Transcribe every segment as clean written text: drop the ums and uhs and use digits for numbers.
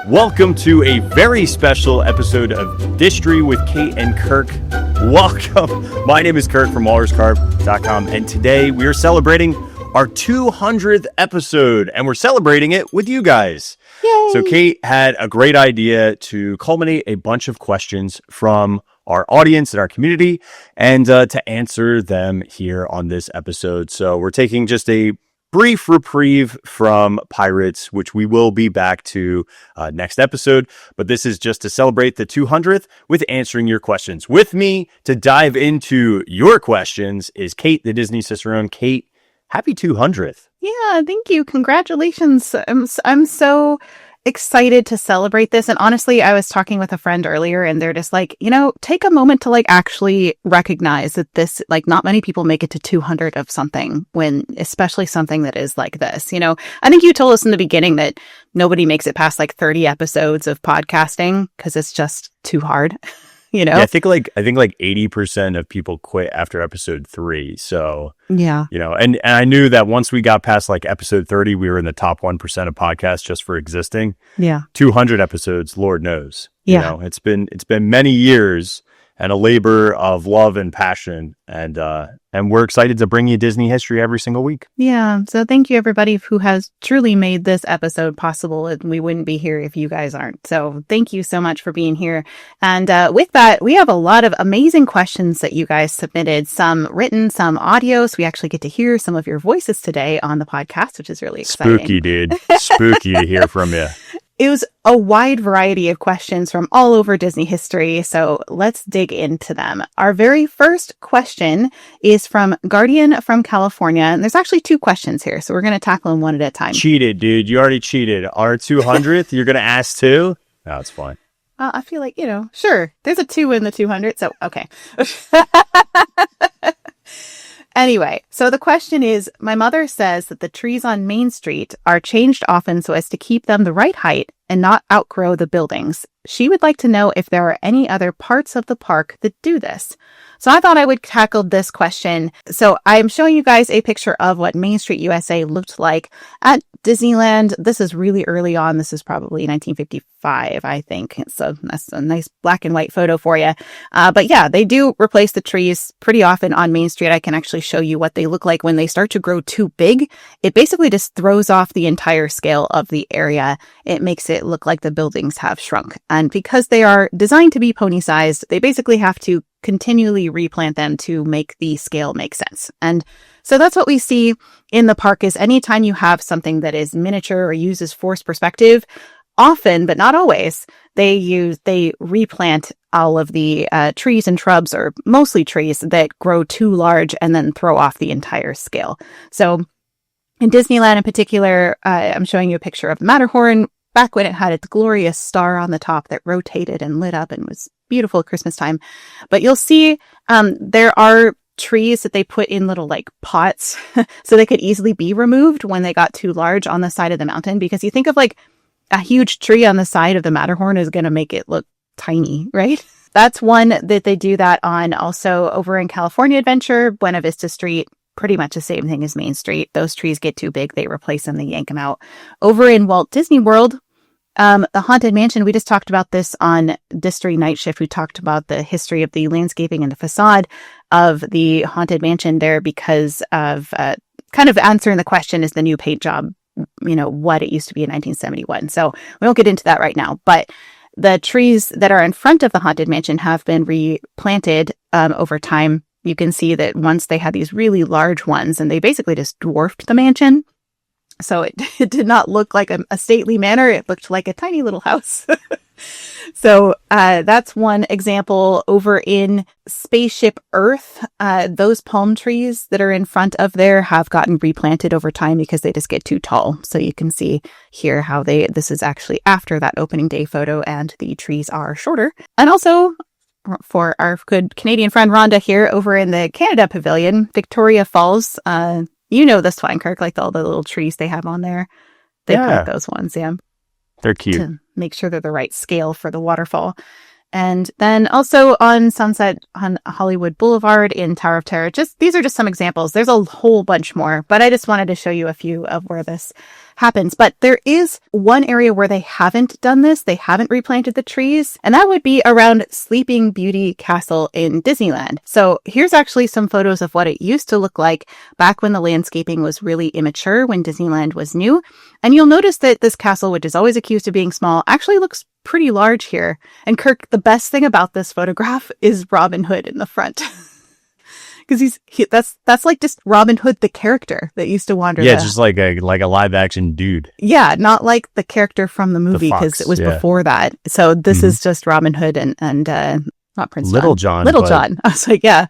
Welcome to a very special episode of Distory with Kate and Kirk. Welcome. My name is Kirk from wallerscarp.com, and today we are celebrating our 200th episode, and we're celebrating it with you guys. Yay. So Kate had a great idea to culminate a bunch of questions from our audience and our community, and to answer them here on this episode. So we're taking just a brief reprieve from Pirates, which we will be back to next episode. But this is just to celebrate the 200th with answering your questions. With me to dive into your questions is Kate, the Disney Cicerone. Kate, happy 200th. Yeah, thank you. Congratulations. I'm so excited to celebrate this. And honestly, I was talking with a friend earlier and they're just like, take a moment to actually recognize that this, not many people make it to 200 of something, when especially something that is like this. I think you told us in the beginning that nobody makes it past 30 episodes of podcasting because it's just too hard. Yeah, I think 80% of people quit after episode 3. So yeah, and I knew that once we got past episode 30, we were in the top 1% of podcasts just for existing. Yeah, 200 episodes, Lord knows. Yeah, it's been many years and a labor of love and passion, and we're excited to bring you Disney history every single week. Yeah, so thank you everybody who has truly made this episode possible, and we wouldn't be here if you guys aren't. So thank you so much for being here. And with that, we have a lot of amazing questions that you guys submitted, some written, some audio, so we actually get to hear some of your voices today on the podcast, which is really exciting. Spooky, dude. Spooky to hear from you. It was a wide variety of questions from all over Disney history, so let's dig into them. Our very first question is from Guardian from California, and there's actually 2 questions here, so we're going to tackle them one at a time. Cheated, dude. You already cheated. Our 200th, you're going to ask 2? No, it's fine. I feel like, sure, there's a 2 in the 200, so okay. Anyway, so the question is, my mother says that the trees on Main Street are changed often so as to keep them the right height and not outgrow the buildings. She would like to know if there are any other parts of the park that do this. So I thought I would tackle this question. So I'm showing you guys a picture of what Main Street USA looked like at Disneyland. This is really early on. This is probably 1955, I think. So that's a nice black and white photo for you. But yeah, they do replace the trees pretty often on Main Street. I can actually show you what they look like when they start to grow too big. It basically just throws off the entire scale of the area. It makes it look like the buildings have shrunk. And because they are designed to be pony-sized, they basically have to continually replant them to make the scale make sense. And so that's what we see in the park is anytime you have something that is miniature or uses forced perspective, often, but not always, they replant all of the trees and shrubs, or mostly trees, that grow too large and then throw off the entire scale. So in Disneyland in particular, I'm showing you a picture of the Matterhorn back when it had its glorious star on the top that rotated and lit up and was beautiful at Christmas time. But you'll see there are trees that they put in little pots so they could easily be removed when they got too large on the side of the mountain, because you think of a huge tree on the side of the Matterhorn is going to make it look tiny, right? That's one that they do that on. Also over in California Adventure, Buena Vista Street, pretty much the same thing as Main Street. Those trees get too big, they replace them, they yank them out. Over in Walt Disney World, the Haunted Mansion, we just talked about this on Distory Night Shift. We talked about the history of the landscaping and the facade of the Haunted Mansion there because of kind of answering the question, is the new paint job, what it used to be in 1971. So we won't get into that right now, but the trees that are in front of the Haunted Mansion have been replanted over time. You can see that once they had these really large ones and they basically just dwarfed the mansion. So it did not look like a stately manor. It looked like a tiny little house. So that's one example. Over in Spaceship Earth, those palm trees that are in front of there have gotten replanted over time because they just get too tall. So you can see here how this is actually after that opening day photo and the trees are shorter. And also for our good Canadian friend Rhonda here over in the Canada Pavilion, Victoria Falls, this one, Kirk, all the little trees they have on there. They plant those ones, yeah. They're cute. To make sure they're the right scale for the waterfall. And then also on Sunset on Hollywood Boulevard in Tower of Terror. These are just some examples. There's a whole bunch more, but I just wanted to show you a few of where this happens. But there is one area where they haven't done this. They haven't replanted the trees, and that would be around Sleeping Beauty Castle in Disneyland. So here's actually some photos of what it used to look like back when the landscaping was really immature, when Disneyland was new. And you'll notice that this castle, which is always accused of being small, actually looks pretty large here. And Kirk, the best thing about this photograph is Robin Hood in the front. Because that's like just Robin Hood, the character that used to wander. Yeah, just like a live action dude. Yeah, not like the character from the movie, because it was before that. So this is just Robin Hood and not Prince Little John. Little John. I was like, yeah,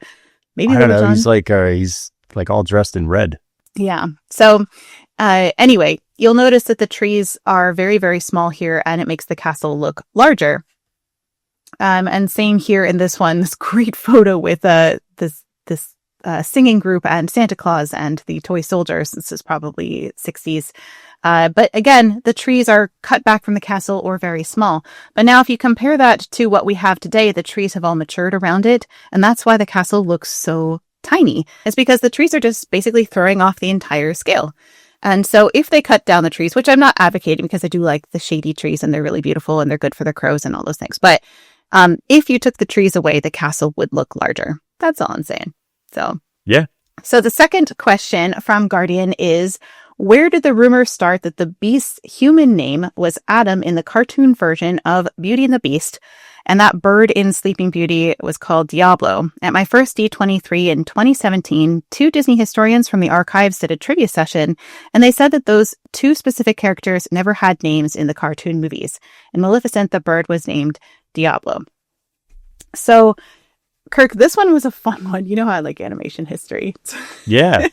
maybe I don't Little know. John. He's like all dressed in red. Yeah. So anyway, you'll notice that the trees are very, very small here, and it makes the castle look larger. And same here in this one, this great photo with this singing group and Santa Claus and the toy soldiers. This is probably 60s. But again, the trees are cut back from the castle or very small. But now if you compare that to what we have today, the trees have all matured around it. And that's why the castle looks so tiny. It's because the trees are just basically throwing off the entire scale. And so if they cut down the trees, which I'm not advocating because I do like the shady trees and they're really beautiful and they're good for the crows and all those things. But if you took the trees away, the castle would look larger. That's all I'm saying. So, yeah. So the second question from Guardian is, where did the rumor start that the Beast's human name was Adam in the cartoon version of Beauty and the Beast? And that bird in Sleeping Beauty was called Diablo. At my first D23 in 2017, 2 Disney historians from the archives did a trivia session, and they said that those 2 specific characters never had names in the cartoon movies. In Maleficent, the bird was named Diablo. So, Kirk, this one was a fun one. You know how I like animation history. Yeah.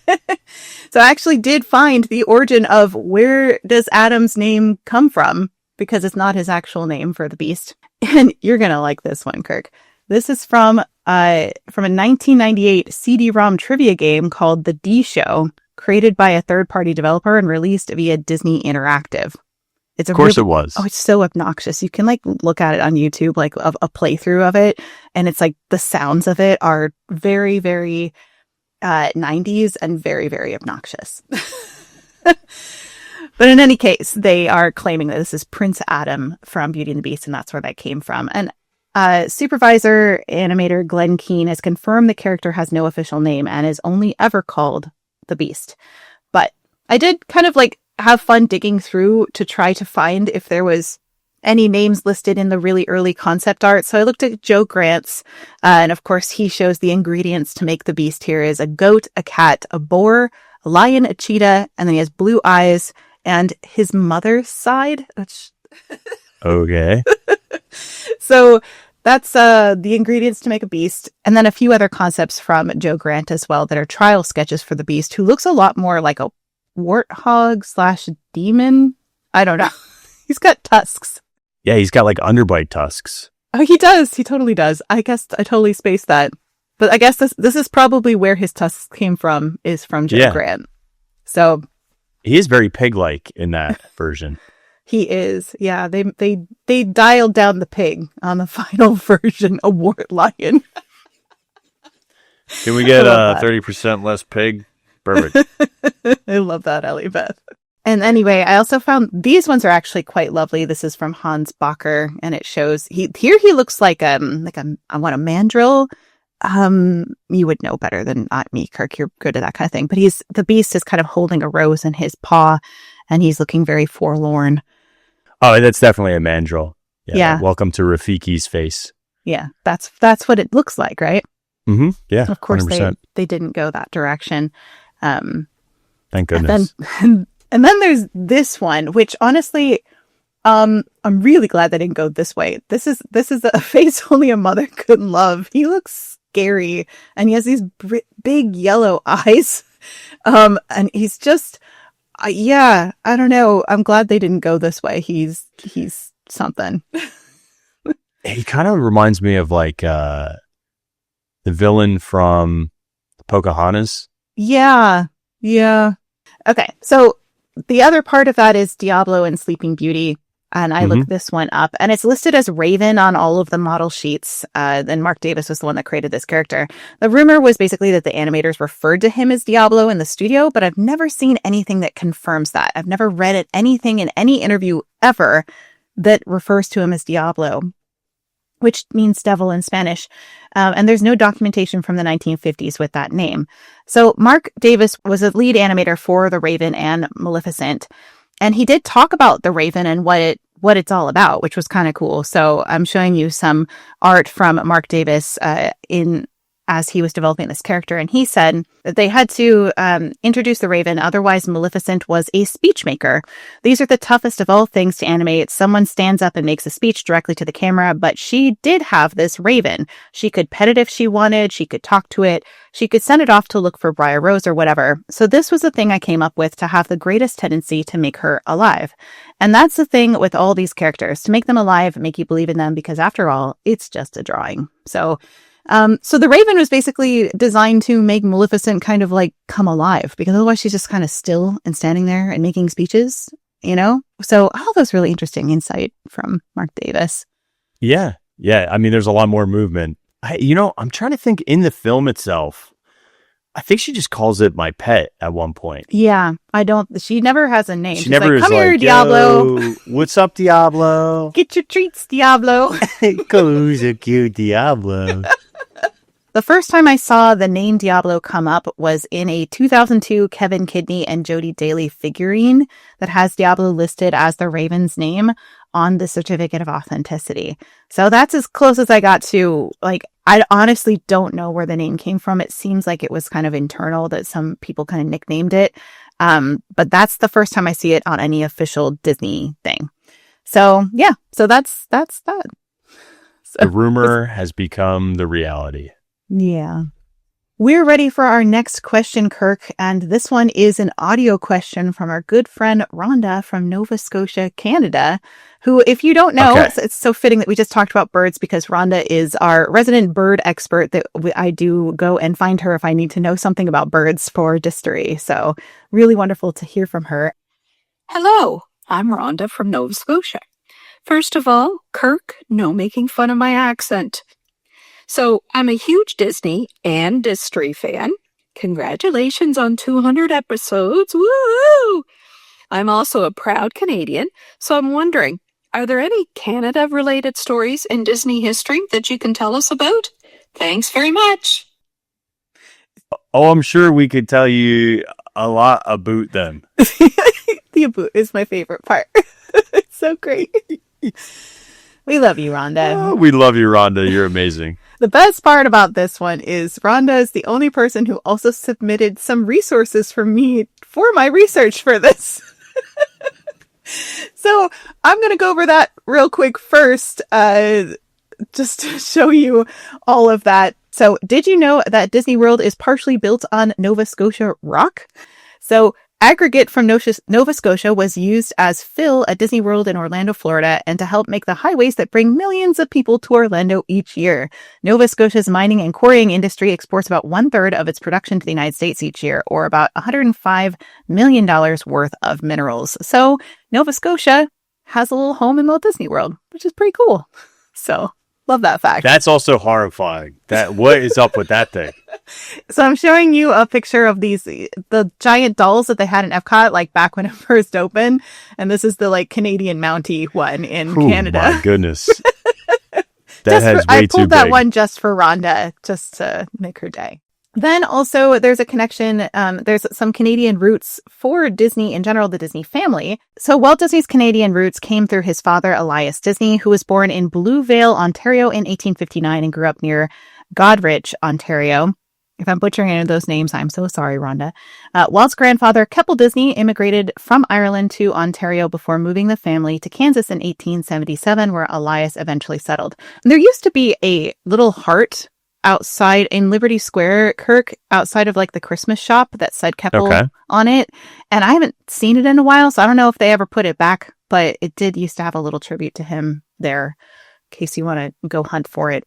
So I actually did find the origin of where does Adam's name come from, because it's not his actual name for the Beast. And you're going to like this one, Kirk. This is from a 1998 CD-ROM trivia game called The D Show, created by a third-party developer and released via Disney Interactive. Of course it was. Oh, it's so obnoxious. You can look at it on YouTube, like a playthrough of it. And it's like the sounds of it are very, very 90s and very, very obnoxious. But in any case, they are claiming that this is Prince Adam from Beauty and the Beast, and that's where that came from. And supervisor animator Glenn Keane has confirmed the character has no official name and is only ever called the Beast. But I did kind of have fun digging through to try to find if there was any names listed in the really early concept art. So I looked at Joe Grant's, and of course he shows the ingredients to make the Beast here is a goat, a cat, a boar, a lion, a cheetah, and then he has blue eyes. And his mother's side, which okay. So that's the ingredients to make a Beast. And then a few other concepts from Joe Grant as well that are trial sketches for the Beast, who looks a lot more like a warthog / demon. I don't know. He's got tusks. Yeah, he's got underbite tusks. Oh, he does. He totally does. I guess I totally spaced that. But I guess this is probably where his tusks came from, is from Joe Grant. So he is very pig-like in that version. He is. Yeah, they dialed down the pig on the final version, a wart lion. Can we get 30% less pig? Perfect. I love that, Ellie Beth. And anyway, I also found these ones are actually quite lovely. This is from Hans Bacher, and it shows he looks like a mandrill. You would know better than me, Kirk. You're good at that kind of thing. But the Beast is kind of holding a rose in his paw, and he's looking very forlorn. Oh, that's definitely a mandrill. Yeah. Welcome to Rafiki's face. Yeah, that's what it looks like, right? Mm-hmm. Yeah. Of course, 100%. they didn't go that direction. Thank goodness. And then there's this one, which honestly, I'm really glad they didn't go this way. This is a face only a mother could love. He looks scary, and he has these big yellow eyes. And he's just, I don't know. I'm glad they didn't go this way. He's something. He kind of reminds me of the villain from Pocahontas. Yeah. Okay. So the other part of that is Diablo and Sleeping Beauty. And I looked this one up, and it's listed as Raven on all of the model sheets. And Mark Davis was the one that created this character. The rumor was basically that the animators referred to him as Diablo in the studio, but I've never seen anything that confirms that. I've never read anything in any interview ever that refers to him as Diablo, which means devil in Spanish. And there's no documentation from the 1950s with that name. So Mark Davis was a lead animator for The Raven and Maleficent. And he did talk about The Raven and what it's all about, which was kind of cool. So I'm showing you some art from Mark Davis as he was developing this character. And he said that they had to introduce the Raven, otherwise Maleficent was a speech maker. These are the toughest of all things to animate. Someone stands up and makes a speech directly to the camera, but she did have this Raven. She could pet it if she wanted. She could talk to it. She could send it off to look for Briar Rose or whatever. So this was the thing I came up with to have the greatest tendency to make her alive. And that's the thing with all these characters, to make them alive, make you believe in them, because after all, it's just a drawing. So the Raven was basically designed to make Maleficent kind of like come alive, because otherwise she's just kind of still and standing there and making speeches, you know? So I thought that was really interesting insight from Mark Davis. Yeah. I mean, there's a lot more movement. I'm trying to think in the film itself. I think she just calls it my pet at one point. Yeah, she never has a name. She's never like, come here, Diablo. What's up, Diablo? Get your treats, Diablo. Who's a cute Diablo? The first time I saw the name Diablo come up was in a 2002 Kevin Kidney and Jody Daly figurine that has Diablo listed as the Raven's name on the certificate of authenticity. So that's as close as I got to, like, I honestly don't know where the name came from. It seems like it was kind of internal, that some people kind of nicknamed it. But that's the first time I see it on any official Disney thing. So yeah, so that's that. So, the rumor has become the reality. Yeah. We're ready for our next question, Kirk, and this one is an audio question from our good friend Rhonda from Nova Scotia, Canada, who, if you don't know, it's so fitting that we just talked about birds, because Rhonda is our resident bird expert that I do go and find her if I need to know something about birds for Distory. So really wonderful to hear from her. Hello, I'm Rhonda from Nova Scotia. First of all, Kirk, no making fun of my accent. So, I'm a huge Disney and Distory fan. Congratulations on 200 episodes. Woo! I'm also a proud Canadian, so I'm wondering, are there any Canada-related stories in Disney history that you can tell us about? Thanks very much. Oh, I'm sure we could tell you a lot about them. The about is my favorite part. It's so great. We love you, Rhonda. Oh, we love you, Rhonda. You're amazing. The best part about this one is Rhonda is the only person who also submitted some resources for me for my research for this. So I'm going to go over that real quick first, just to show you all of that. So did you know that Disney World is partially built on Nova Scotia rock? So aggregate from Nova Scotia was used as fill at Disney World in Orlando, Florida, and to help make the highways that bring millions of people to Orlando each year. Nova Scotia's mining and quarrying industry exports about 1/3 of its production to the United States each year, or about $105 million worth of minerals. So Nova Scotia has a little home in Walt Disney World, which is pretty cool. So love that fact. That's also horrifying. What is up with that thing? So I'm showing you a picture of the giant dolls that they had in Epcot, like back when it first opened. And this is the like Canadian Mountie one in Canada. Oh my goodness. I pulled that one just for Rhonda, just to make her day. Then also there's a connection. There's some Canadian roots for Disney in general, the Disney family. So Walt Disney's Canadian roots came through his father, Elias Disney, who was born in Blue Vale, Ontario in 1859 and grew up near Goderich, Ontario. If I'm butchering any of those names, I'm so sorry, Rhonda. Walt's grandfather, Keppel Disney, immigrated from Ireland to Ontario before moving the family to Kansas in 1877, where Elias eventually settled. And there used to be a little heart outside in Liberty Square, Kirk, outside of like the Christmas shop that said Keppel on it. And I haven't seen it in a while, so I don't know if they ever put it back, but it did used to have a little tribute to him there, in case you want to go hunt for it.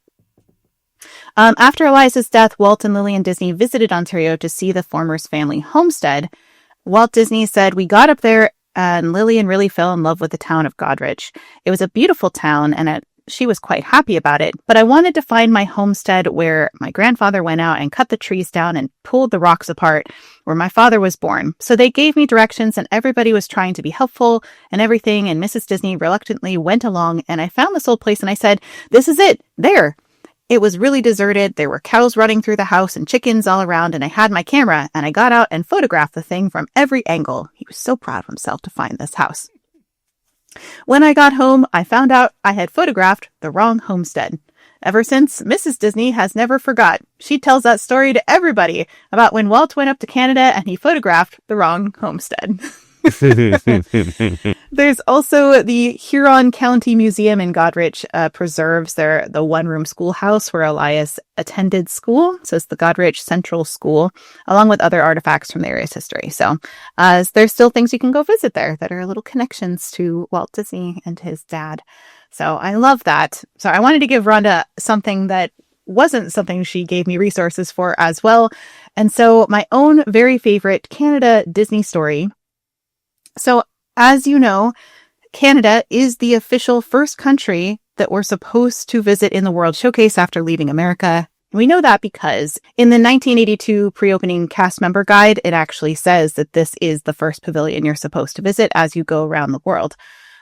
After Elias's death, Walt and Lillian Disney visited Ontario to see the former's family homestead. Walt Disney said, "We got up there and Lillian really fell in love with the town of Godrich. It was a beautiful town, and she was quite happy about it, but I wanted to find my homestead where my grandfather went out and cut the trees down and pulled the rocks apart where my father was born. So they gave me directions, and everybody was trying to be helpful and everything, and Mrs. Disney reluctantly went along, and I found this old place, and I said, "This is it, there." It was really deserted. There were cows running through the house and chickens all around, and I had my camera, and I got out and photographed the thing from every angle. He was so proud of himself to find this house. When I got home, I found out I had photographed the wrong homestead. Ever since, Mrs. Disney has never forgot. She tells that story to everybody about when Walt went up to Canada and he photographed the wrong homestead. There's also the Huron County Museum in Godrich preserves the one-room schoolhouse where Elias attended school. So it's the Godrich Central School, along with other artifacts from the area's history. So there's still things you can go visit there that are little connections to Walt Disney and his dad. So I love that. So I wanted to give Rhonda something that wasn't something she gave me resources for as well. And so my own very favorite Canada Disney story. So, as you know, Canada is the official first country that we're supposed to visit in the World Showcase after leaving America. We know that because in the 1982 pre-opening cast member guide, it actually says that this is the first pavilion you're supposed to visit as you go around the world.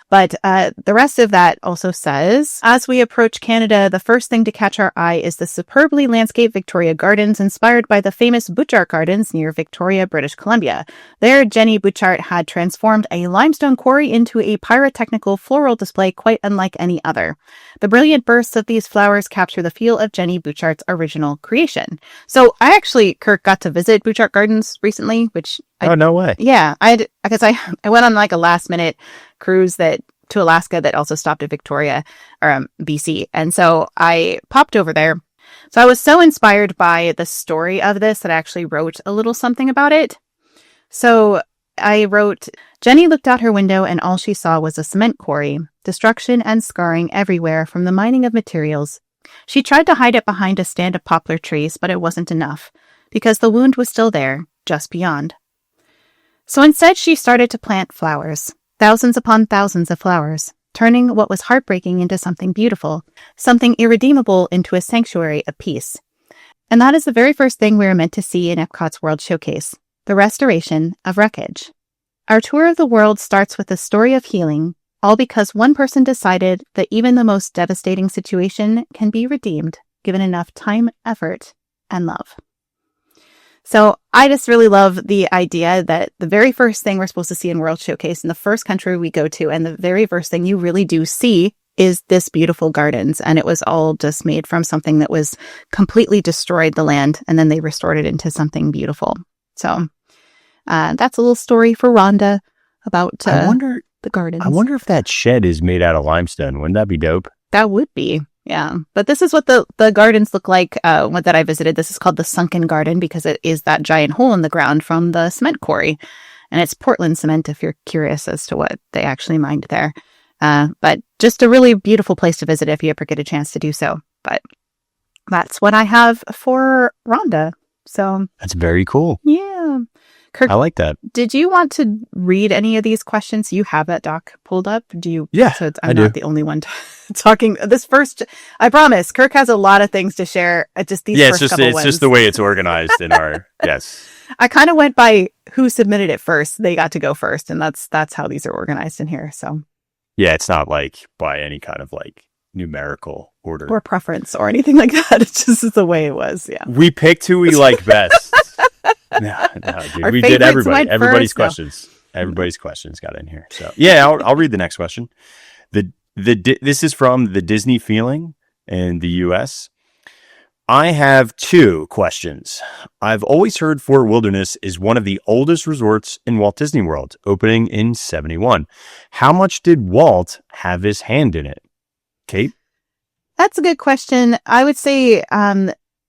But the rest of that also says, as we approach Canada, the first thing to catch our eye is the superbly landscaped Victoria Gardens, inspired by the famous Butchart Gardens near Victoria, British Columbia. There, Jenny Butchart had transformed a limestone quarry into a pyrotechnical floral display quite unlike any other. The brilliant bursts of these flowers capture the feel of Jenny Butchart's original creation. So I actually, Kirk, got to visit Butchart Gardens recently, which... Oh, no way. Yeah, I went on like a last minute cruise to Alaska that also stopped at Victoria or BC. And so I popped over there. So I was so inspired by the story of this that I actually wrote a little something about it. So I wrote, Jenny looked out her window and all she saw was a cement quarry, destruction and scarring everywhere from the mining of materials. She tried to hide it behind a stand of poplar trees, but it wasn't enough because the wound was still there, just beyond. So instead, she started to plant flowers, thousands upon thousands of flowers, turning what was heartbreaking into something beautiful, something irredeemable into a sanctuary of peace. And that is the very first thing we were meant to see in Epcot's World Showcase, the restoration of wreckage. Our tour of the world starts with a story of healing, all because one person decided that even the most devastating situation can be redeemed, given enough time, effort, and love. So I just really love the idea that the very first thing we're supposed to see in World Showcase in the first country we go to, and the very first thing you really do see is this beautiful gardens. And it was all just made from something that was completely destroyed the land, and then they restored it into something beautiful. So that's a little story for Rhonda about the gardens. I wonder if that shed is made out of limestone. Wouldn't that be dope? That would be. Yeah, but this is what the gardens look like that I visited. This is called the Sunken Garden because it is that giant hole in the ground from the cement quarry. And it's Portland cement if you're curious as to what they actually mined there. But just a really beautiful place to visit if you ever get a chance to do so. But that's what I have for Rhonda. So that's very cool. Yeah. Kirk, I like that. Did you want to read any of these questions? You have that doc pulled up? Do you? Yeah, so I'm not the only one talking. This first, I promise, Kirk has a lot of things to share. Just these first couple ones. It's just the way it's organized in our, yes. I kind of went by who submitted it first. They got to go first, and that's how these are organized in here. So yeah, it's not like by any kind of like numerical order. Or preference or anything like that. It's just the way it was, yeah. We picked who we like best. No, dude. We did everybody's questions. Everybody's questions got in here. So yeah, I'll read the next question. This is from the Disney Feeling in the US. I have 2 questions. I've always heard Fort Wilderness is one of the oldest resorts in Walt Disney World, opening in 1971. How much did Walt have his hand in it? Kate? That's a good question. I would say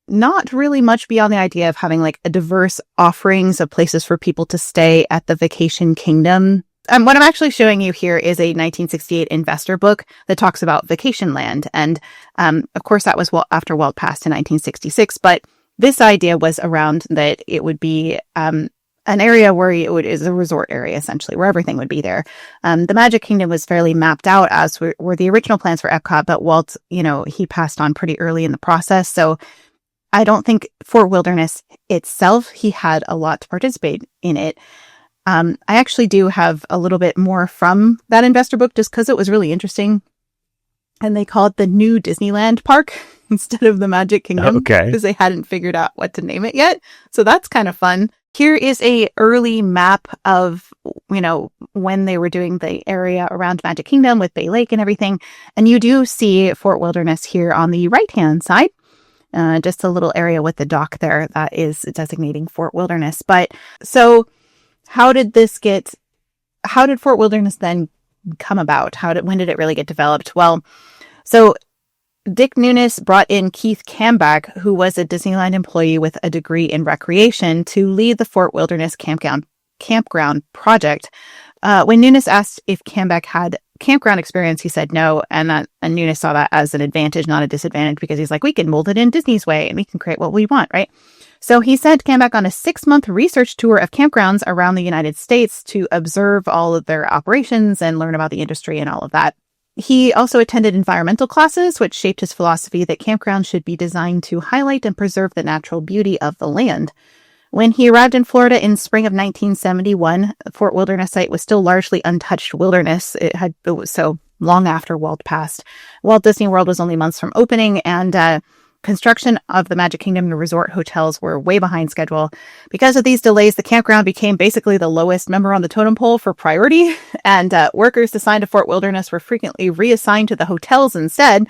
not really much beyond the idea of having like a diverse offerings of places for people to stay at the Vacation Kingdom. What I'm actually showing you here is a 1968 investor book that talks about Vacation Land. And of course, that was after Walt passed in 1966. But this idea was around that it would be an area where is a resort area, essentially, where everything would be there. The Magic Kingdom was fairly mapped out, as were the original plans for Epcot, but Walt, he passed on pretty early in the process. So I don't think Fort Wilderness itself, he had a lot to participate in it. I actually do have a little bit more from that investor book just because it was really interesting. And they call it the New Disneyland Park instead of the Magic Kingdom. Okay. Because they hadn't figured out what to name it yet. So that's kind of fun. Here is a early map of, when they were doing the area around Magic Kingdom with Bay Lake and everything. And you do see Fort Wilderness here on the right-hand side. Just a little area with the dock there that is designating Fort Wilderness. But so how did Fort Wilderness then come about? When did it really get developed? Well, so Dick Nunes brought in Keith Camback, who was a Disneyland employee with a degree in recreation, to lead the Fort Wilderness campground project. When Nunes asked if Camback had campground experience, he said no, and Nunes saw that as an advantage, not a disadvantage, because he's like, we can mold it in Disney's way and we can create what we want, right? So he sent Camback on a 6-month research tour of campgrounds around the United States to observe all of their operations and learn about the industry and all of that. He also attended environmental classes, which shaped his philosophy that campgrounds should be designed to highlight and preserve the natural beauty of the land. When he arrived in Florida in spring of 1971, the Fort Wilderness site was still largely untouched wilderness. It was so long after Walt passed. Walt Disney World was only months from opening, and construction of the Magic Kingdom and resort hotels were way behind schedule. Because of these delays, the campground became basically the lowest member on the totem pole for priority, and workers assigned to Fort Wilderness were frequently reassigned to the hotels instead.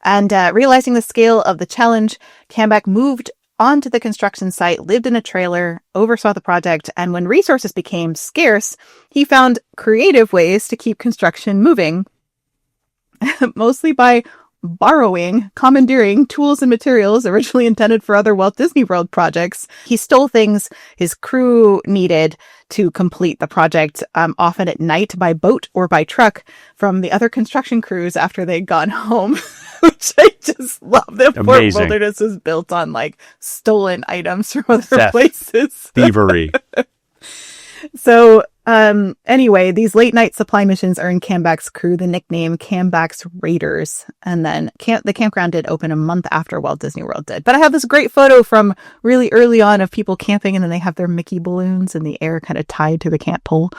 And realizing the scale of the challenge, Camback moved onto the construction site, lived in a trailer, oversaw the project, and when resources became scarce, he found creative ways to keep construction moving, mostly by commandeering tools and materials originally intended for other Walt Disney World projects. He stole things his crew needed to complete the project, often at night by boat or by truck from the other construction crews after they'd gone home, which I just love that Fort Wilderness is built on like stolen items from other places. Thievery. So, anyway, these late night supply missions earned Camback's crew the nickname Camback's Raiders. And then the campground did open a month after Walt Disney World did. But I have this great photo from really early on of people camping, and then they have their Mickey balloons in the air kind of tied to the camp pole.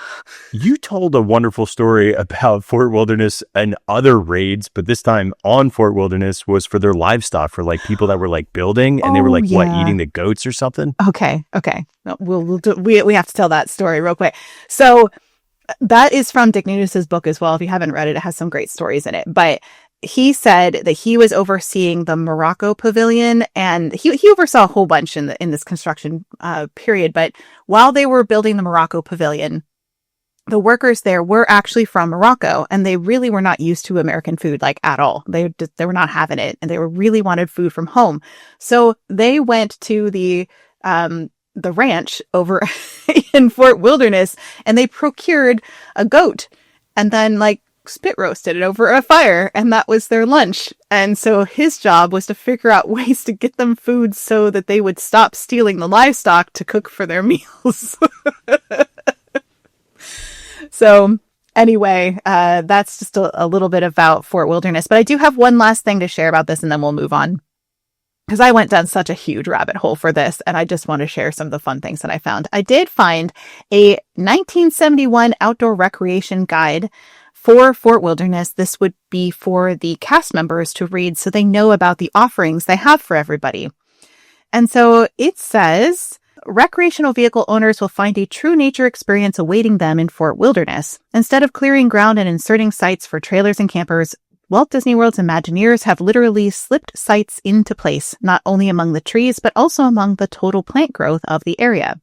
You told a wonderful story about Fort Wilderness and other raids, but this time on Fort Wilderness was for their livestock, for like people that were like building and they were like, eating the goats or something? Okay. No, we have to tell that story real quick. So that is from Dick Nunes' book as well. If you haven't read it, it has some great stories in it. But he said that he was overseeing the Morocco Pavilion, and he oversaw a whole bunch in this construction period. But while they were building the Morocco Pavilion, the workers there were actually from Morocco, and they really were not used to American food like at all. They were not having it, and they really wanted food from home. So they went to the ranch over in Fort Wilderness, and they procured a goat and then like spit roasted it over a fire, and that was their lunch. And so his job was to figure out ways to get them food so that they would stop stealing the livestock to cook for their meals. So anyway, that's just a little bit about Fort Wilderness. But I do have one last thing to share about this, and then we'll move on, because I went down such a huge rabbit hole for this, and I just want to share some of the fun things that I found. I did find a 1971 outdoor recreation guide for Fort Wilderness. This would be for the cast members to read so they know about the offerings they have for everybody. And so it says, recreational vehicle owners will find a true nature experience awaiting them in Fort Wilderness. Instead of clearing ground and inserting sites for trailers and campers, Walt Disney World's Imagineers have literally slipped sites into place, not only among the trees, but also among the total plant growth of the area.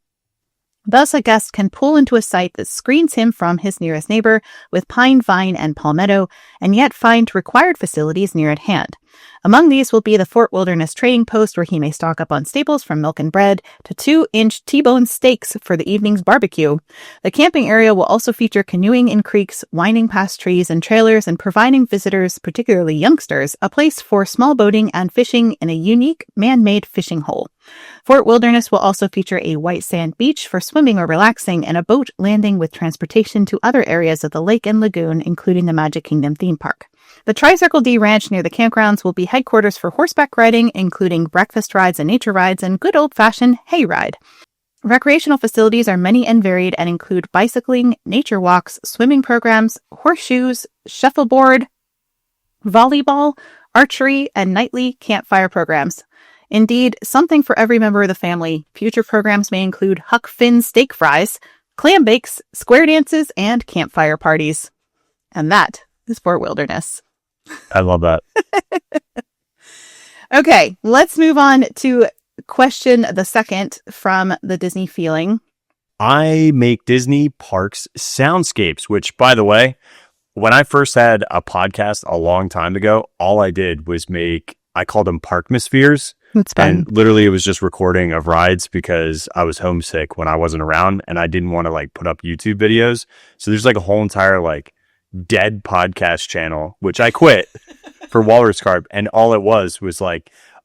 Thus, a guest can pull into a site that screens him from his nearest neighbor with pine, vine, and palmetto, and yet find required facilities near at hand. Among these will be the Fort Wilderness trading post, where he may stock up on staples from milk and bread to 2-inch T-bone steaks for the evening's barbecue. The camping area will also feature canoeing in creeks, winding past trees and trailers, and providing visitors, particularly youngsters, a place for small boating and fishing in a unique man-made fishing hole. Fort Wilderness will also feature a white sand beach for swimming or relaxing, and a boat landing with transportation to other areas of the lake and lagoon, including the Magic Kingdom theme park. The Tri-Circle D Ranch near the campgrounds will be headquarters for horseback riding, including breakfast rides and nature rides, and good old-fashioned hay ride. Recreational facilities are many and varied and include bicycling, nature walks, swimming programs, horseshoes, shuffleboard, volleyball, archery, and nightly campfire programs. Indeed, something for every member of the family. Future programs may include Huck Finn steak fries, clam bakes, square dances, and campfire parties. And that is Fort Wilderness. I love that. Okay, let's move on to question the second from the Disney Feeling. I make Disney parks soundscapes, which, by the way, when I first had a podcast a long time ago, all I did was I called them parkmospheres. That's fun. And literally it was just recording of rides because I was homesick when I wasn't around and I didn't want to put up YouTube videos. So there's a whole entire dead podcast channel, which I quit for Walrus Carp. And all it was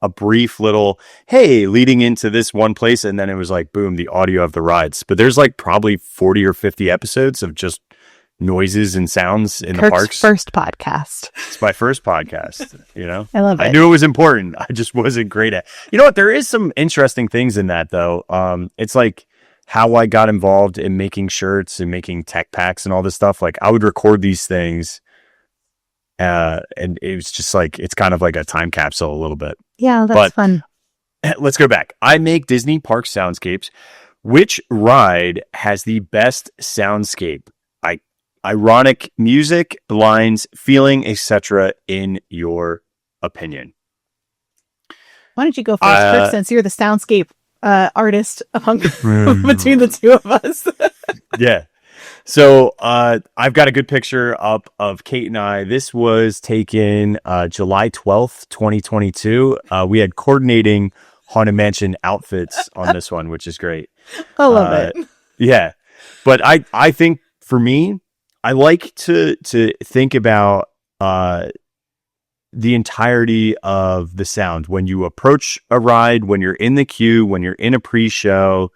a brief little, hey, leading into this one place. And then it was boom, the audio of the rides. But there's probably 40 or 50 episodes of just noises and sounds in the parks. First podcast. It's my first podcast, I love it. I knew it was important. I just wasn't great at. You know what? There is some interesting things in that though. It's how I got involved in making shirts and making tech packs and all this stuff. I would record these things, and it was just it's kind of like a time capsule a little bit. Yeah, that's fun. Let's go back. I make Disney park soundscapes. Which ride has the best soundscape? Ironic music, lines, feeling, etc. in your opinion? Why don't you go first, Kirk, since you're the soundscape artist among between the two of us? Yeah. So I've got a good picture up of Kate and I. This was taken July 12th, 2022. We had coordinating Haunted Mansion outfits on this one, which is great. I love it. Yeah. But I think for me, I like to think about the entirety of the sound when you approach a ride, when you're in the queue, when you're in a pre-show,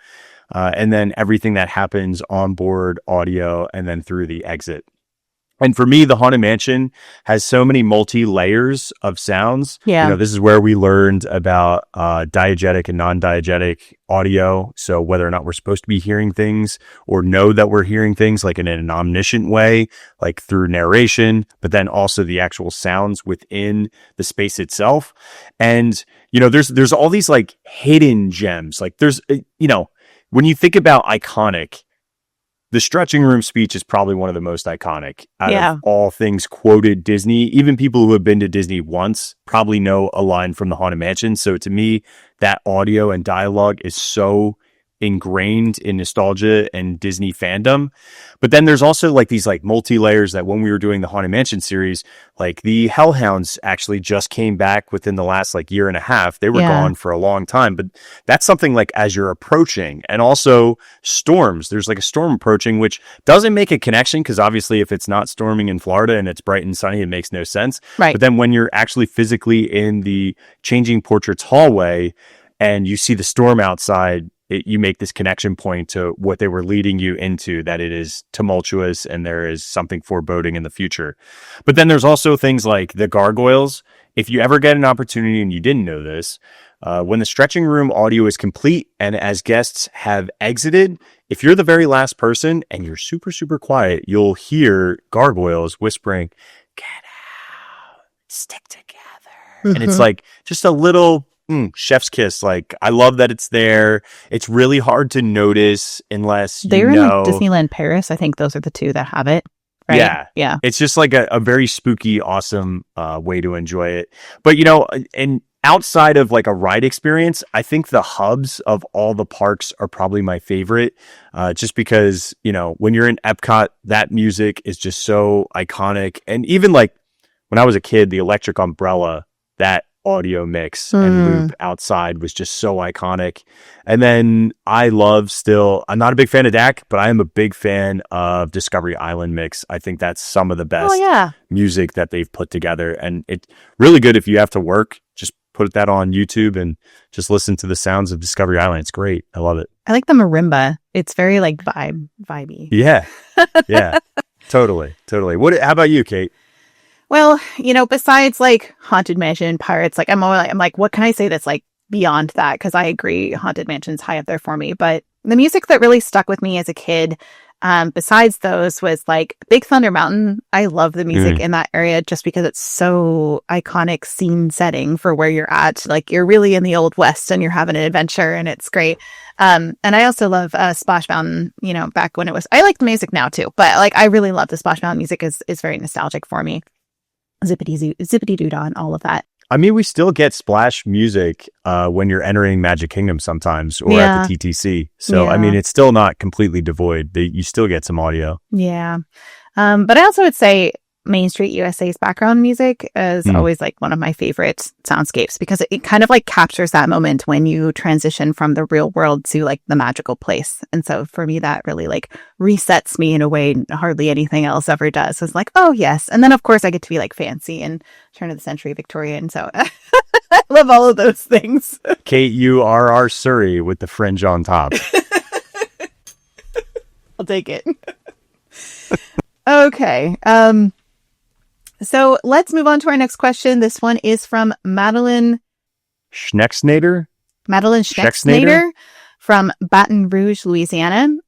and then everything that happens on board audio and then through the exit. And for me, the Haunted Mansion has so many multi-layers of sounds. Yeah. This is where we learned about diegetic and non-diegetic audio. So whether or not we're supposed to be hearing things or know that we're hearing things in an omniscient way, through narration, but then also the actual sounds within the space itself. And, there's all these hidden gems. There's, when you think about iconic, the stretching room speech is probably one of the most iconic out of all things quoted Disney. Even people who have been to Disney once probably know a line from the Haunted Mansion. So to me, that audio and dialogue is so ingrained in nostalgia and Disney fandom. But then there's also these multi-layers that when we were doing the Haunted Mansion series, the Hellhounds actually just came back within the last year and a half. They were gone for a long time, but that's something as you're approaching. And also storms, there's a storm approaching, which doesn't make a connection because obviously if it's not storming in Florida and it's bright and sunny, it makes no sense. Right. But then when you're actually physically in the Changing Portraits hallway and you see the storm outside, you make this connection point to what they were leading you into, that it is tumultuous and there is something foreboding in the future. But then there's also things like the gargoyles. If you ever get an opportunity and you didn't know this, when the stretching room audio is complete and as guests have exited, if you're the very last person and you're super, super quiet, you'll hear gargoyles whispering, "Get out, stick together." And it's just a little chef's kiss. I love that it's there. It's really hard to notice unless they're in Disneyland Paris. I think those are the two that have it. Right? Yeah. It's just a very spooky, awesome way to enjoy it. But and outside of a ride experience, I think the hubs of all the parks are probably my favorite. Just because when you're in Epcot, that music is just so iconic. And even when I was a kid, the Electric Umbrella that audio mix and loop outside was just so iconic. And then I'm not a big fan of DAC, but I am a big fan of Discovery Island mix. I think that's some of the best music that they've put together. And it's really good if you have to work, just put that on YouTube and just listen to the sounds of Discovery Island. It's great. I love it. I like the marimba. It's very like vibey. Yeah. Yeah. Totally. How about you, Kate? Well, besides like Haunted Mansion, Pirates, like I'm like, what can I say that's like beyond that? Because I agree, Haunted Mansion's high up there for me. But the music that really stuck with me as a kid, besides those, was like Big Thunder Mountain. I love the music in that area just because it's so iconic scene setting for where you're at. Like you're really in the Old West and you're having an adventure, and it's great. And I also love Splash Mountain. Back when it was, I like the music now too, but like I really love the Splash Mountain music. is very nostalgic for me. Zippity doo dah and all of that. I mean, we still get splash music when you're entering Magic Kingdom sometimes, or at the TTC. So, I mean, it's still not completely devoid. You still get some audio. Yeah. But I also would say Main Street USA's background music is always like one of my favorite soundscapes, because it kind of like captures that moment when you transition from the real world to like the magical place. And so for me, that really like resets me in a way hardly anything else ever does. So it's like, oh yes. And then of course I get to be like fancy and turn of the century Victorian. So I love all of those things. Kate, you are our Surrey with the fringe on top. I'll take it. Okay. So let's move on to our next question. This one is from Madeline Schnecksnader from Baton Rouge, Louisiana.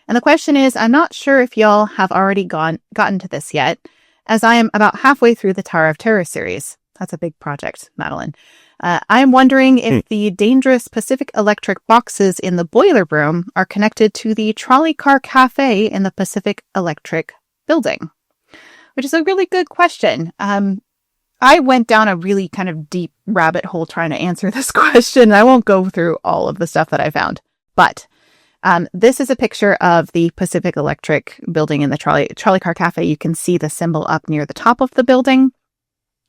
And the question is, I'm not sure if y'all have already gotten to this yet, as I am about halfway through the Tower of Terror series. That's a big project, Madeline. I'm wondering if the dangerous Pacific Electric boxes in the boiler room are connected to the trolley car cafe in the Pacific Electric building. Which is a really good question. I went down a really kind of deep rabbit hole trying to answer this question. I won't go through all of the stuff that I found. But this is a picture of the Pacific Electric building in the trolley car cafe. You can see the symbol up near the top of the building.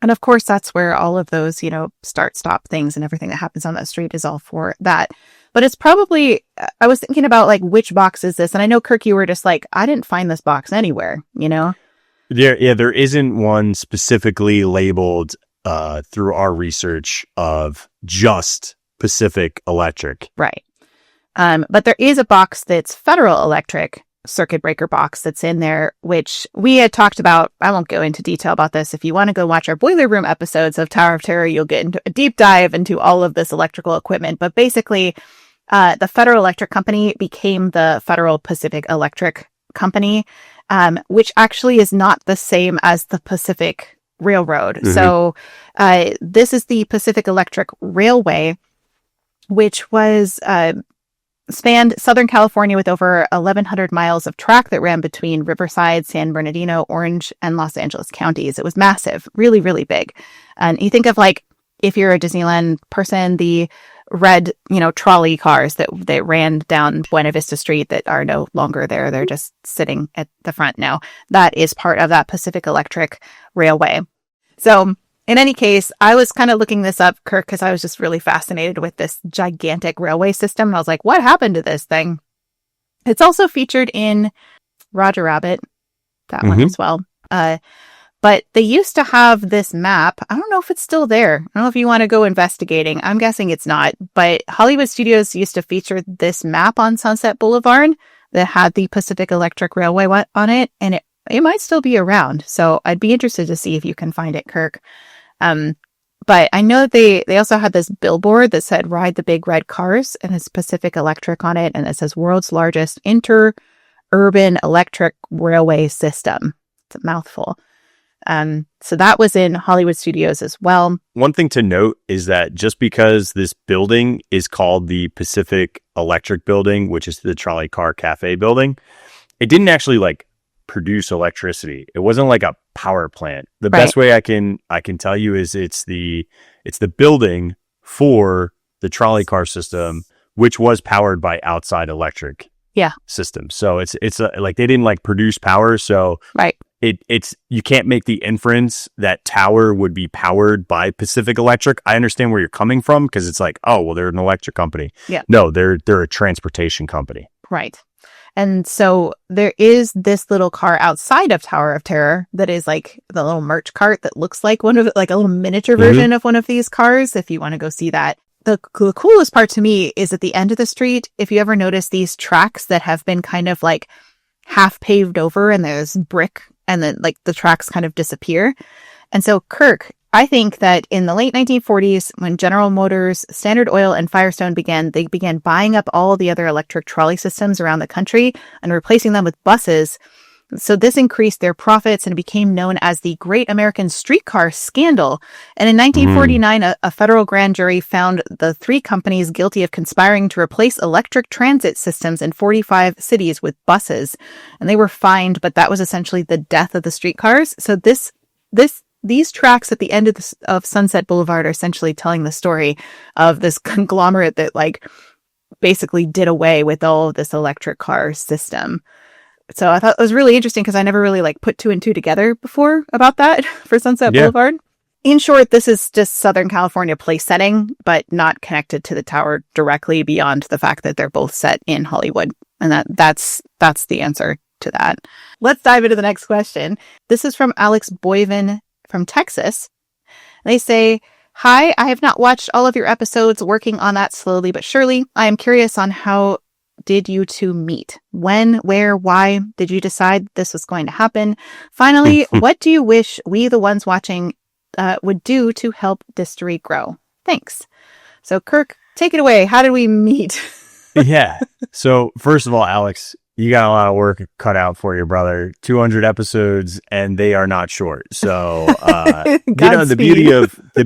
And of course, that's where all of those, start, stop things and everything that happens on that street is all for that. But it's probably, I was thinking about like, which box is this? And I know, Kirk, you were just like, I didn't find this box anywhere, There isn't one specifically labeled through our research of just Pacific Electric. Right. But there is a box that's Federal Electric circuit breaker box that's in there, which we had talked about. I won't go into detail about this. If you want to go watch our Boiler Room episodes of Tower of Terror, you'll get into a deep dive into all of this electrical equipment. But basically, the Federal Electric Company became the Federal Pacific Electric Company, which actually is not the same as the Pacific Railroad. Mm-hmm. So this is the Pacific Electric Railway, which was spanned Southern California with over 1,100 miles of track that ran between Riverside, San Bernardino, Orange, and Los Angeles counties. It was massive, really, really big. And you think of like, if you're a Disneyland person, the red, trolley cars that ran down Buena Vista Street that are no longer there. They're just sitting at the front now. That is part of that Pacific Electric Railway. So in any case, I was kind of looking this up, Kirk, because I was just really fascinated with this gigantic railway system. And I was like, what happened to this thing? It's also featured in Roger Rabbit, that one as well. But they used to have this map. I don't know if it's still there. I don't know if you want to go investigating. I'm guessing it's not. But Hollywood Studios used to feature this map on Sunset Boulevard that had the Pacific Electric Railway on it. And it might still be around. So I'd be interested to see if you can find it, Kirk. But I know they also had this billboard that said "Ride the Big Red Cars" and it's Pacific Electric on it. And it says "World's Largest Interurban Electric Railway System." It's a mouthful. So that was in Hollywood Studios as well. One thing to note is that just because this building is called the Pacific Electric Building, which is the Trolley Car Cafe building, it didn't actually like produce electricity. It wasn't like a power plant. The best way I can tell you is it's the building for the trolley car system, which was powered by outside electric system. So it's like they didn't like produce power. So it's you can't make the inference that tower would be powered by Pacific Electric. I understand where you're coming from because it's like, oh, well, they're an electric company. Yeah. No, they're a transportation company. Right. And so there is this little car outside of Tower of Terror that is like the little merch cart that looks like a little miniature version of one of these cars. If you want to go see that. The coolest part to me is at the end of the street. If you ever notice these tracks that have been kind of like half paved over and there's brick and then like the tracks kind of disappear. And so Kirk, I think that in the late 1940s, when General Motors, Standard Oil, and Firestone they began buying up all the other electric trolley systems around the country and replacing them with buses. So this increased their profits and it became known as the Great American Streetcar Scandal. And in 1949, a federal grand jury found the three companies guilty of conspiring to replace electric transit systems in 45 cities with buses. And they were fined, but that was essentially the death of the streetcars. So these tracks at the end of Sunset Boulevard are essentially telling the story of this conglomerate that like basically did away with all of this electric car system. So I thought it was really interesting because I never really like put two and two together before about that for Sunset Boulevard. In short, this is just Southern California place setting, but not connected to the tower directly beyond the fact that they're both set in Hollywood. And that's the answer to that. Let's dive into the next question. This is from Alex Boyven from Texas. They say, "Hi, I have not watched all of your episodes, working on that slowly but surely. I am curious on how did you two meet? When, where, why did you decide this was going to happen? Finally, what do you wish we, the ones watching, would do to help Distory grow? Thanks." So Kirk, take it away. How did we meet? Yeah. So first of all, Alex, you got a lot of work cut out for you, brother. 200 episodes and they are not short. So, the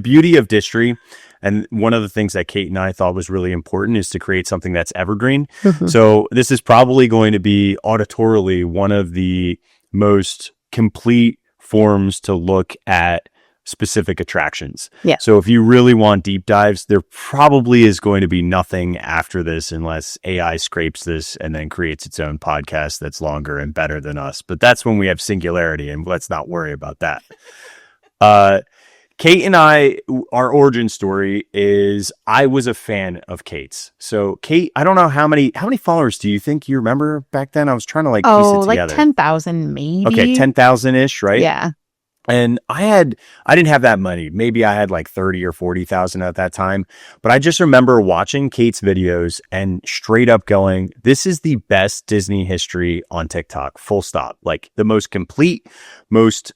beauty of Distory, and one of the things that Kate and I thought was really important is to create something that's evergreen. So this is probably going to be auditorily one of the most complete forms to look at specific attractions. Yeah. So if you really want deep dives, there probably is going to be nothing after this unless AI scrapes this and then creates its own podcast that's longer and better than us. But that's when we have singularity, and let's not worry about that. Kate and I, our origin story is I was a fan of Kate's. So Kate, I don't know how many followers do you think you remember back then? I was trying to piece it together. Like 10,000 maybe. Okay, 10,000-ish, right? Yeah. And I didn't have that many. Maybe I had like 30 or 40,000 at that time. But I just remember watching Kate's videos and straight up going, this is the best Disney history on TikTok, full stop. Like the most complete, most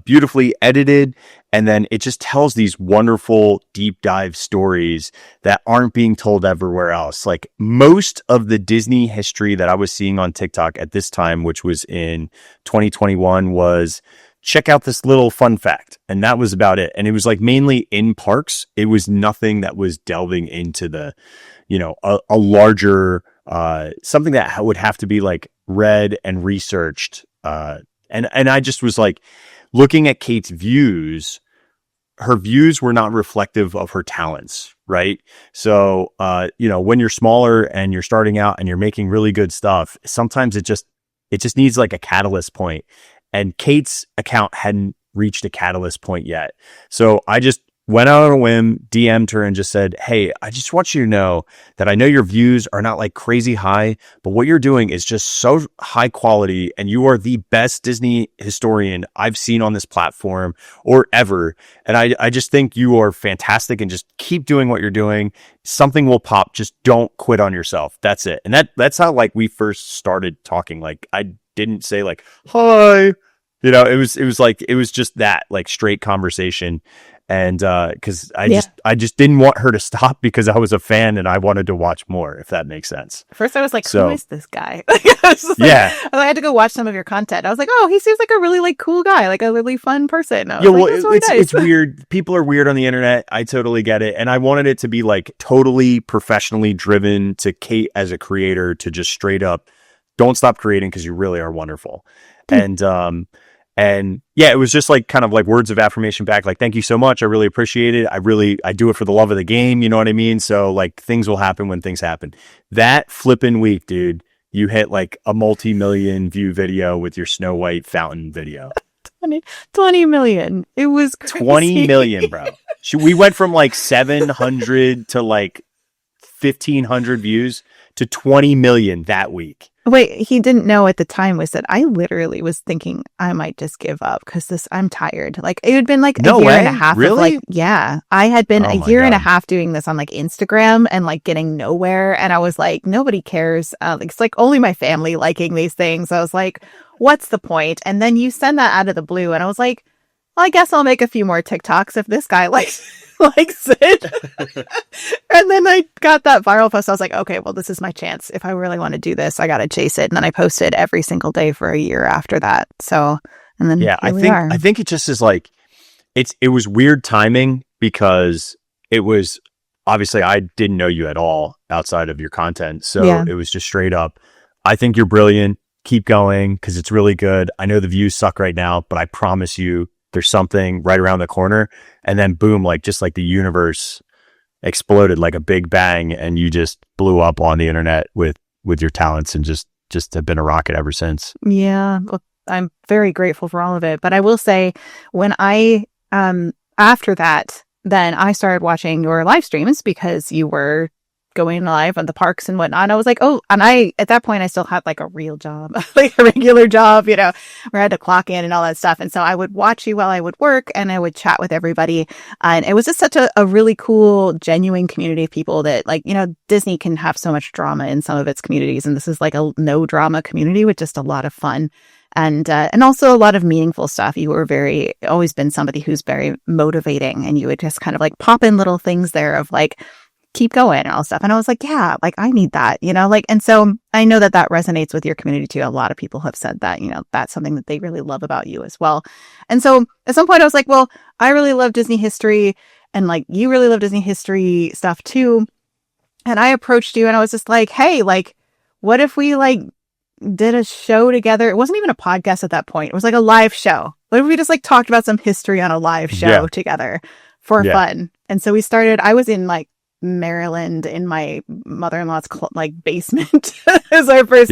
beautifully edited. And then it just tells these wonderful deep dive stories that aren't being told everywhere else. Like most of the Disney history that I was seeing on TikTok at this time, which was in 2021, was check out this little fun fact. And that was about it. And it was like mainly in parks. It was nothing that was delving into the, a larger, something that would have to be like read and researched. And I just was like looking at Kate's views. Her views were not reflective of her talents, right? So, when you're smaller and you're starting out and you're making really good stuff, sometimes it just needs like a catalyst point. And Kate's account hadn't reached a catalyst point yet. So I just went out on a whim, DM'd her and just said, hey, I just want you to know that I know your views are not like crazy high, but what you're doing is just so high quality and you are the best Disney historian I've seen on this platform or ever. And I just think you are fantastic and just keep doing what you're doing. Something will pop. Just don't quit on yourself. That's it. And that's how like we first started talking. Like I didn't say like, hi, it was just that like straight conversation. And because I just didn't want her to stop because I was a fan and I wanted to watch more, if that makes sense. First I was like, who is this guy? I had to go watch some of your content. I was like, oh, he seems like a really like cool guy, like a really fun person. It's weird. People are weird on the internet. I totally get it. And I wanted it to be like totally professionally driven to Kate as a creator to just straight up, don't stop creating because you really are wonderful. And yeah, it was just like kind of like words of affirmation back. Like, thank you so much. I really appreciate it. I do it for the love of the game. You know what I mean? So like things will happen when things happen. That flipping week, dude, you hit like a multi-million view video with your Snow White fountain video. 20 million. It was crazy. 20 million, bro. We went from like 700 to like 1,500 views to 20 million that week. Wait, he didn't know at the time was that I literally was thinking I might just give up because I'm tired. Like it had been like a year and a half. Really? Of, like, yeah, I had been a year and a half doing this on like Instagram and like getting nowhere. And I was like, nobody cares. It's like only my family liking these things. I was like, what's the point? And then you send that out of the blue. And I was like, well, I guess I'll make a few more TikToks if this guy likes it. And then I got that viral post. I was like, okay, well, this is my chance. If I really want to do this, I got to chase it. And then I posted every single day for a year after that. So, and then I think it just is like, it was weird timing because it was obviously I didn't know you at all outside of your content. So it was just straight up, I think you're brilliant. Keep going because it's really good. I know the views suck right now, but I promise you there's something right around the corner. And then boom, like just like the universe exploded like a big bang and you just blew up on the internet with your talents and just have been a rocket ever since. Yeah. Well, I'm very grateful for all of it. But I will say when I, after that, then I started watching your live streams because you were going live on the parks and whatnot. And I was like, oh, and at that point, I still had like a real job, like a regular job, where I had to clock in and all that stuff. And so I would watch you while I would work and I would chat with everybody. And it was just such a really cool, genuine community of people that like, Disney can have so much drama in some of its communities. And this is like a no drama community with just a lot of fun. And also a lot of meaningful stuff. You were always been somebody who's very motivating and you would just kind of like pop in little things there of like, keep going and all stuff. And I was like, yeah, like I need that, and so I know that resonates with your community too. A lot of people have said that, that's something that they really love about you as well. And so at some point I was like, well, I really love Disney history and like you really love Disney history stuff too. And I approached you and I was just like, hey, like, what if we like did a show together? It wasn't even a podcast at that point. It was like a live show. What if we just like talked about some history on a live show together for fun? And so we started, I was in like Maryland in my mother-in-law's basement as our first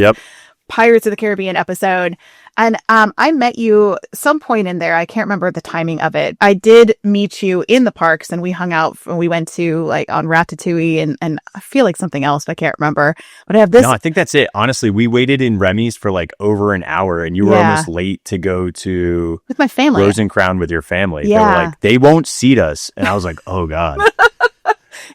Pirates of the Caribbean episode. And I met you some point in there. I can't remember the timing of it. I did meet you in the parks and we hung out. We went to like on Ratatouille and I feel like something else, but I can't remember. But I have this. No, I think that's it. Honestly, we waited in Remy's for like over an hour and you were almost late to go to with my family. Rosencrown with your family. Yeah. They were like, they won't seat us. And I was like, oh God.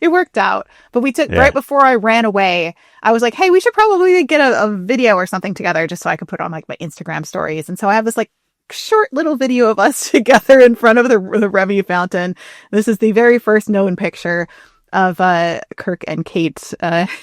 It worked out. But we took right before I ran away, I was like, hey, we should probably get a video or something together just so I could put on like my Instagram stories. And so I have this like short little video of us together in front of the Remy fountain. This is the very first known picture of Kirk and Kate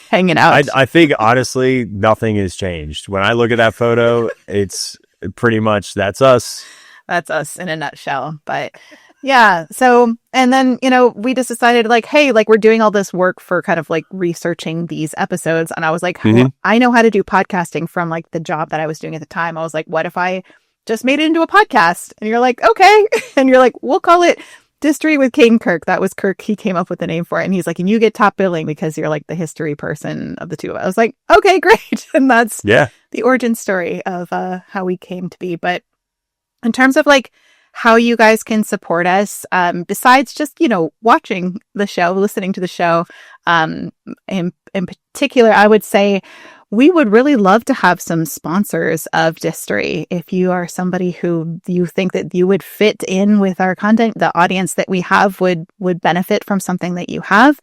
hanging out. I think honestly, nothing has changed. When I look at that photo, it's pretty much that's us. That's us in a nutshell. But yeah. So, and then, we just decided like, hey, like we're doing all this work for kind of like researching these episodes. And I was like, well, I know how to do podcasting from like the job that I was doing at the time. I was like, what if I just made it into a podcast? And you're like, okay. And you're like, we'll call it Distory with Kate Kirk. That was Kirk. He came up with the name for it. And he's like, and you get top billing because you're like the history person of the two of us. I was like, okay, great. And that's the origin story of how we came to be. But in terms of like how you guys can support us, besides just, watching the show, listening to the show, in particular, I would say we would really love to have some sponsors of Distory. If you are somebody who you think that you would fit in with our content, the audience that we have would benefit from something that you have.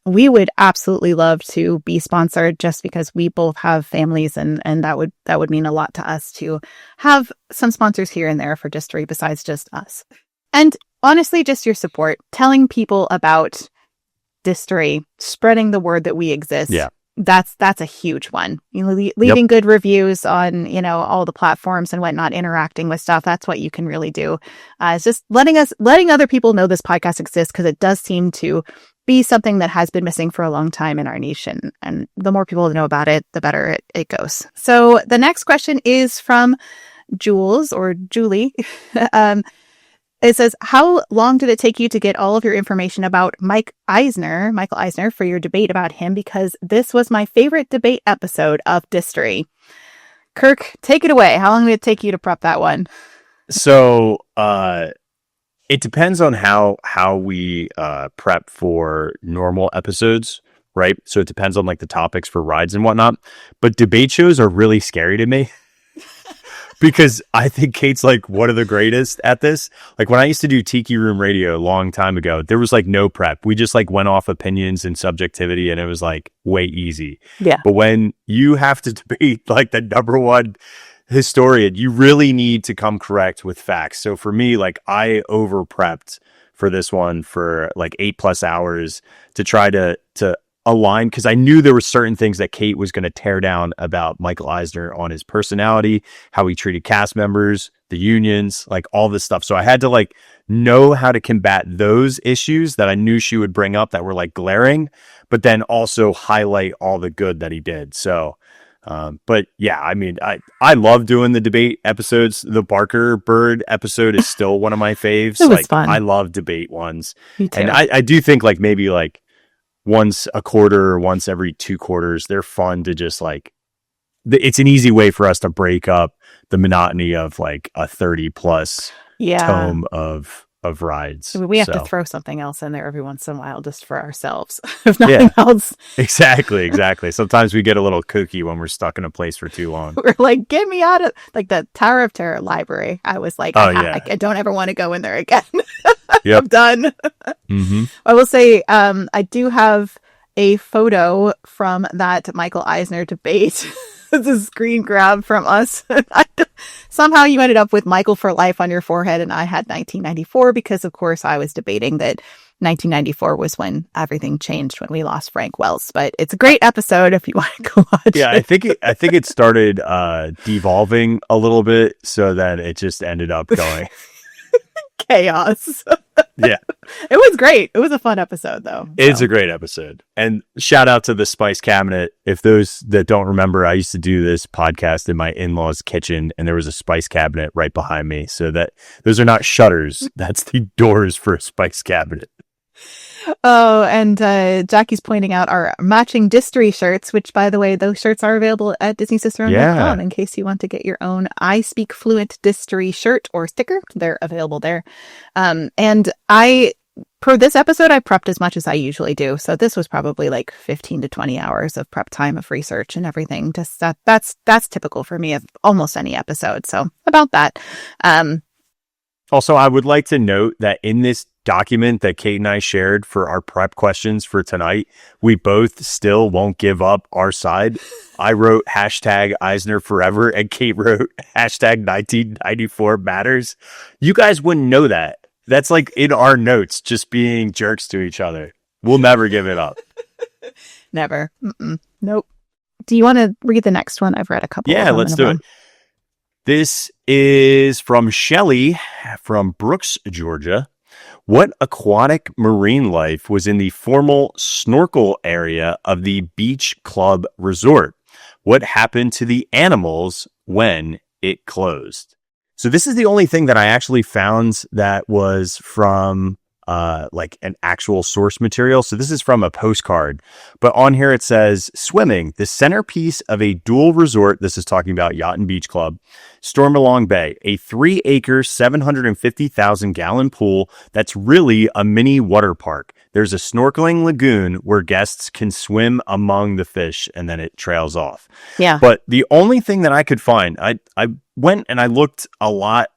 We would absolutely love to be sponsored just because we both have families and that would mean a lot to us to have some sponsors here and there for Distory besides just us. And honestly, just your support, telling people about Distory, spreading the word that we exist. Yeah. That's a huge one. Leaving good reviews on, all the platforms and whatnot, interacting with stuff. That's what you can really do. It's just letting other people know this podcast exists because it does seem to be something that has been missing for a long time in our nation. And the more people know about it, the better it goes. So the next question is from Jules or Julie. It says, how long did it take you to get all of your information about Michael Eisner, for your debate about him? Because this was my favorite debate episode of Distory. Kirk, take it away. How long did it take you to prep that one? So it depends on how we prep for normal episodes, right? So it depends on like the topics for rides and whatnot. But debate shows are really scary to me. Because I think Kate's like one of the greatest at this. Like when I used to do Tiki Room Radio a long time ago, there was like no prep. We just like went off opinions and subjectivity, and it was like way easy. Yeah. But when you have to debate like the number one historian, you really need to come correct with facts. So for me, like I over prepped for this one for like 8+ hours to try to align, because I knew there were certain things that Kate was going to tear down about Michael Eisner on his personality, how he treated cast members, the unions, like all this stuff. So I had to like know how to combat those issues that I knew she would bring up that were like glaring, but then also highlight all the good that he did. So, but yeah, I mean, I love doing the debate episodes. The Barker Bird episode is still one of my faves. It was like fun. I love debate ones. Me too. And I do think like maybe like once a quarter or once every 2 quarters, they're fun to just like, it's an easy way for us to break up the monotony of like a 30+ tome of rides. We have to throw something else in there every once in a while just for ourselves, if nothing else. Exactly. Sometimes we get a little kooky when we're stuck in a place for too long. We're like, get me out of like the Tower of Terror library. I was like, I don't ever want to go in there again. Yep. I'm done. Mm-hmm. I will say, I do have a photo from that Michael Eisner debate. It's a screen grab from us. Somehow you ended up with Michael for life on your forehead, and I had 1994 because, of course, I was debating that 1994 was when everything changed, when we lost Frank Wells. But it's a great episode if you want to go watch it. Yeah, I think it started devolving a little bit, so that it just ended up going chaos. Yeah. It was great. It was a fun episode, though. It's a great episode. And shout out to the Spice Cabinet. If those that don't remember, I used to do this podcast in my in-laws' kitchen, and there was a Spice Cabinet right behind me. So that those are not shutters. That's the doors for a Spice Cabinet. Oh, and Jackie's pointing out our matching Distory shirts, which, by the way, those shirts are available at disneycicerone.com in case you want to get your own I Speak Fluent Distory shirt or sticker. They're available there. And for this episode, I prepped as much as I usually do. So this was probably like 15 to 20 hours of prep time of research and everything. Just that's typical for me of almost any episode. So about that. Also, I would like to note that in this document that Kate and I shared for our prep questions for tonight, we both still won't give up our side. I wrote #Eisner forever, and Kate wrote #1994 matters. You guys wouldn't know that. That's like in our notes, just being jerks to each other. We'll never give it up. Never. Nope. Do you want to read the next one? I've read a couple. Yeah, let's do it. This is from Shelley from Brooks, Georgia. What aquatic marine life was in the formal snorkel area of the beach club resort? What happened to the animals when it closed? So this is the only thing that I actually found that was from like an actual source material. So this is from a postcard, but on here it says swimming, the centerpiece of a dual resort. This is talking about Yacht and Beach Club, Stormalong Bay, a 3-acre, 750,000 gallon pool. That's really a mini water park. There's a snorkeling lagoon where guests can swim among the fish, and then it trails off. Yeah. But the only thing that I could find, I went and I looked a lot,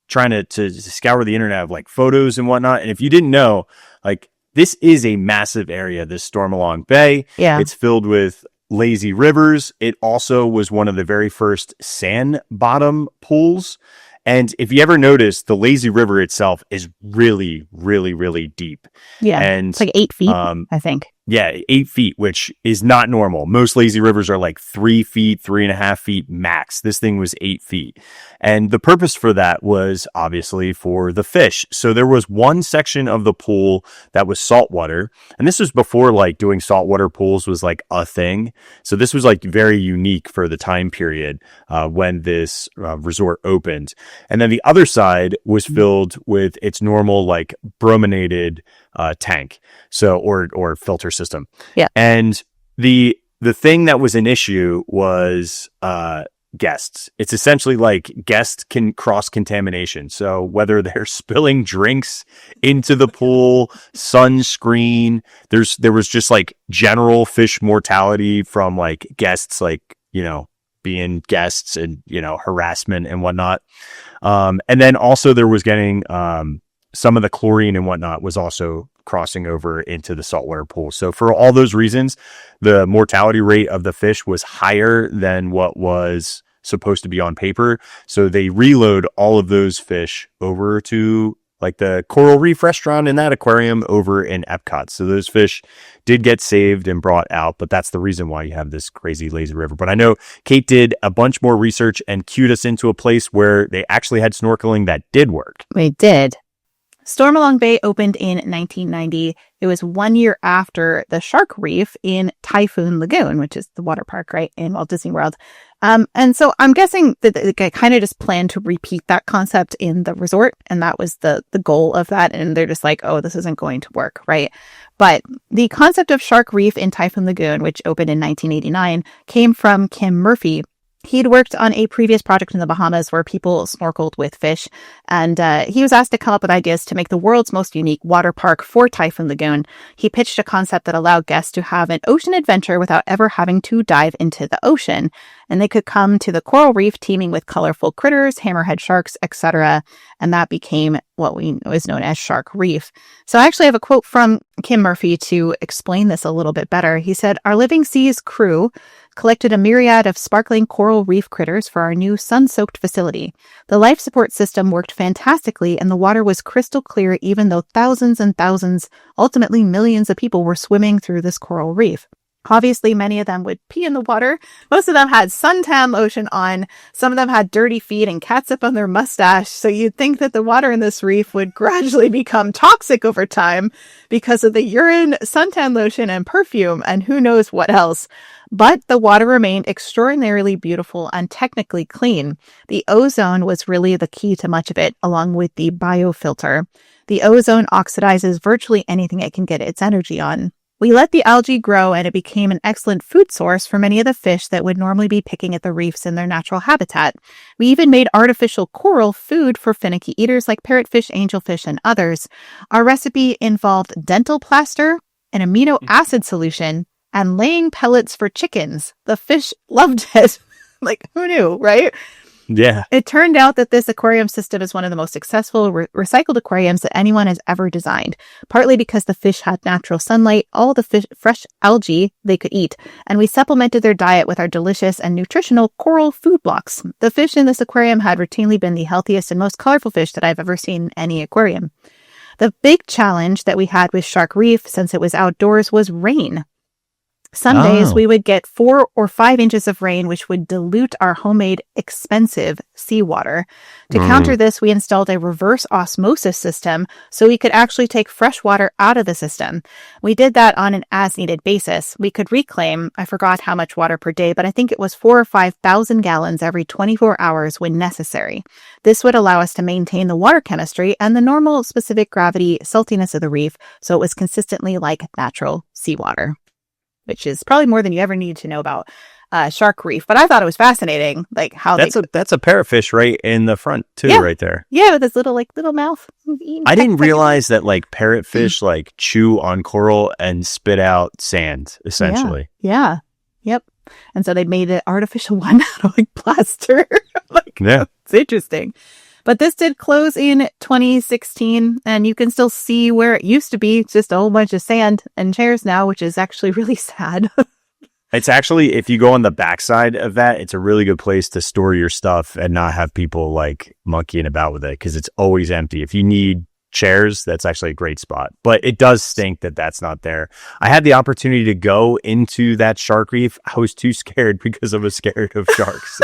trying to scour the internet of like photos and whatnot. And if you didn't know, like this is a massive area, this Stormalong Bay. Yeah. It's filled with lazy rivers. It also was one of the very first sand bottom pools. And if you ever notice, the lazy river itself is really, really, really deep. Yeah. And it's like 8 feet, I think. Yeah, 8 feet, which is not normal. Most lazy rivers are like 3 feet, 3.5 feet max. This thing was 8 feet. And the purpose for that was obviously for the fish. So there was one section of the pool that was saltwater. And this was before like doing saltwater pools was like a thing. So this was like very unique for the time period when this resort opened. And then the other side was filled with its normal like brominated tank, so or filter system. Yeah. And the thing that was an issue was guests. It's essentially like guests can cross contamination. So whether they're spilling drinks into the pool, sunscreen, there was just like general fish mortality from like guests, like, you know, being guests and, you know, harassment and whatnot. And then also there was getting some of the chlorine and whatnot was also crossing over into the saltwater pool. So for all those reasons, the mortality rate of the fish was higher than what was supposed to be on paper. So they reload all of those fish over to like the Coral Reef restaurant in that aquarium over in Epcot. So those fish did get saved and brought out, but that's the reason why you have this crazy lazy river. But I know Kate did a bunch more research and cued us into a place where they actually had snorkeling that did work. We did. Stormalong Bay opened in 1990. It was 1 year after the Shark Reef in Typhoon Lagoon, which is the water park, right, in Walt Disney World. And so I'm guessing that they kind of just planned to repeat that concept in the resort. And that was the goal of that. And they're just like, oh, this isn't going to work, right? But the concept of Shark Reef in Typhoon Lagoon, which opened in 1989, came from Kim Murphy. He'd worked on a previous project in the Bahamas where people snorkeled with fish, and he was asked to come up with ideas to make the world's most unique water park for Typhoon Lagoon. He pitched a concept that allowed guests to have an ocean adventure without ever having to dive into the ocean, and they could come to the coral reef teeming with colorful critters, hammerhead sharks, etc., and that became what is known as Shark Reef. So I actually have a quote from Kim Murphy to explain this a little bit better. He said, "Our Living Seas crew collected a myriad of sparkling coral reef critters for our new sun-soaked facility. The life support system worked fantastically and the water was crystal clear even though thousands and thousands, ultimately millions of people were swimming through this coral reef. Obviously, many of them would pee in the water. Most of them had suntan lotion on. Some of them had dirty feet and catsup on their mustache. So you'd think that the water in this reef would gradually become toxic over time because of the urine, suntan lotion, and perfume, and who knows what else. But the water remained extraordinarily beautiful and technically clean. The ozone was really the key to much of it, along with the biofilter. The ozone oxidizes virtually anything it can get its energy on. We let the algae grow and it became an excellent food source for many of the fish that would normally be picking at the reefs in their natural habitat. We even made artificial coral food for finicky eaters like parrotfish, angelfish, and others. Our recipe involved dental plaster, an amino acid solution, and laying pellets for chickens. The fish loved it. Like, who knew, right? Yeah. It turned out that this aquarium system is one of the most successful recycled aquariums that anyone has ever designed, partly because the fish had natural sunlight, all the fresh algae they could eat, and we supplemented their diet with our delicious and nutritional coral food blocks. The fish in this aquarium had routinely been the healthiest and most colorful fish that I've ever seen in any aquarium. The big challenge that we had with Shark Reef, since it was outdoors, was rain. Some days we would get 4 or 5 inches of rain, which would dilute our homemade expensive seawater. To counter this, we installed a reverse osmosis system so we could actually take fresh water out of the system. We did that on an as-needed basis. We could reclaim, I forgot how much water per day, but I think it was 4,000 or 5,000 gallons every 24 hours when necessary. This would allow us to maintain the water chemistry and the normal specific gravity saltiness of the reef, so it was consistently like natural seawater, which is probably more than you ever need to know about Shark Reef. But I thought it was fascinating, like how that's a parrotfish right in the front too, right there. Yeah, with his little mouth. I didn't realize that like parrotfish like chew on coral and spit out sand, essentially. Yeah. Yep. And so they made an artificial one out of like plaster. It's interesting. But this did close in 2016, and you can still see where it used to be. It's just a whole bunch of sand and chairs now, which is actually really sad. It's actually, if you go on the backside of that, it's a really good place to store your stuff and not have people like monkeying about with it because it's always empty. If you need chairs. That's actually a great spot, but it does stink that that's not there. I had the opportunity to go into that shark reef. I was too scared because I was scared of sharks.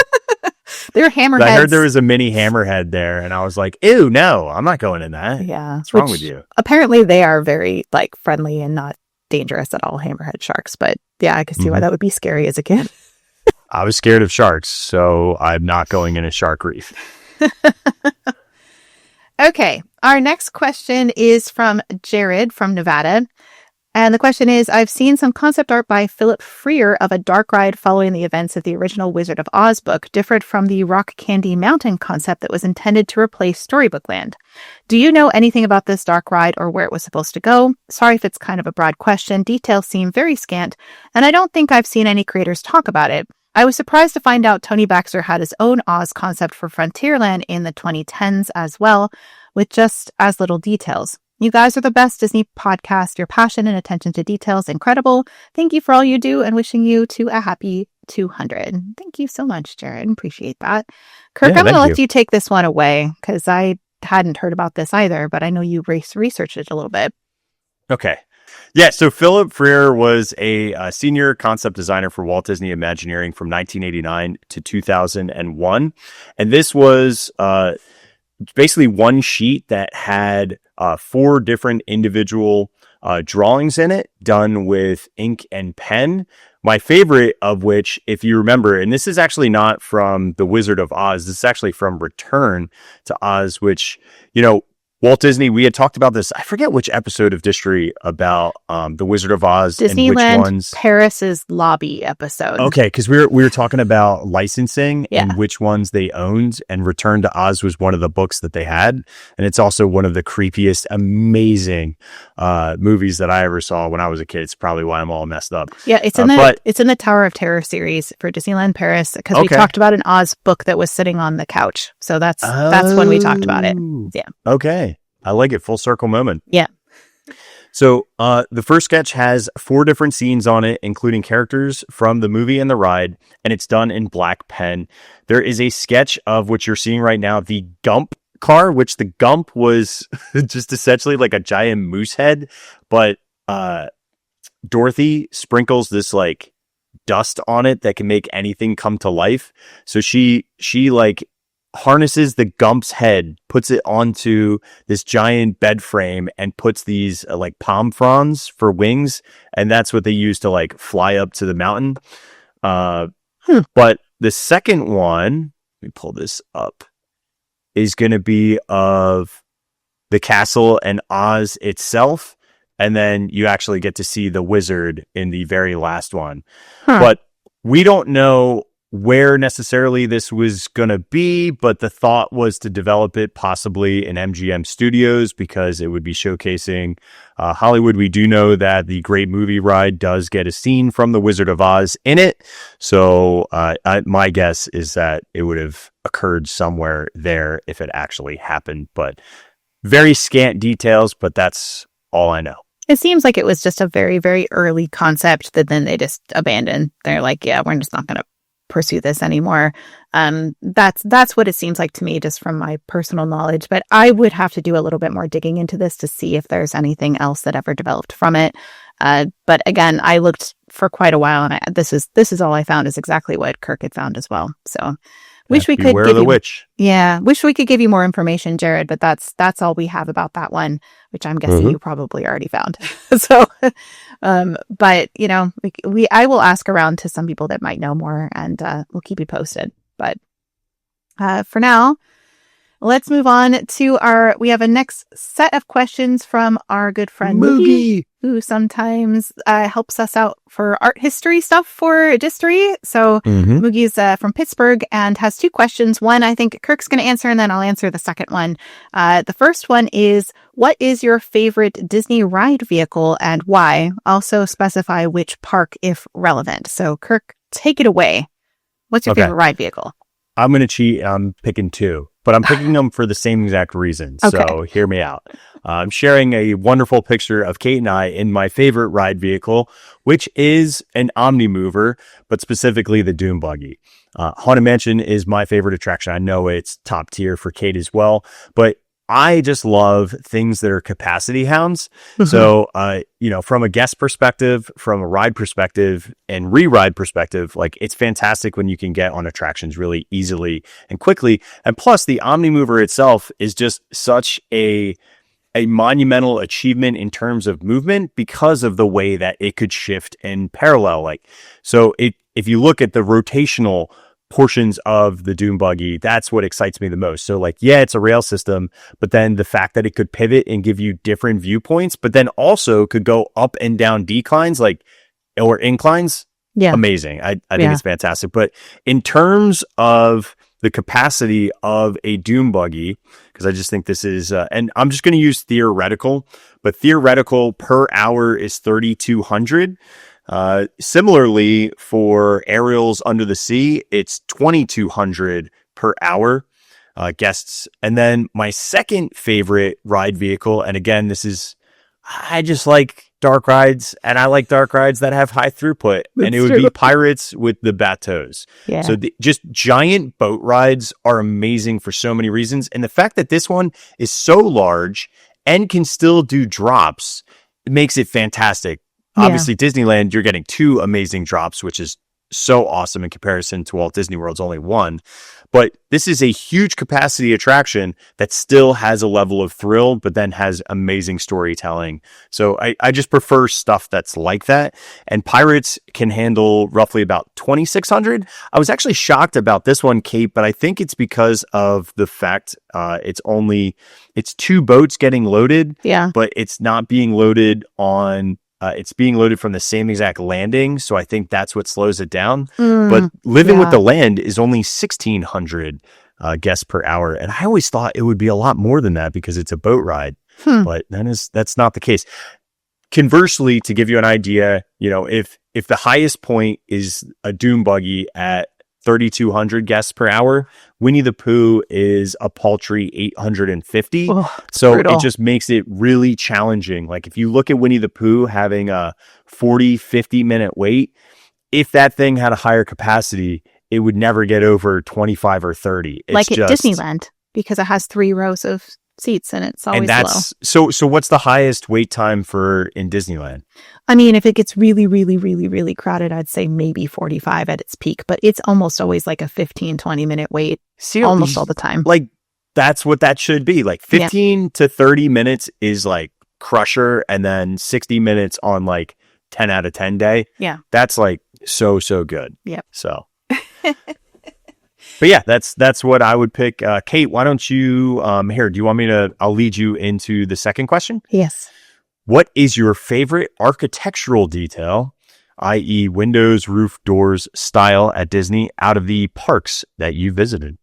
They're hammerheads. I heard there was a mini hammerhead there, and I was like, ew, no, I'm not going in that. Yeah. What's wrong with you? Apparently they are very like friendly and not dangerous at all, hammerhead sharks. But yeah, I can see why that would be scary as a kid. I was scared of sharks, so I'm not going in a shark reef. Okay. Our next question is from Jared from Nevada. And the question is, I've seen some concept art by Philip Freer of a dark ride following the events of the original Wizard of Oz book, differed from the Rock Candy Mountain concept that was intended to replace Storybookland. Do you know anything about this dark ride or where it was supposed to go? Sorry if it's kind of a broad question. Details seem very scant, and I don't think I've seen any creators talk about it. I was surprised to find out Tony Baxter had his own Oz concept for Frontierland in the 2010s as well, with just as little details. You guys are the best Disney podcast. Your passion and attention to detail is incredible. Thank you for all you do and wishing you to a happy 200. Thank you so much, Jared. Appreciate that. Kirk, I'm going to let you take this one away because I hadn't heard about this either, but I know you researched it a little bit. Okay. Yeah, so Philip Freer was a senior concept designer for Walt Disney Imagineering from 1989 to 2001. And this was basically one sheet that had 4 different individual drawings in it done with ink and pen. My favorite of which, if you remember, and this is actually not from The Wizard of Oz, this is actually from Return to Oz, which, you know, Walt Disney, we had talked about this. I forget which episode of Distory about The Wizard of Oz Disneyland, and which ones. Paris's lobby episode. Okay, because we were talking about licensing and which ones they owned, and Return to Oz was one of the books that they had, and it's also one of the creepiest, amazing movies that I ever saw when I was a kid. It's probably why I'm all messed up. Yeah, it's in the Tower of Terror series for Disneyland Paris because we talked about an Oz book that was sitting on the couch. So that's when we talked about it. Yeah. Okay. I like it. Full circle moment. Yeah. So the first sketch has 4 different scenes on it, including characters from the movie and the ride, and it's done in black pen. There is a sketch of what you're seeing right now, the Gump car, which the Gump was just essentially like a giant moose head, but Dorothy sprinkles this like dust on it that can make anything come to life. So she like harnesses the Gump's head, puts it onto this giant bed frame, and puts these like palm fronds for wings, and that's what they use to like fly up to the mountain. But the second one, let me pull this up, is going to be of the castle and Oz itself, and then you actually get to see the wizard in the very last one. But we don't know where necessarily this was going to be, but the thought was to develop it possibly in MGM Studios because it would be showcasing Hollywood. We do know that the Great Movie Ride does get a scene from The Wizard of Oz in it. So my guess is that it would have occurred somewhere there if it actually happened, but very scant details, but that's all I know. It seems like it was just a very, very early concept that then they just abandoned. They're like, yeah, we're just not going to pursue this anymore. That's what it seems like to me, just from my personal knowledge. But I would have to do a little bit more digging into this to see if there's anything else that ever developed from it. But again, I looked for quite a while, and this is all I found is exactly what Kirk had found as well. So wish we could give the witch. Yeah, wish we could give you more information, Jared. But that's all we have about that one, which I'm guessing you probably already found. So, but you know, I will ask around to some people that might know more, and we'll keep you posted. But for now, let's move on to we have a next set of questions from our good friend Moogie, who sometimes helps us out for art history stuff for Distory. So Moogie's from Pittsburgh and has 2 questions. One, I think Kirk's going to answer, and then I'll answer the second one. The first one is, what is your favorite Disney ride vehicle and why? Also specify which park if relevant. So Kirk, take it away. What's your favorite ride vehicle? I'm going to cheat. I'm picking 2. But I'm picking them for the same exact reason. Okay. So hear me out. I'm sharing a wonderful picture of Kate and I in my favorite ride vehicle, which is an Omnimover, but specifically the Doom Buggy. Haunted Mansion is my favorite attraction. I know it's top tier for Kate as well, but I just love things that are capacity hounds. So, from a guest perspective, from a ride perspective, and re-ride perspective, like it's fantastic when you can get on attractions really easily and quickly. And plus, the Omnimover itself is just such a monumental achievement in terms of movement because of the way that it could shift in parallel. If you look at the rotational portions of the dune buggy, that's what excites me the most. So it's a rail system, but then the fact that it could pivot and give you different viewpoints, but then also could go up and down declines or inclines. Yeah. Amazing. I think it's fantastic. But in terms of the capacity of a dune buggy, because I just think this is, and I'm just going to use theoretical, but theoretical per hour is 3,200. Similarly, for aerials under the sea, it's 2,200 per hour, guests. And then my second favorite ride vehicle, and again, I just like dark rides, and I like dark rides that have high throughput, and it would be Pirates with the bateaus. Yeah. So just giant boat rides are amazing for so many reasons. And the fact that this one is so large and can still do drops makes it fantastic. Obviously, Disneyland, you're getting 2 amazing drops, which is so awesome in comparison to Walt Disney World's only 1. But this is a huge capacity attraction that still has a level of thrill, but then has amazing storytelling. So I just prefer stuff that's like that. And Pirates can handle roughly about 2,600. I was actually shocked about this one, Kate, but I think it's because of the fact it's 2 boats getting loaded, but it's not being loaded on... it's being loaded from the same exact landing, so I think that's what slows it down. But Living with the Land is only 1,600 guests per hour, and I always thought it would be a lot more than that because it's a boat ride. But that's not the case. Conversely, to give you an idea, if the highest point is a dune buggy at 3,200 guests per hour, Winnie the Pooh is a paltry 850. So brutal. It just makes it really challenging. Like if you look at Winnie the Pooh having a 40-50 minute wait, if that thing had a higher capacity, it would never get over 25 or 30. It's like at Disneyland, because it has 3 rows of seats and it's always low. So what's the highest wait time in Disneyland? I mean, if it gets really, really, really, really crowded, I'd say maybe 45 at its peak, but it's almost always like a 15-20 minute wait. Almost all the time. Like that's what that should be. Like 15 to 30 minutes is like crusher, and then 60 minutes on like 10 out of 10 day. Yeah. That's like so good. Yep. So but yeah, that's what I would pick. Kate, why don't you, do you want me I'll lead you into the second question? Yes. What is your favorite architectural detail, i.e. windows, roof, doors, style at Disney out of the parks that you visited?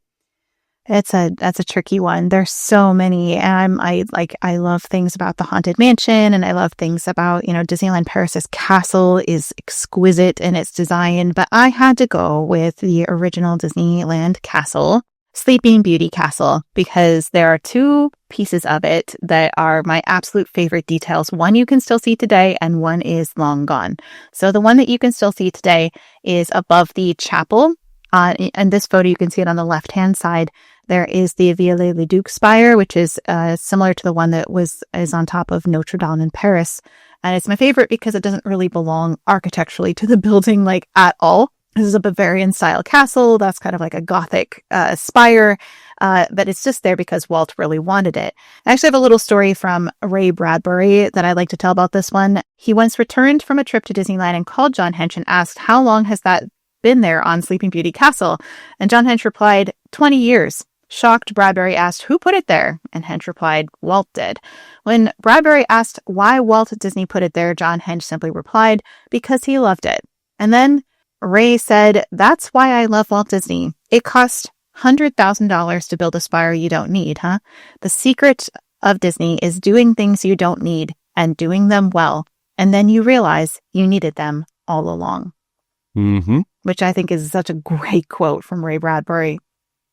That's a tricky one. There's so many. And I love things about the Haunted Mansion, and I love things about, Disneyland Paris's castle is exquisite in its design, but I had to go with the original Disneyland castle, Sleeping Beauty Castle, because there are 2 pieces of it that are my absolute favorite details. One you can still see today, and one is long gone. So the one that you can still see today is above the chapel. In this photo, you can see it on the left-hand side. There is the Viollet-le-Duc spire, which is similar to the one that is on top of Notre Dame in Paris. And it's my favorite because it doesn't really belong architecturally to the building at all. This is a Bavarian style castle. That's kind of like a Gothic spire, but it's just there because Walt really wanted it. I actually have a little story from Ray Bradbury that I like to tell about this one. He once returned from a trip to Disneyland and called John Hench and asked, "How long has that been there on Sleeping Beauty Castle?" And John Hench replied, 20 years. Shocked, Bradbury asked, "Who put it there?" And Hench replied, "Walt did." When Bradbury asked why Walt Disney put it there, John Hench simply replied, "Because he loved it." And then Ray said, "That's why I love Walt Disney. It cost $100,000 to build a spire you don't need, huh? The secret of Disney is doing things you don't need and doing them well. And then you realize you needed them all along." Mm-hmm. Which I think is such a great quote from Ray Bradbury.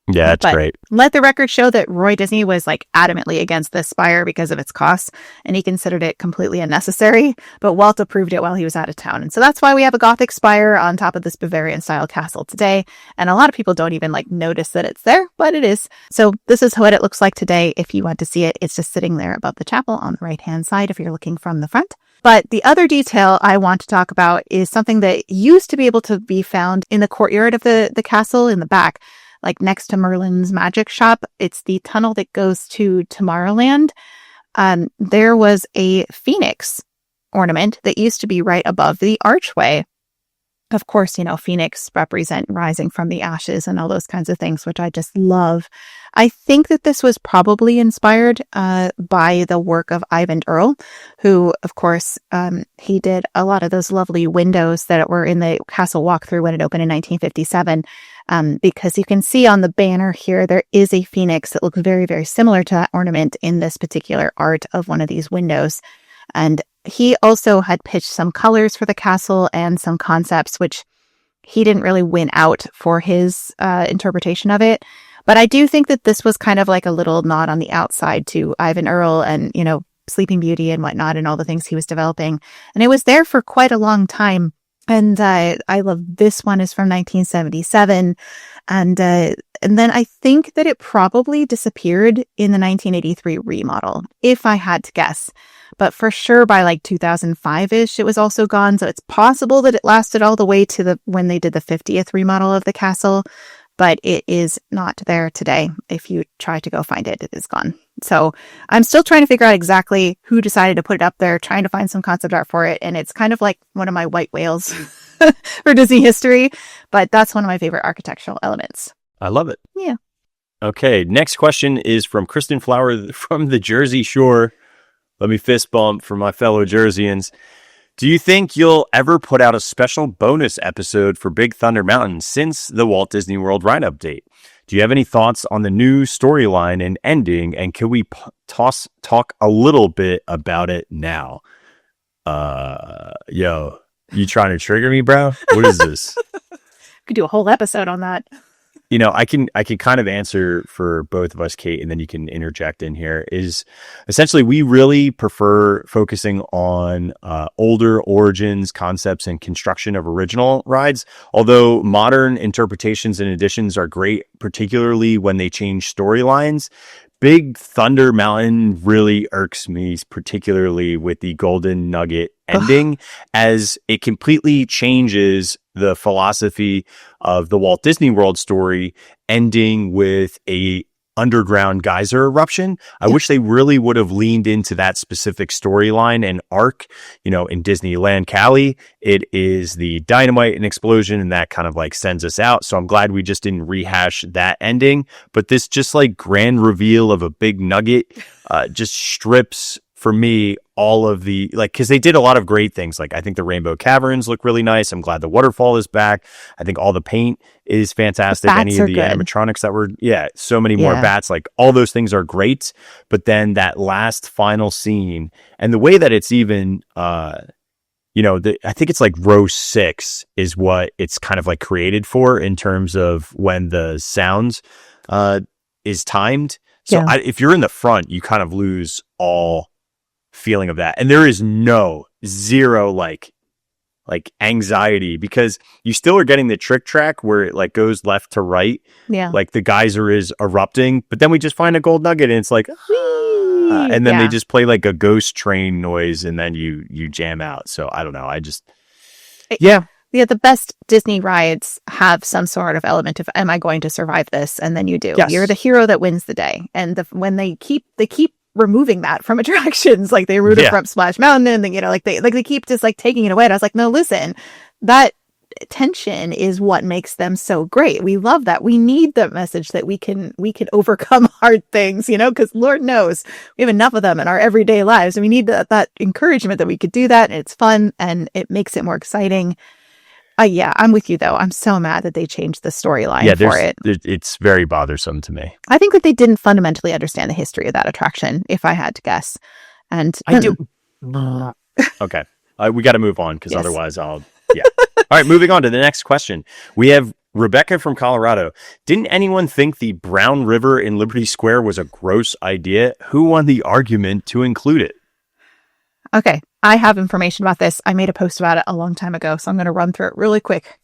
Yeah, that's But great. let the record show that Roy Disney was like adamantly against this spire because of its costs, and he considered it completely unnecessary. But Walt approved it while he was out of town, and so that's why we have a Gothic spire on top of this Bavarian-style castle today. And a lot of people don't even like notice that it's there, but it is. So this is what it looks like today. If you want to see it, it's just sitting there above the chapel on the right-hand side if you're looking from the front. But the other detail I want to talk about is something that used to be able to be found in the courtyard of the castle in the back, like next to Merlin's magic shop. It's the tunnel that goes to Tomorrowland. There was a phoenix ornament that used to be right above the archway. Of course, you know, phoenix represent rising from the ashes and all those kinds of things, which I just love. I think that this was probably inspired by the work of Ivan Earle, who, of course, he did a lot of those lovely windows that were in the castle walkthrough when it opened in 1957. Because you can see on the banner here, there is a phoenix that looks very, very similar to that ornament in this particular art of one of these windows. And he also had pitched some colors for the castle and some concepts, which he didn't really win out for his interpretation of it. But I do think that this was kind of like a little nod on the outside to Ivan Earle and, you know, Sleeping Beauty and whatnot and all the things he was developing. And it was there for quite a long time. And I love this one is from 1977. And then I think that it probably disappeared in the 1983 remodel, if I had to guess. But for sure by like 2005-ish, it was also gone. So it's possible that it lasted all the way to when they did the 50th remodel of the castle. But it is not there today. If you try to go find it, it is gone. So I'm still trying to figure out exactly who decided to put it up there, trying to find some concept art for it. And it's kind of like one of my white whales for Disney history. But that's one of my favorite architectural elements. I love it. Yeah. Okay, next question is from Kristen Flower from the Jersey Shore. Let me fist bump for my fellow Jerseyans. Do you think you'll ever put out a special bonus episode for Big Thunder Mountain since the Walt Disney World ride update? Do you have any thoughts on the new storyline and ending? And can we talk a little bit about it now? Yo, you trying to trigger me, bro? What is this? Could do a whole episode on that. You know, I can kind of answer for both of us, Kate, and then you can interject in here. Is essentially we really prefer focusing on older origins, concepts, and construction of original rides. Although modern interpretations and additions are great, particularly when they change storylines. Big Thunder Mountain really irks me, particularly with the Golden Nugget ending, as it completely changes the philosophy of the Walt Disney World story, ending with a underground geyser eruption. I wish they really would have leaned into that specific storyline and arc. You know, in Disneyland Cali, it is the dynamite and explosion, and that kind of like sends us out. So I'm glad we just didn't rehash that ending. But this just like grand reveal of a big nugget just strips for me all of the like, because they did a lot of great things. Like I think the Rainbow Caverns look really nice. I'm glad the waterfall is back. I think all the paint is fantastic. Any of the animatronics that were so many more bats, like all those things are great. But then that last final scene and the way that it's even you know, I think it's like row 6 is what it's kind of like created for in terms of when the sound is timed. So if you're in the front, you kind of lose all feeling of that, and there is zero like anxiety, because you still are getting the trick track where it like goes left to right, like the geyser is erupting, but then we just find a gold nugget and it's like and then they just play like a ghost train noise and then you jam out. So I don't know, the best Disney rides have some sort of element of, am I going to survive this? And then you do. You're the hero that wins the day. And when they keep removing that from attractions, like they removed it from Splash Mountain, and then, you know, like they keep just like taking it away. And I was like, no, listen, that tension is what makes them so great. We love that. We need that message that we can overcome hard things, you know, because Lord knows we have enough of them in our everyday lives, and we need that encouragement that we could do that, and it's fun and it makes it more exciting. I'm with you though. I'm so mad that they changed the storyline for it. It's very bothersome to me. I think that they didn't fundamentally understand the history of that attraction, if I had to guess. And I do. Okay. We got to move on, because otherwise All right, moving on to the next question. We have Rebecca from Colorado. Didn't anyone think the Brown River in Liberty Square was a gross idea? Who won the argument to include it? Okay, I have information about this. I made a post about it a long time ago, so I'm going to run through it really quick.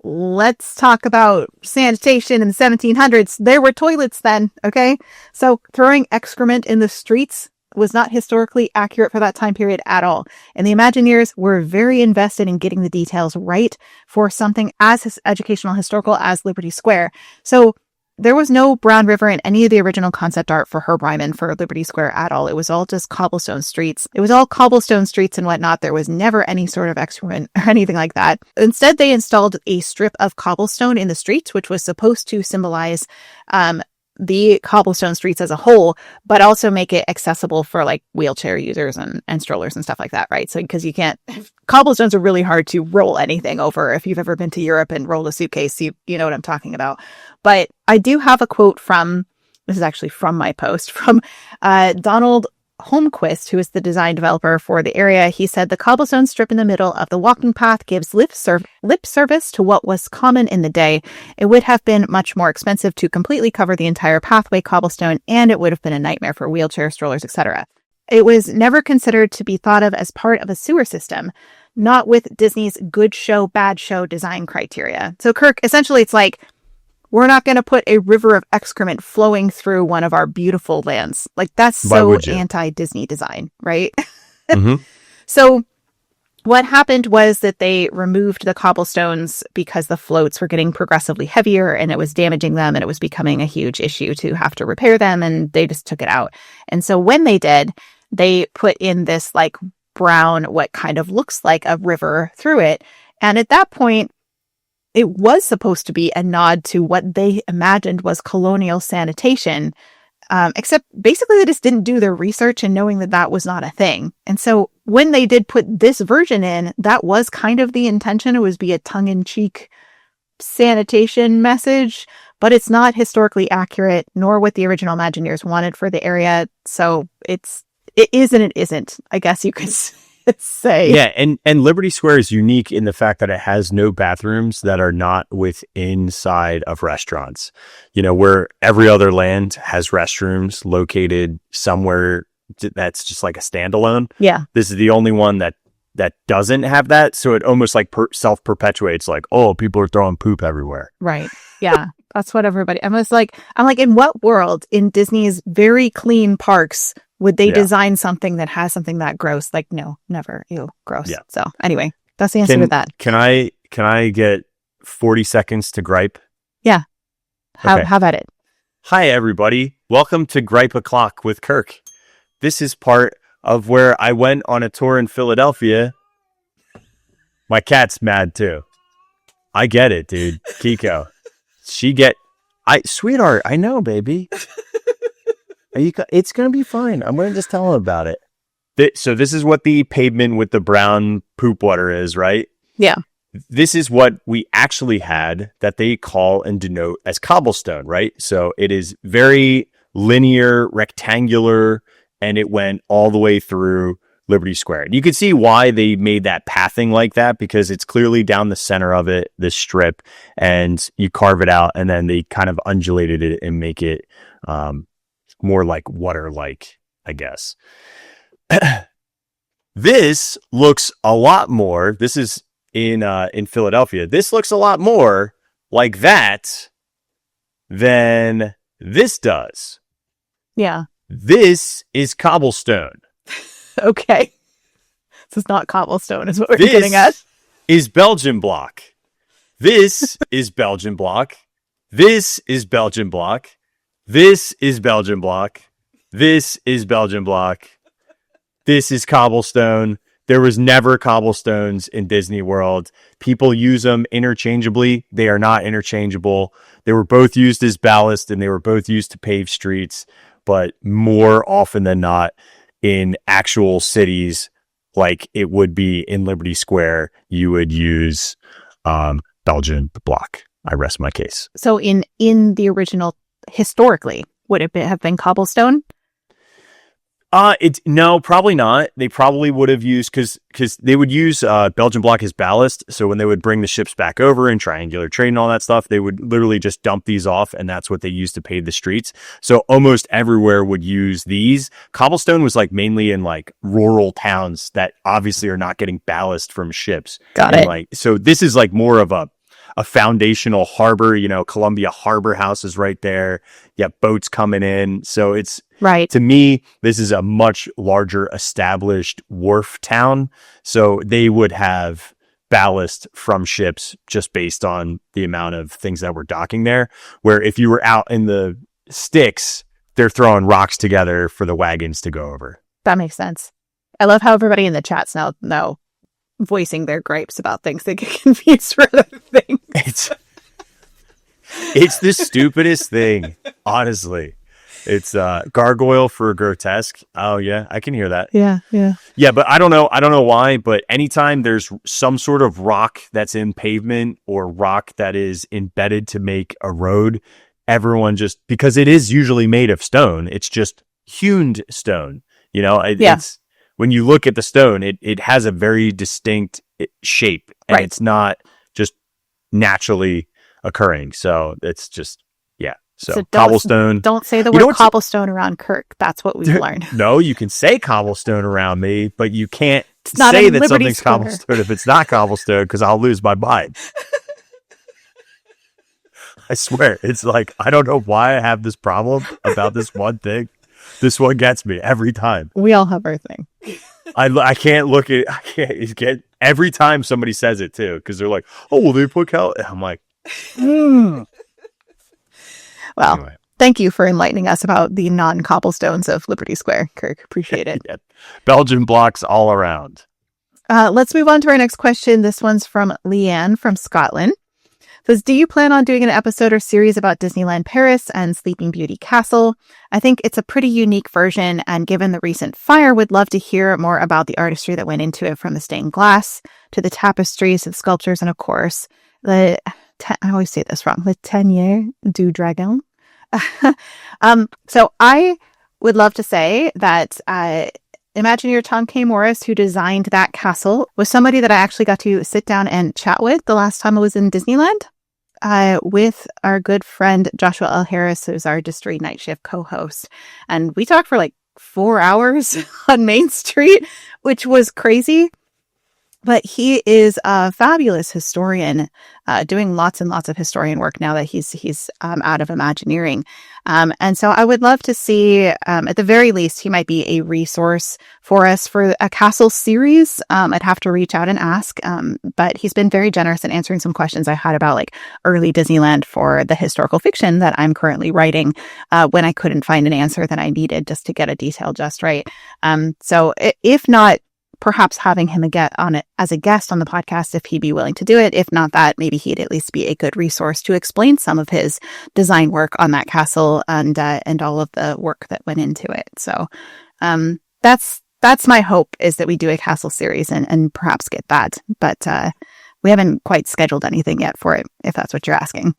Let's talk about sanitation in the 1700s. There were toilets then, okay? So throwing excrement in the streets was not historically accurate for that time period at all. And the Imagineers were very invested in getting the details right for something as educational historical as Liberty Square. So there was no Brown River in any of the original concept art for Herb Ryman for Liberty Square at all. It was all just cobblestone streets. It was all cobblestone streets and whatnot. There was never any sort of excrement or anything like that. Instead, they installed a strip of cobblestone in the streets, which was supposed to symbolize the cobblestone streets as a whole, but also make it accessible for like wheelchair users and strollers and stuff like that, right? So because you can't, cobblestones are really hard to roll anything over. If you've ever been to Europe and rolled a suitcase, you know what I'm talking about. But I do have a quote from, this is actually from my post, from Donald Holmquist, who is the design developer for the area. He said, the cobblestone strip in the middle of the walking path gives lip service to what was common in the day. It would have been much more expensive to completely cover the entire pathway cobblestone, and it would have been a nightmare for wheelchair strollers, etc. It was never considered to be thought of as part of a sewer system, not with Disney's good show, bad show design criteria. So Kirk, essentially it's like, we're not going to put a river of excrement flowing through one of our beautiful lands. Like, that's so anti-Disney design, right? Mm-hmm. So what happened was that they removed the cobblestones because the floats were getting progressively heavier and it was damaging them and it was becoming a huge issue to have to repair them, and they just took it out. And so when they did, they put in this like brown, what kind of looks like a river through it. And at that point, it was supposed to be a nod to what they imagined was colonial sanitation, except basically they just didn't do their research and knowing that that was not a thing. And so when they did put this version in, that was kind of the intention. It was be a tongue-in-cheek sanitation message, but it's not historically accurate, nor what the original Imagineers wanted for the area. So it is and it isn't, I guess you could say. Yeah, and Liberty Square is unique in the fact that it has no bathrooms that are not inside of restaurants. You know, where every other land has restrooms located somewhere that's just like a standalone. Yeah. This is the only one that doesn't have that. So it almost like self-perpetuates, like, oh, people are throwing poop everywhere. Right. Yeah. That's what everybody, I'm like, in what world in Disney's very clean parks would they design something that has something that gross? Like, no, never. Ew, gross. Yeah. So anyway, that's the answer to that. Can I get 40 seconds to gripe? Yeah. How about it? Hi, everybody. Welcome to Gripe O'Clock with Kirk. This is part of where I went on a tour in Philadelphia. My cat's mad too. I get it, dude. Kiko. Sweetheart, I know, baby. It's going to be fine. I'm going to just tell him about it. So this is what the pavement with the brown poop water is, right? Yeah. This is what we actually had that they call and denote as cobblestone, right? So it is very linear, rectangular, and it went all the way through Liberty Square. And you can see why they made that pathing like that, because it's clearly down the center of it, this strip, and you carve it out, and then they kind of undulated it and make it more like water-like, I guess. This looks a lot more, this is in Philadelphia, this looks a lot more like that than this does. Yeah. This is cobblestone. Okay. This is not cobblestone, is what we're getting at. This is Belgian block. This is Belgian block. This is Belgian block. This is Belgian block. This is Belgian block. This is cobblestone. There was never cobblestones in Disney World. People use them interchangeably. They are not interchangeable. They were both used as ballast and they were both used to pave streets, but more often than not in actual cities, like it would be in Liberty Square, you would use Belgian block. I rest my case. So in the original, historically, would it have been cobblestone? No, probably not. They probably would have used because they would use Belgian block as ballast. So when they would bring the ships back over and triangular trade and all that stuff, they would literally just dump these off, and that's what they used to pave the streets. So almost everywhere would use these. Cobblestone was like mainly in like rural towns that obviously are not getting ballast from ships. Got and it. Like, so this is like more of a foundational harbor. Columbia Harbor House is right there. You have boats coming in. So it's Right. to me, this is a much larger established wharf town. So they would have ballast from ships just based on the amount of things that were docking there. Where if you were out in the sticks, they're throwing rocks together for the wagons to go over. That makes sense. I love how everybody in the chats now voicing their gripes about things they get confused for other things. It's the stupidest thing, honestly. It's gargoyle for grotesque. Oh yeah, I can hear that. Yeah. Yeah, but I don't know why, but anytime there's some sort of rock that's in pavement or rock that is embedded to make a road, everyone just, because it is usually made of stone, it's just hewn stone. It's when you look at the stone, it has a very distinct shape, and Right. it's not just naturally occurring. So it's just, yeah. So cobblestone. Don't say the You know word what's- cobblestone around Kirk. That's what we've learned. No, you can say cobblestone around me, but you can't not say in that Liberty something's Square. cobblestone if it's not cobblestone, because I'll lose my mind. I swear. It's like, I don't know why I have this problem about this one thing. This one gets me every time. We all have our thing. I can't look at it. Every time somebody says it too, because they're like, oh, well, they put I'm like, Well, anyway. Thank you for enlightening us about the non-cobblestones of Liberty Square, Kirk. Appreciate it. Yeah. Belgian blocks all around. Let's move on to our next question. This one's from Leanne from Scotland. It says, do you plan on doing an episode or series about Disneyland Paris and Sleeping Beauty Castle? I think it's a pretty unique version, and given the recent fire, would love to hear more about the artistry that went into it, from the stained glass to the tapestries and sculptures, and of course, I always say this wrong, the Tanière du Dragon. So I would love to say that Imagineer Tom K. Morris, who designed that castle, was somebody that I actually got to sit down and chat with the last time I was in Disneyland, with our good friend Joshua L. Harris, who's our Distory Night Shift co-host. And we talked for like 4 hours on Main Street, which was crazy. But he is a fabulous historian, doing lots and lots of historian work now that he's out of Imagineering. And so I would love to see, at the very least, he might be a resource for us for a castle series. I'd have to reach out and ask. But he's been very generous in answering some questions I had about like early Disneyland for the historical fiction that I'm currently writing, when I couldn't find an answer that I needed just to get a detail just right. So if not, perhaps having him on it as a guest on the podcast, if he'd be willing to do it. If not that, maybe he'd at least be a good resource to explain some of his design work on that castle and all of the work that went into it. So that's my hope, is that we do a castle series and perhaps get that. But we haven't quite scheduled anything yet for it, if that's what you're asking.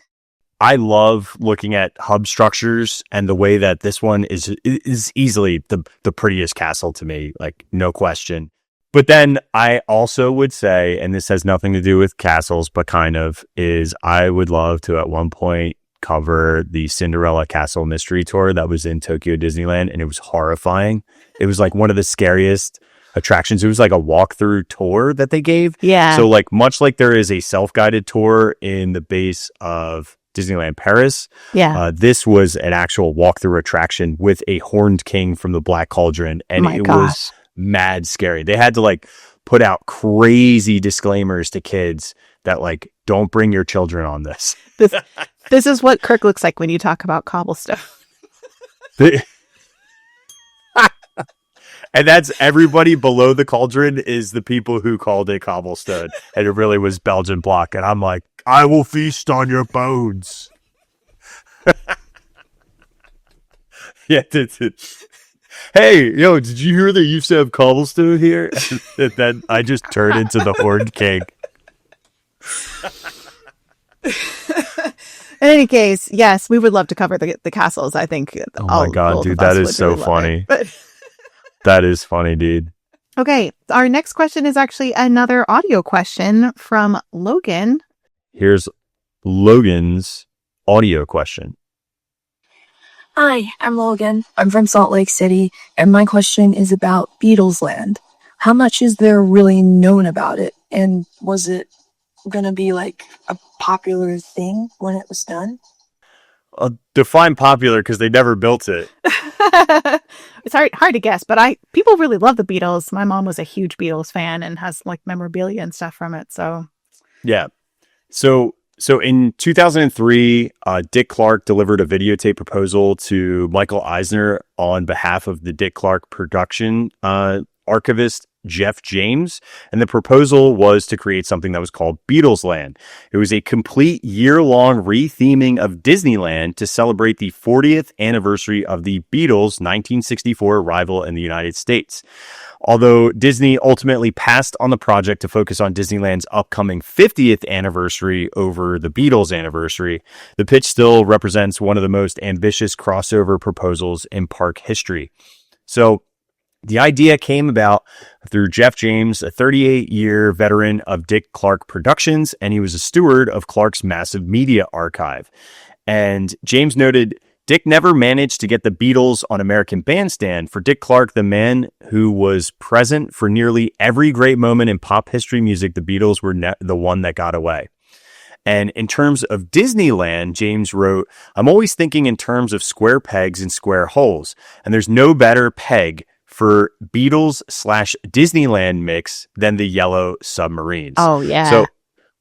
I love looking at hub structures, and the way that this one is easily the prettiest castle to me, like no question. But then I also would say, and this has nothing to do with castles, but kind of, is I would love to at one point cover the Cinderella Castle Mystery Tour that was in Tokyo Disneyland, and it was horrifying. It was like one of the scariest attractions. It was like a walkthrough tour that they gave. Yeah. So like, much like there is a self-guided tour in the base of Disneyland Paris, this was an actual walkthrough attraction with a horned king from the Black Cauldron, and it was mad scary. They had to like put out crazy disclaimers to kids that like, don't bring your children on this. This is what Kirk looks like when you talk about cobblestone. And that's everybody below the cauldron is the people who called it cobblestone, and it really was Belgian block. And I'm like, I will feast on your bones. Yeah. Hey, yo, did you hear they used to have cobblestone here? And then I just turned into the Horned King. In any case, yes, we would love to cover the castles. I think. Oh my God, dude, that is so funny. That is funny, dude. Okay, our next question is actually another audio question from Logan. Here's Logan's audio question. Hi, I'm Logan. I'm from Salt Lake City, and my question is about BeatlesLand. How much is there really known about it? And was it going to be like a popular thing when it was done? Define popular because they never built it. It's hard to guess, but people really love the Beatles. My mom was a huge Beatles fan and has like memorabilia and stuff from it. So yeah. So in 2003, Dick Clark delivered a videotape proposal to Michael Eisner on behalf of the Dick Clark production archivist Jeff James, and the proposal was to create something that was called BeatlesLand. It was a complete year-long retheming of Disneyland to celebrate the 40th anniversary of the Beatles' 1964 arrival in the United States. Although Disney ultimately passed on the project to focus on Disneyland's upcoming 50th anniversary over the Beatles' anniversary, the pitch still represents one of the most ambitious crossover proposals in park history. So the idea came about through Jeff James, a 38-year veteran of Dick Clark Productions, and he was a steward of Clark's massive media archive. And James noted, Dick never managed to get the Beatles on American Bandstand. For Dick Clark, the man who was present for nearly every great moment in pop history music, the Beatles were the one that got away. And in terms of Disneyland, James wrote, I'm always thinking in terms of square pegs and square holes, and there's no better peg for Beatles/Disneyland mix than the Yellow Submarines. Oh, yeah. So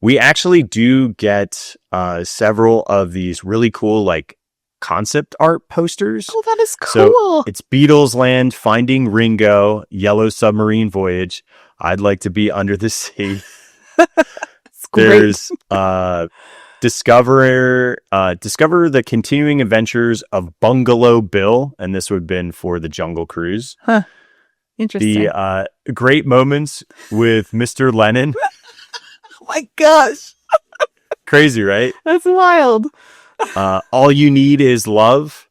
we actually do get several of these really cool, like, concept art posters. Oh, that is cool. So it's BeatlesLand, Finding Ringo, Yellow Submarine Voyage, I'd Like to Be Under the Sea. There's Discover the Continuing Adventures of Bungalow Bill, and this would have been for the Jungle Cruise. Huh. Interesting. The Great Moments with Mr. Lennon. Oh my gosh. Crazy, right? That's wild. All You Need Is Love,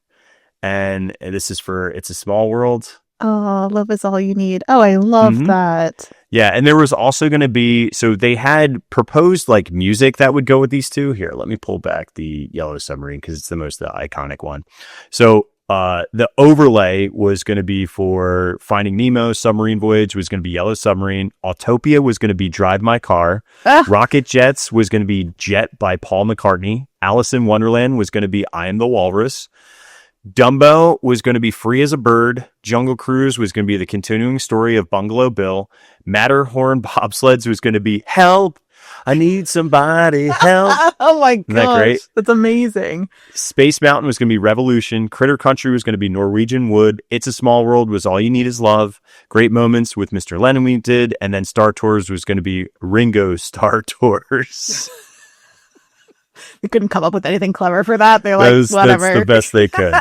and this is for It's a Small World. Oh, love is all you need. Oh, I love that. Yeah, and there was also going to be, so they had proposed like music that would go with these two. Here, let me pull back the Yellow Submarine because it's the most iconic one. So the overlay was going to be for Finding Nemo, Submarine Voyage was going to be Yellow Submarine, Autopia was going to be Drive My Car, Rocket Jets was going to be Jet by Paul McCartney, Alice in Wonderland was going to be I Am the Walrus, Dumbo was going to be Free as a Bird. Jungle Cruise was going to be the continuing story of Bungalow Bill. Matterhorn Bobsleds was going to be Help, I Need Somebody Help. Oh my gosh. Isn't that great? That's amazing. Space Mountain was going to be Revolution. Critter Country was going to be Norwegian Wood. It's a Small World was All You Need Is Love. Great Moments with Mr. Lennon we did. And then Star Tours was going to be Ringo Star Tours. We couldn't come up with anything clever for that. They're like, whatever. That's the best they could.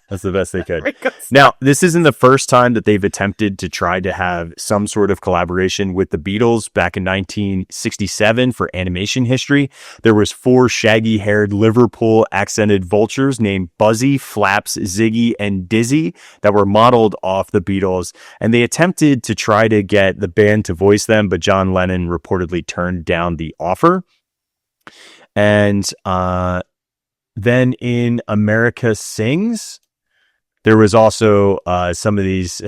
That's the best they could. Now, this isn't the first time that they've attempted to try to have some sort of collaboration with the Beatles. Back in 1967 for animation history, there was 4 shaggy-haired Liverpool accented vultures named Buzzy, Flaps, Ziggy, and Dizzy that were modeled off the Beatles. And they attempted to try to get the band to voice them, but John Lennon reportedly turned down the offer. And then in America Sings, there was also some of these.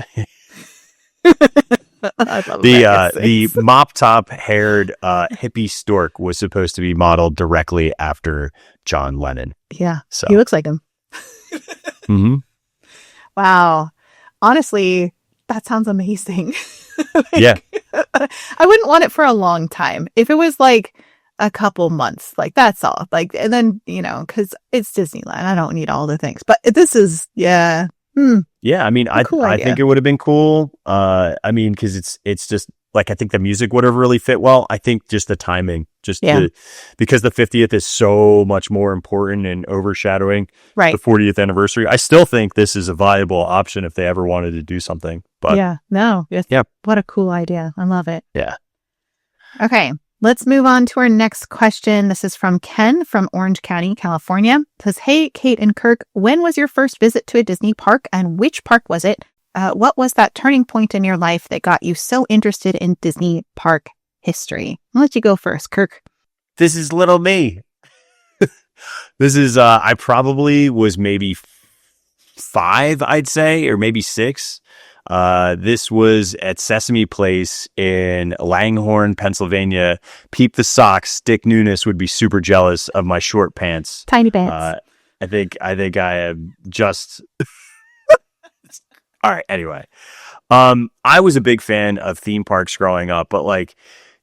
The mop top haired hippie stork was supposed to be modeled directly after John Lennon. Yeah, so he looks like him. Wow, honestly, that sounds amazing. Yeah, I wouldn't want it for a long time. If it was like a couple months, like that's all. Like, and then because it's Disneyland, I don't need all the things. But this is yeah. Yeah, I mean, I think it would have been cool. I mean, because it's just like I think the music would have really fit well. I think just the timing, because the 50th is so much more important and overshadowing the 40th anniversary. I still think this is a viable option if they ever wanted to do something. But what a cool idea! I love it. Yeah. Okay. Let's move on to our next question. This is from Ken from Orange County, California. It says, hey, Kate and Kirk, when was your first visit to a Disney park and which park was it? what was that turning point in your life that got you so interested in Disney park history? I'll let you go first, Kirk. This is little me. This is, I probably was maybe 5, I'd say, or maybe 6. This was at Sesame Place in Langhorne, Pennsylvania. Peep the socks. Dick Nunes would be super jealous of my short pants. Tiny pants. I think I am just... All right. Anyway, I was a big fan of theme parks growing up, but like,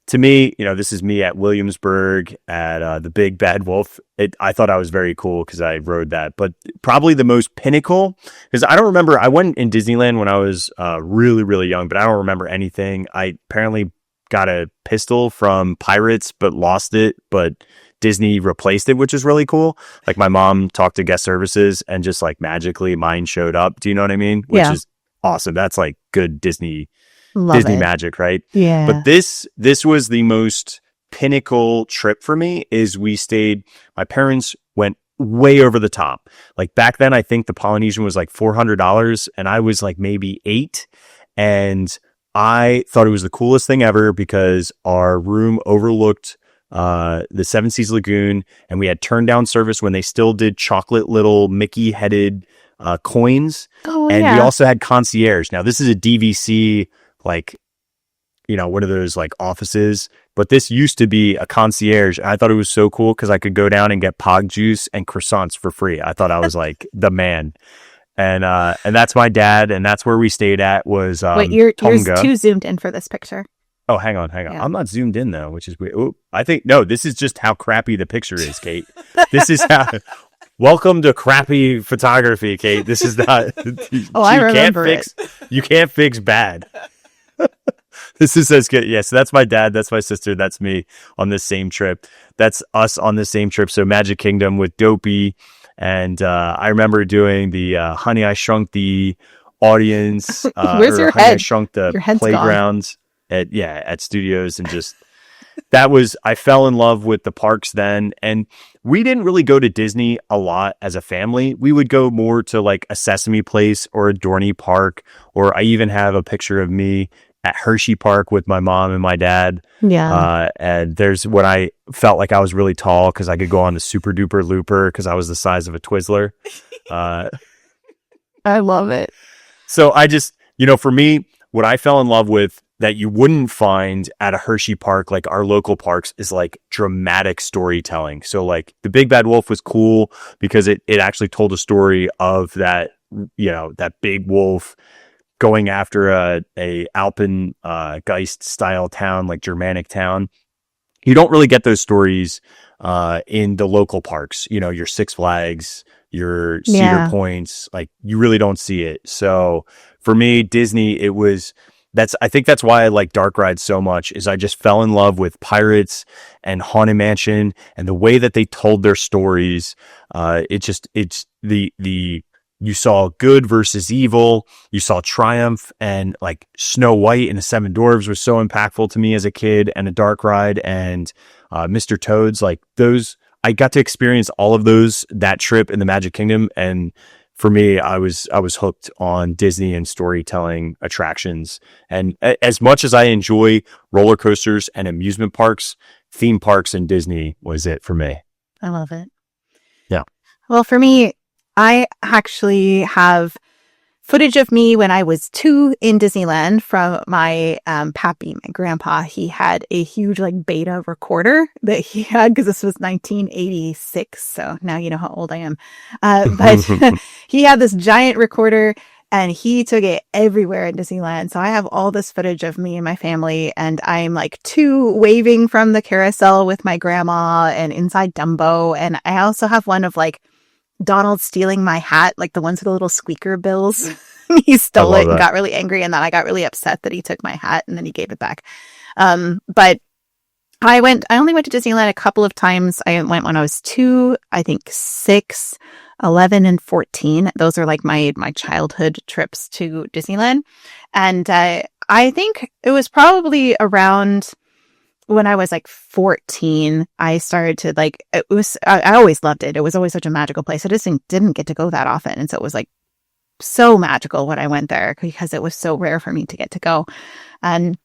to me, this is me at Williamsburg at the Big Bad Wolf. I thought I was very cool because I rode that. But probably the most pinnacle, because I don't remember. I went in Disneyland when I was really, really young, but I don't remember anything. I apparently got a pistol from Pirates, but lost it. But Disney replaced it, which is really cool. Like my mom talked to guest services and just like magically mine showed up. Do you know what I mean? Which is awesome. That's like good Disney magic, right? Yeah. But this was the most pinnacle trip for me. Is we stayed, my parents went way over the top. Like back then, I think the Polynesian was like $400 and I was like maybe 8. And I thought it was the coolest thing ever because our room overlooked the Seven Seas Lagoon, and we had turn down service when they still did chocolate little Mickey headed coins. Oh, and yeah. we also had concierge. Now this is a DVC, like, one of those like offices, but this used to be a concierge. I thought it was so cool because I could go down and get pog juice and croissants for free. I thought I was like the man. And that's my dad, and that's where we stayed at was Wait, you're Tonga. too zoomed in for this picture. Oh, hang on. Yeah. I'm not zoomed in though, which is weird. Ooh, I think no, this is just how crappy the picture is, Kate. This is how. Welcome to crappy photography, Kate. This is not. I remember it. You can't fix bad. This is as good. Yeah, so that's my dad. That's my sister. That's me on this same trip. That's us on the same trip. So Magic Kingdom with Dopey. And I remember doing the Honey, I Shrunk the Audience. Where's your Honey, head? I Shrunk the Your head's Playground at Studios. And just, I fell in love with the parks then. And we didn't really go to Disney a lot as a family. We would go more to like a Sesame Place or a Dorney Park, or I even have a picture of me at Hershey Park with my mom and my dad. Yeah. And there's when I felt like I was really tall because I could go on the Super Duper Looper because I was the size of a Twizzler. I love it. So I just, for me, what I fell in love with that you wouldn't find at a Hershey Park, like our local parks, is like dramatic storytelling. So like the Big Bad Wolf was cool because it actually told a story of that, that big wolf going after a Alpengeist style town, like Germanic town. You don't really get those stories in the local parks, your Six Flags, your Cedar Points, like you really don't see it. So for me, Disney, I think that's why I like dark rides so much, is I just fell in love with Pirates and Haunted Mansion and the way that they told their stories. You saw good versus evil. You saw triumph, and like Snow White and the Seven Dwarfs was so impactful to me as a kid, and a dark ride and Mr. Toad's, like those. I got to experience all of those that trip in the Magic Kingdom, and for me, I was hooked on Disney and storytelling attractions. And as much as I enjoy roller coasters and amusement parks, theme parks and Disney was it for me. I love it. Yeah. Well, for me, I actually have footage of me when I was 2 in Disneyland from my pappy, my grandpa. He had a huge like beta recorder that he had because this was 1986. So now you know how old I am. But he had this giant recorder and he took it everywhere in Disneyland. So I have all this footage of me and my family, and I'm like 2 waving from the carousel with my grandma and inside Dumbo. And I also have one of like Donald stealing my hat, like the ones with the little squeaker bills. He stole it and got really angry, and then I got really upset that he took my hat and then he gave it back. But I only went to Disneyland a couple of times. I went when I was 2, I think 6, 11, and 14. Those are like my childhood trips to Disneyland. And I think it was probably around when I was like 14, I started to like, I always loved it. It was always such a magical place. I just didn't get to go that often. And so it was like so magical when I went there because it was so rare for me to get to go. And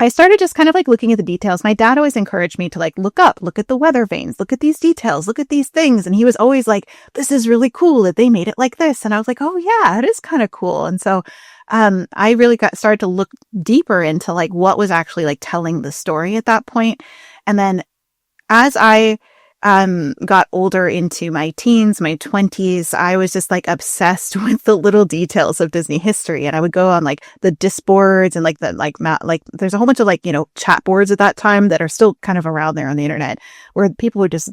I started just kind of like looking at the details. My dad always encouraged me to like look at the weather vanes, look at these details, look at these things. And he was always like, this is really cool that they made it like this. And I was like, oh yeah, it is kind of cool. And so I really started to look deeper into like what was actually like telling the story at that point. And then as I got older into my teens, my 20s, I was just like obsessed with the little details of Disney history. And I would go on like the disc boards and like there's a whole bunch of like, chat boards at that time that are still kind of around there on the internet where people would just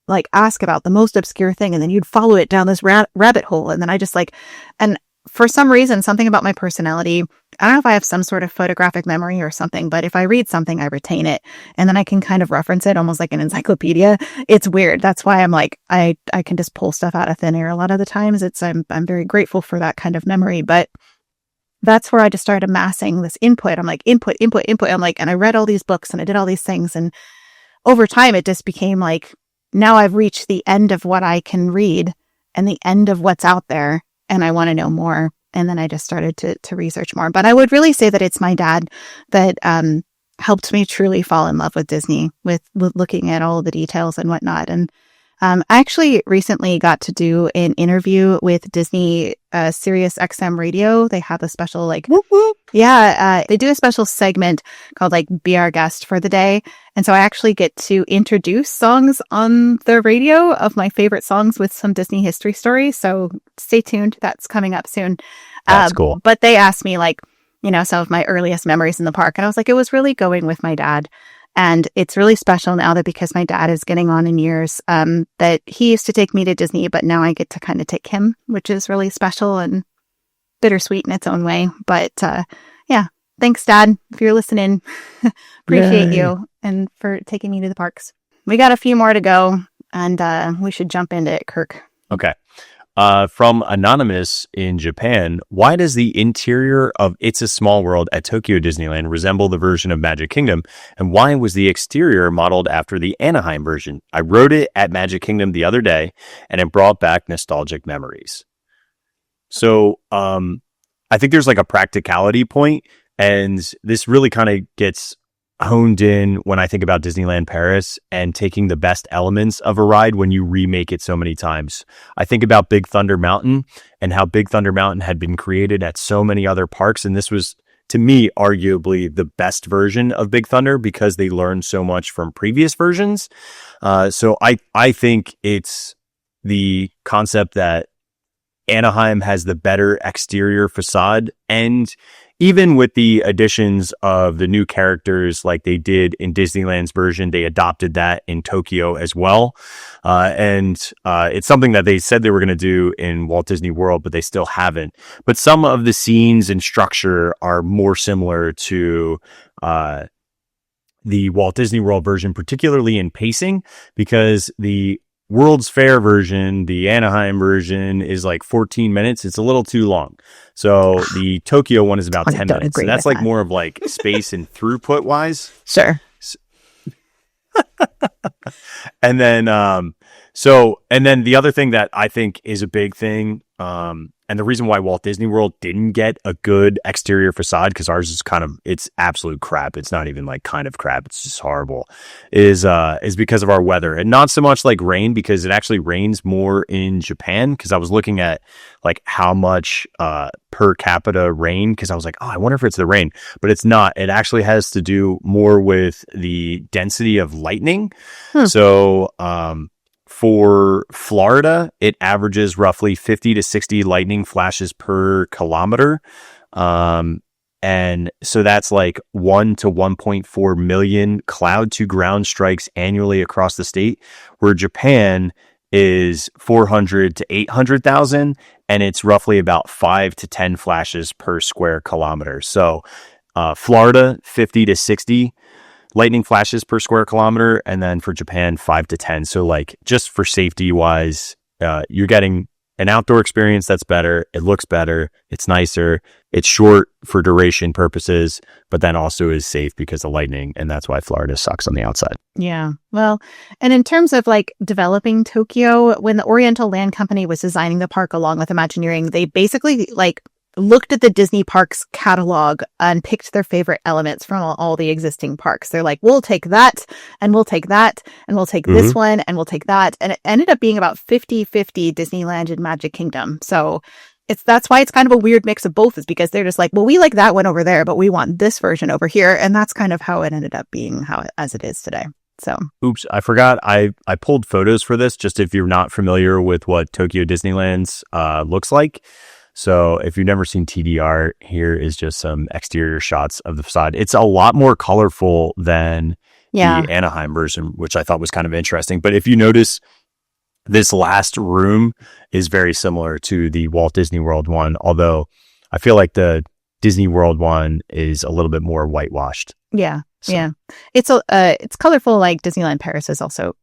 like ask about the most obscure thing. And then you'd follow it down this rabbit hole. And then I just like, and for some reason, something about my personality, I don't know if I have some sort of photographic memory or something, but if I read something, I retain it. And then I can kind of reference it almost like an encyclopedia. It's weird. That's why I'm like, I can just pull stuff out of thin air a lot of the times. I'm very grateful for that kind of memory. But that's where I just started amassing this input. I'm like, input. I'm like, and I read all these books and I did all these things. And over time, it just became like, now I've reached the end of what I can read and the end of what's out there. And I want to know more. And then I just started to research more. But I would really say that it's my dad that helped me truly fall in love with Disney, with looking at all the details and whatnot. And I actually recently got to do an interview with Disney Sirius XM Radio. They have a special they do a special segment called like Be Our Guest for the Day. And so I actually get to introduce songs on the radio of my favorite songs with some Disney history stories. So stay tuned. That's coming up soon. That's cool. But they asked me like, some of my earliest memories in the park. And I was like, it was really going with my dad. And it's really special now that because my dad is getting on in years, that he used to take me to Disney, but now I get to kind of take him, which is really special and bittersweet in its own way. But yeah, thanks, Dad, if you're listening. Appreciate you and for taking me to the parks. We got a few more to go, and we should jump into it, Kirk. Okay. From Anonymous in Japan, why does the interior of It's a Small World at Tokyo Disneyland resemble the version of Magic Kingdom? And why was the exterior modeled after the Anaheim version? I rode it at Magic Kingdom the other day, and it brought back nostalgic memories. So I think there's like a practicality point, and this really kind of gets honed in when I think about Disneyland Paris and taking the best elements of a ride when you remake it so many times. I think about Big Thunder Mountain and how Big Thunder Mountain had been created at so many other parks. And this was, to me, arguably the best version of Big Thunder because they learned so much from previous versions. So I think it's the concept that Anaheim has the better exterior facade, and even with the additions of the new characters like they did in Disneyland's version, they adopted that in Tokyo as well. And it's something that they said they were going to do in Walt Disney World, but they still haven't. But some of the scenes and structure are more similar to the Walt Disney World version, particularly in pacing, because the World's Fair version, the Anaheim version, is like 14 minutes. It's a little too long. So the Tokyo one is about 10 minutes. So that's like more of like space and throughput wise. Sure. And then, and then the other thing that I think is a big thing, and the reason why Walt Disney World didn't get a good exterior facade, because ours is it's absolute crap. It's not even like kind of crap. It's just horrible. Is because of our weather, and not so much like rain, because it actually rains more in Japan. Because I was looking at like how much per capita rain, because I was like, oh, I wonder if it's the rain, but it's not. It actually has to do more with the density of lightning. So, for Florida, it averages roughly 50 to 60 lightning flashes per kilometer. And so that's like 1 to 1.4 million cloud to ground strikes annually across the state, where Japan is 400 to 800,000, and it's roughly about 5 to 10 flashes per square kilometer. So Florida, 50 to 60 lightning flashes per square kilometer, and then for Japan 5 to 10. So like just for safety wise, you're getting an outdoor experience that's better. It looks better. It's nicer. It's short for duration purposes, but then also is safe because of lightning. And that's why Florida sucks on the outside. Yeah. Well, and in terms of like developing Tokyo, when the Oriental Land Company was designing the park along with Imagineering, they basically like looked at the Disney parks catalog and picked their favorite elements from all the existing parks. They're like, we'll take that and we'll take that and we'll take this one and we'll take that. And it ended up being about 50-50 Disneyland and Magic Kingdom. So that's why it's kind of a weird mix of both, is because they're just like, well, we like that one over there, but we want this version over here. And that's kind of how it ended up being as it is today. So, oops, I forgot. I pulled photos for this, just if you're not familiar with what Tokyo Disneyland's looks like. So if you've never seen TDR, here is just some exterior shots of the facade. It's a lot more colorful than the Anaheim version, which I thought was kind of interesting. But if you notice, this last room is very similar to the Walt Disney World one, although I feel like the Disney World one is a little bit more whitewashed. Yeah. So. Yeah. It's colorful. Like Disneyland Paris is also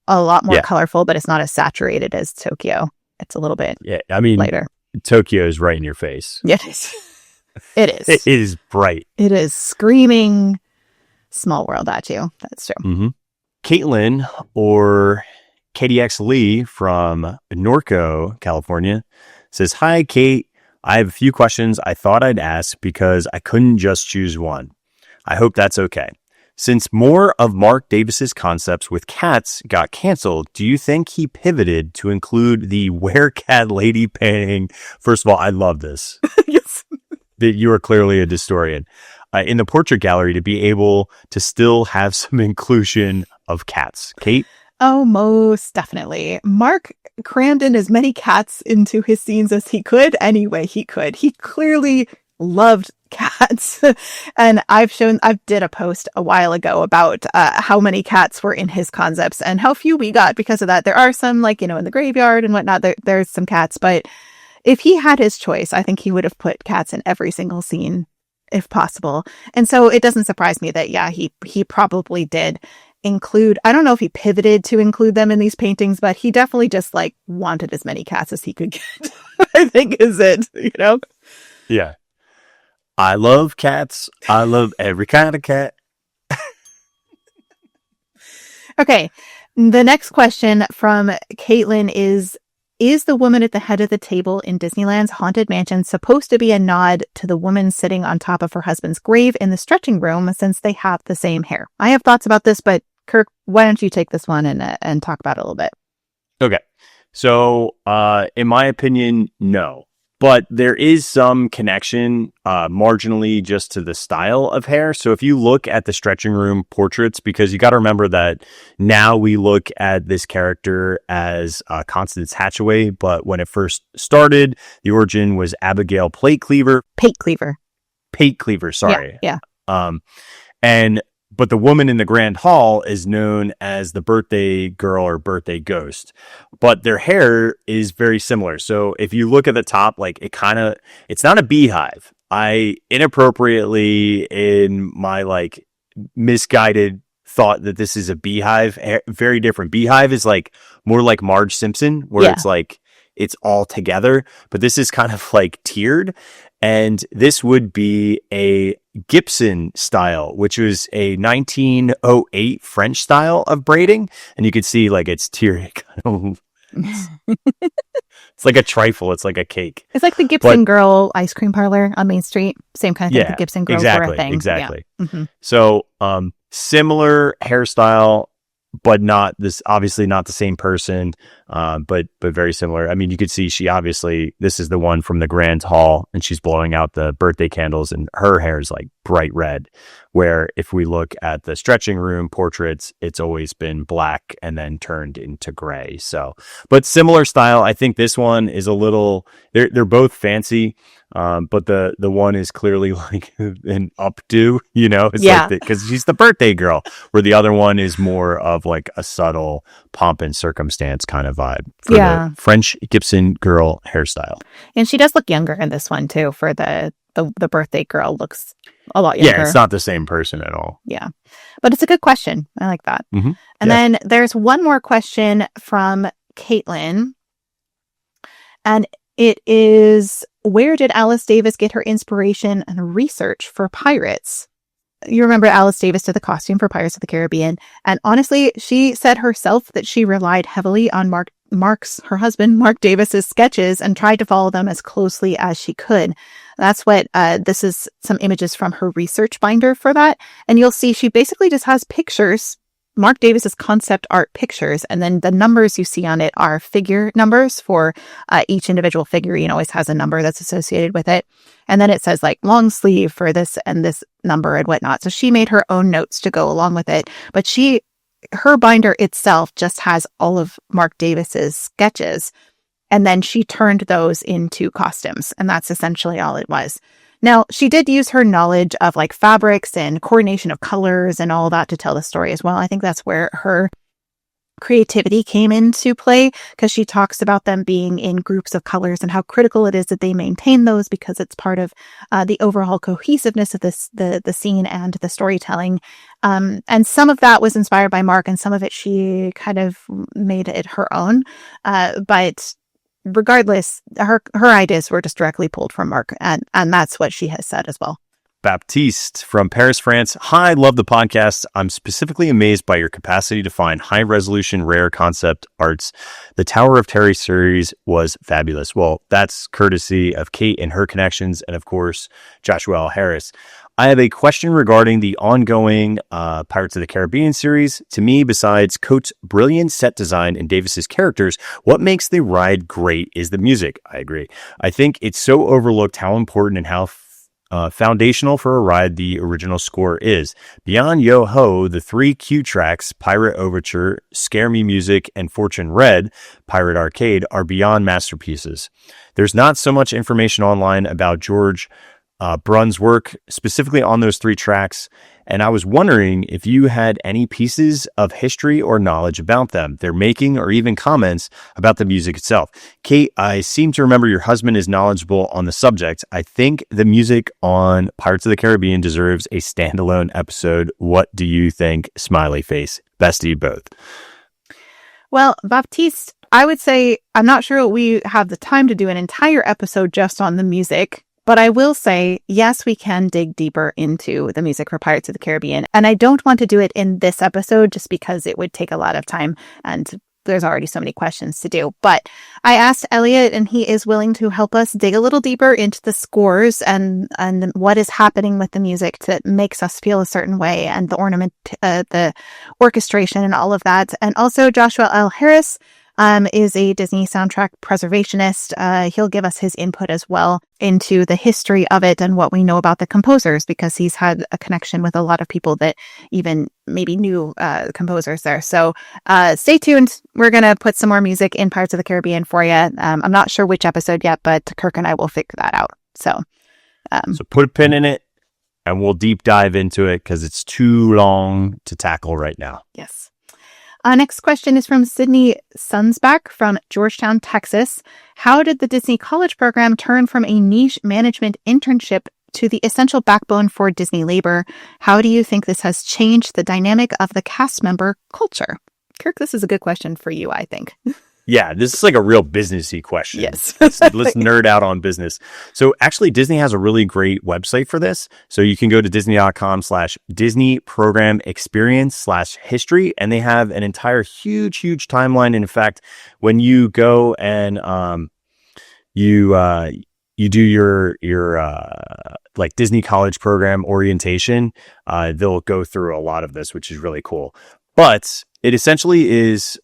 a lot more colorful, but it's not as saturated as Tokyo. It's a little bit lighter. Tokyo is right in your face. Yeah, it is. It is. It is bright. It is screaming small world at you. That's true. Mm-hmm. Caitlin, or KDX Lee from Norco, California, says, "Hi, Kate. I have a few questions I thought I'd ask because I couldn't just choose one. I hope that's okay. Since more of Mark Davis's concepts with cats got canceled, do you think he pivoted to include the Werecat Lady painting?" First of all, I love this. Yes. That you are clearly a historian. In the portrait gallery, to be able to still have some inclusion of cats. Kate? Oh, most definitely. Mark crammed in as many cats into his scenes as he could any way he could. He clearly loved cats. And I did a post a while ago about how many cats were in his concepts and how few we got because of that. There are some, like, in the graveyard and whatnot, there's some cats, but if he had his choice, I think he would have put cats in every single scene if possible. And so it doesn't surprise me that, he probably did include, I don't know if he pivoted to include them in these paintings, but he definitely just like wanted as many cats as he could get. I think is it, Yeah. I love cats. I love every kind of cat. Okay. The next question from Caitlin is the woman at the head of the table in Disneyland's Haunted Mansion supposed to be a nod to the woman sitting on top of her husband's grave in the stretching room, since they have the same hair? I have thoughts about this, but Kirk, why don't you take this one and talk about it a little bit? Okay. So, in my opinion, no. But there is some connection, marginally, just to the style of hair. So if you look at the stretching room portraits, because you got to remember that now we look at this character as Constance Hatchaway, but when it first started, the origin was Abigail Pate Cleaver, sorry. Yeah. But the woman in the Grand Hall is known as the birthday girl or birthday ghost, but their hair is very similar. So if you look at the top, like it's not a beehive. I inappropriately, in my like misguided thought that this is a beehive, very different. Beehive is like more like Marge Simpson, where it's like, it's all together, but this is kind of like tiered. And this would be a Gibson style, which was a 1908 French style of braiding. And you could see like it's tiered. It's like a trifle. It's like a cake. It's like the Gibson Girl ice cream parlor on Main Street. Same kind of thing. The Gibson Girls were a thing. Exactly. Yeah. Mm-hmm. So similar hairstyle, but not this, obviously not the same person, but very similar. I mean, you could see this is the one from the Grand Hall, and she's blowing out the birthday candles, and her hair is like bright red, where if we look at the stretching room portraits, it's always been black and then turned into gray. So, but similar style. I think this one is a little, they're both fancy. But the one is clearly like an updo, it's like because she's the birthday girl, where the other one is more of like a subtle pomp and circumstance kind of vibe for the French Gibson girl hairstyle. And she does look younger in this one too. For the birthday girl looks a lot younger. Yeah, it's not the same person at all. Yeah, but it's a good question. I like that. Mm-hmm. And then there's one more question from Caitlin. And it is, where did Alice Davis get her inspiration and research for pirates? You remember Alice Davis did the costume for Pirates of the Caribbean. And honestly, she said herself that she relied heavily on her husband, Mark Davis's sketches and tried to follow them as closely as she could. That's what, this is some images from her research binder for that. And you'll see she basically just has pictures, Mark Davis's concept art pictures, and then the numbers you see on it are figure numbers for each individual figurine always has a number that's associated with it. And then it says like long sleeve for this and this number and whatnot. So she made her own notes to go along with it. But her binder itself just has all of Mark Davis's sketches. And then she turned those into costumes. And that's essentially all it was. Now, she did use her knowledge of like fabrics and coordination of colors and all that to tell the story as well. I think that's where her creativity came into play, because she talks about them being in groups of colors and how critical it is that they maintain those, because it's part of the overall cohesiveness of the scene and the storytelling. And some of that was inspired by Mark, and some of it she kind of made it her own. But regardless, her ideas were just directly pulled from Mark, and that's what she has said as well. Baptiste from Paris, France. Hi, love the podcast. I'm specifically amazed by your capacity to find high-resolution, rare concept arts. The Tower of Terror series was fabulous. Well, that's courtesy of Kate and her connections, and of course, Joshua L. Harris. I have a question regarding the ongoing Pirates of the Caribbean series. To me, besides Coates' brilliant set design and Davis's characters, what makes the ride great is the music. I agree. I think it's so overlooked how important and how foundational for a ride the original score is. Beyond Yo-Ho, the 3 cue tracks, Pirate Overture, Scare Me Music, and Fortune Red, Pirate Arcade, are beyond masterpieces. There's not so much information online about George Brunn's work specifically on those 3 tracks, and I was wondering if you had any pieces of history or knowledge about them, their making, or even comments about the music itself. Kate, I seem to remember your husband is knowledgeable on the subject. I think the music on Pirates of the Caribbean deserves a standalone episode. What do you think? Smiley face. Best to you both. Well, Baptiste, I would say I'm not sure we have the time to do an entire episode just on the music. But I will say, yes, we can dig deeper into the music for Pirates of the Caribbean. And I don't want to do it in this episode just because it would take a lot of time and there's already so many questions to do. But I asked Elliot, and he is willing to help us dig a little deeper into the scores and what is happening with the music that makes us feel a certain way, and the orchestration and all of that. And also Joshua L. Harris is a Disney soundtrack preservationist. He'll give us his input as well into the history of it and what we know about the composers, because he's had a connection with a lot of people that even maybe knew composers there. So stay tuned. We're going to put some more music in Pirates of the Caribbean for you. I'm not sure which episode yet, but Kirk and I will figure that out. So put a pin in it and we'll deep dive into it because it's too long to tackle right now. Yes. Next question is from Sydney Sunsback from Georgetown, Texas. How did the Disney College program turn from a niche management internship to the essential backbone for Disney labor? How do you think this has changed the dynamic of the cast member culture? Kirk, this is a good question for you, I think. Yeah, this is like a real businessy question. Yes. let's nerd out on business. So actually, Disney has a really great website for this. So you can go to disney.com/Disney Program Experience/history, and they have an entire huge timeline. And in fact, when you go and you do your like Disney College program orientation, they'll go through a lot of this, which is really cool. But it essentially is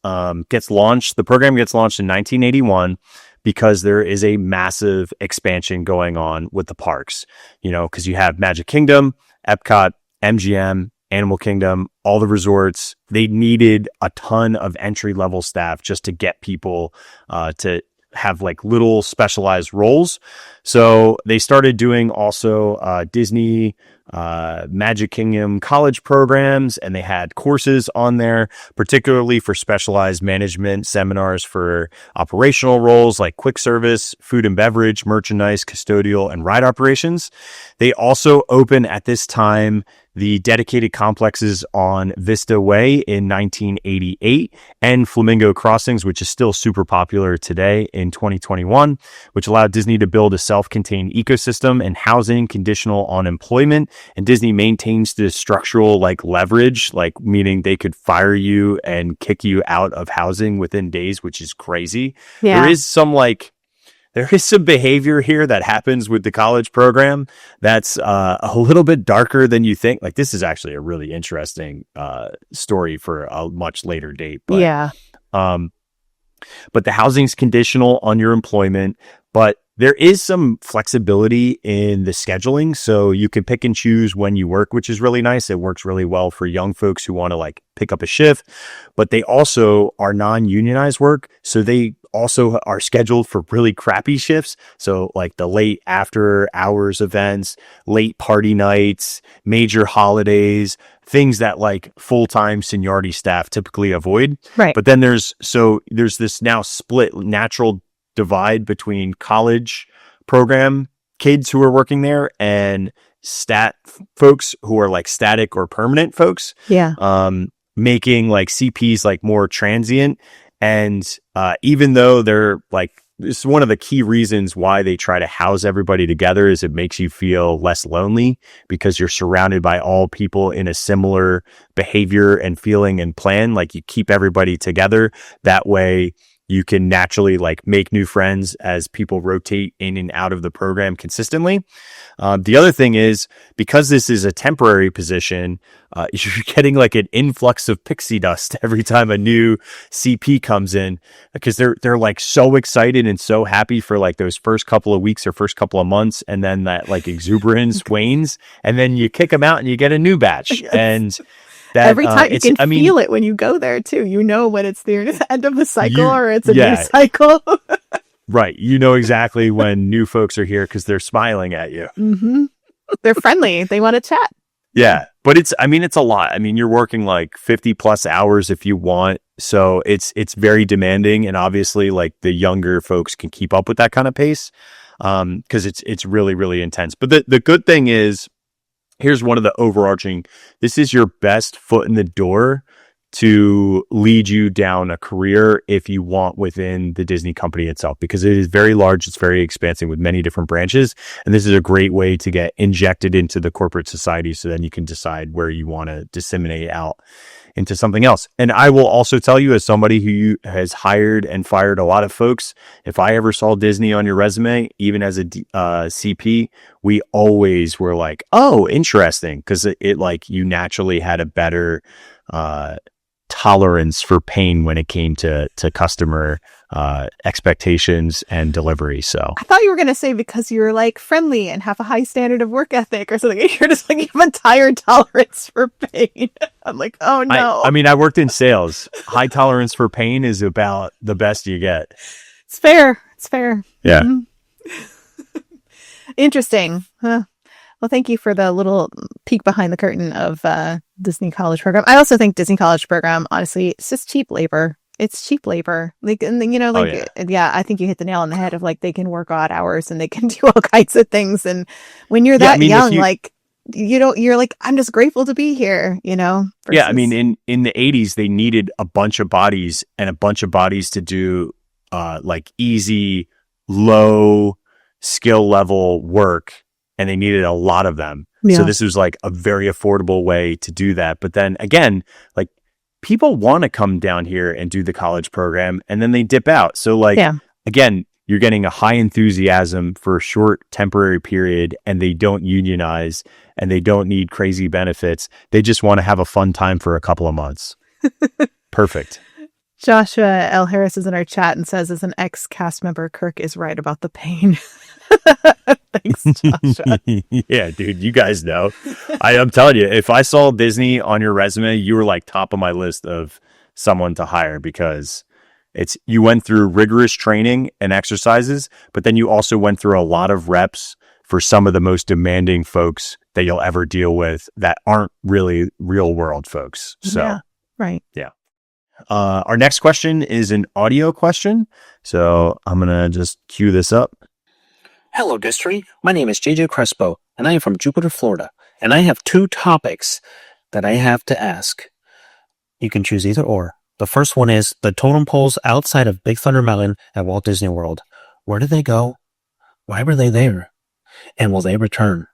gets launched. The program gets launched in 1981 because there is a massive expansion going on with the parks. You know, because you have Magic Kingdom, Epcot, MGM, Animal Kingdom, all the resorts. They needed a ton of entry level staff just to get people to have like little specialized roles. So they started doing also Disney Magic Kingdom college programs, and they had courses on there, particularly for specialized management seminars for operational roles like quick service, food and beverage, merchandise, custodial, and ride operations. They also open at this time the dedicated complexes on Vista Way in 1988, and Flamingo Crossings, which is still super popular today in 2021, which allowed Disney to build a self-contained ecosystem and housing conditional on employment. And Disney maintains this structural like leverage, like meaning they could fire you and kick you out of housing within days, which is crazy. Yeah. There is some behavior here that happens with the college program that's a little bit darker than you think. Like, this is actually a really interesting story for a much later date. But, yeah. But the housing's conditional on your employment, but there is some flexibility in the scheduling. So you can pick and choose when you work, which is really nice. It works really well for young folks who want to like pick up a shift, but they also are non-unionized work. So they also are scheduled for really crappy shifts. So like the late after hours events, late party nights, major holidays, things that like full-time seniority staff typically avoid. Right. But then there's this now split natural divide between college program kids who are working there and stat folks who are like static or permanent folks. Yeah. Making like CPs like more transient. And even though they're like, this is one of the key reasons why they try to house everybody together, is it makes you feel less lonely because you're surrounded by all people in a similar behavior and feeling and plan. Like, you keep everybody together. That way you can naturally like make new friends as people rotate in and out of the program consistently. The other thing is, because this is a temporary position, you're getting like an influx of pixie dust every time a new CP comes in, because they're like so excited and so happy for like those first couple of weeks or first couple of months, and then that like exuberance wanes, and then you kick them out and you get a new batch. And that, every time you can feel it when you go there too. You know when it's the end of the cycle or it's a new cycle. Right. You know exactly when new folks are here because they're smiling at you. Mm-hmm. They're friendly. They want to chat. Yeah. But it's a lot. I mean, you're working like 50 plus hours if you want. So it's very demanding. And obviously like the younger folks can keep up with that kind of pace because it's really, really intense. But the good thing is, here's one of the overarching, this is your best foot in the door to lead you down a career if you want within the Disney company itself, because it is very large. It's very expansive with many different branches. And this is a great way to get injected into the corporate society. So then you can decide where you want to disseminate out into something else. And I will also tell you, as somebody who has hired and fired a lot of folks, if I ever saw Disney on your resume, even as a CP, we always were like, oh, interesting. Because it like you naturally had a better tolerance for pain when it came to customer expectations and delivery. So I thought you were going to say because you're like friendly and have a high standard of work ethic or something. You're just like, you have a tired tolerance for pain. I'm like, oh no. I mean, I worked in sales. High tolerance for pain is about the best you get. It's fair. It's fair. Yeah. Mm-hmm. Interesting. Huh. Well, thank you for the little peek behind the curtain of Disney College Program. I also think Disney College Program, honestly, it's just cheap labor. It's cheap labor. Like, and, you know, like, yeah, I think you hit the nail on the head of like, they can work odd hours and they can do all kinds of things. And when you're that young, like, you're like, I'm just grateful to be here, you know? Yeah. I mean, in the 80s, they needed a bunch of bodies to do like easy, low skill level work. And they needed a lot of them. Yeah. So this was like a very affordable way to do that. But then again, like people want to come down here and do the college program and then they dip out. So like, again, you're getting a high enthusiasm for a short temporary period, and they don't unionize and they don't need crazy benefits. They just want to have a fun time for a couple of months. Perfect. Joshua L. Harris is in our chat and says, as an ex-cast member, Kirk is right about the pain. Thanks, Joshua. Yeah, dude, you guys know. I'm telling you, if I saw Disney on your resume, you were like top of my list of someone to hire, because you went through rigorous training and exercises, but then you also went through a lot of reps for some of the most demanding folks that you'll ever deal with that aren't really real world folks. So, yeah, right. Yeah. Our next question is an audio question. So I'm going to just cue this up. Hello, Distory. My name is JJ Crespo, and I am from Jupiter, Florida. And I have 2 topics that I have to ask. You can choose either or. The first one is the totem poles outside of Big Thunder Mountain at Walt Disney World. Where did they go? Why were they there? And will they return?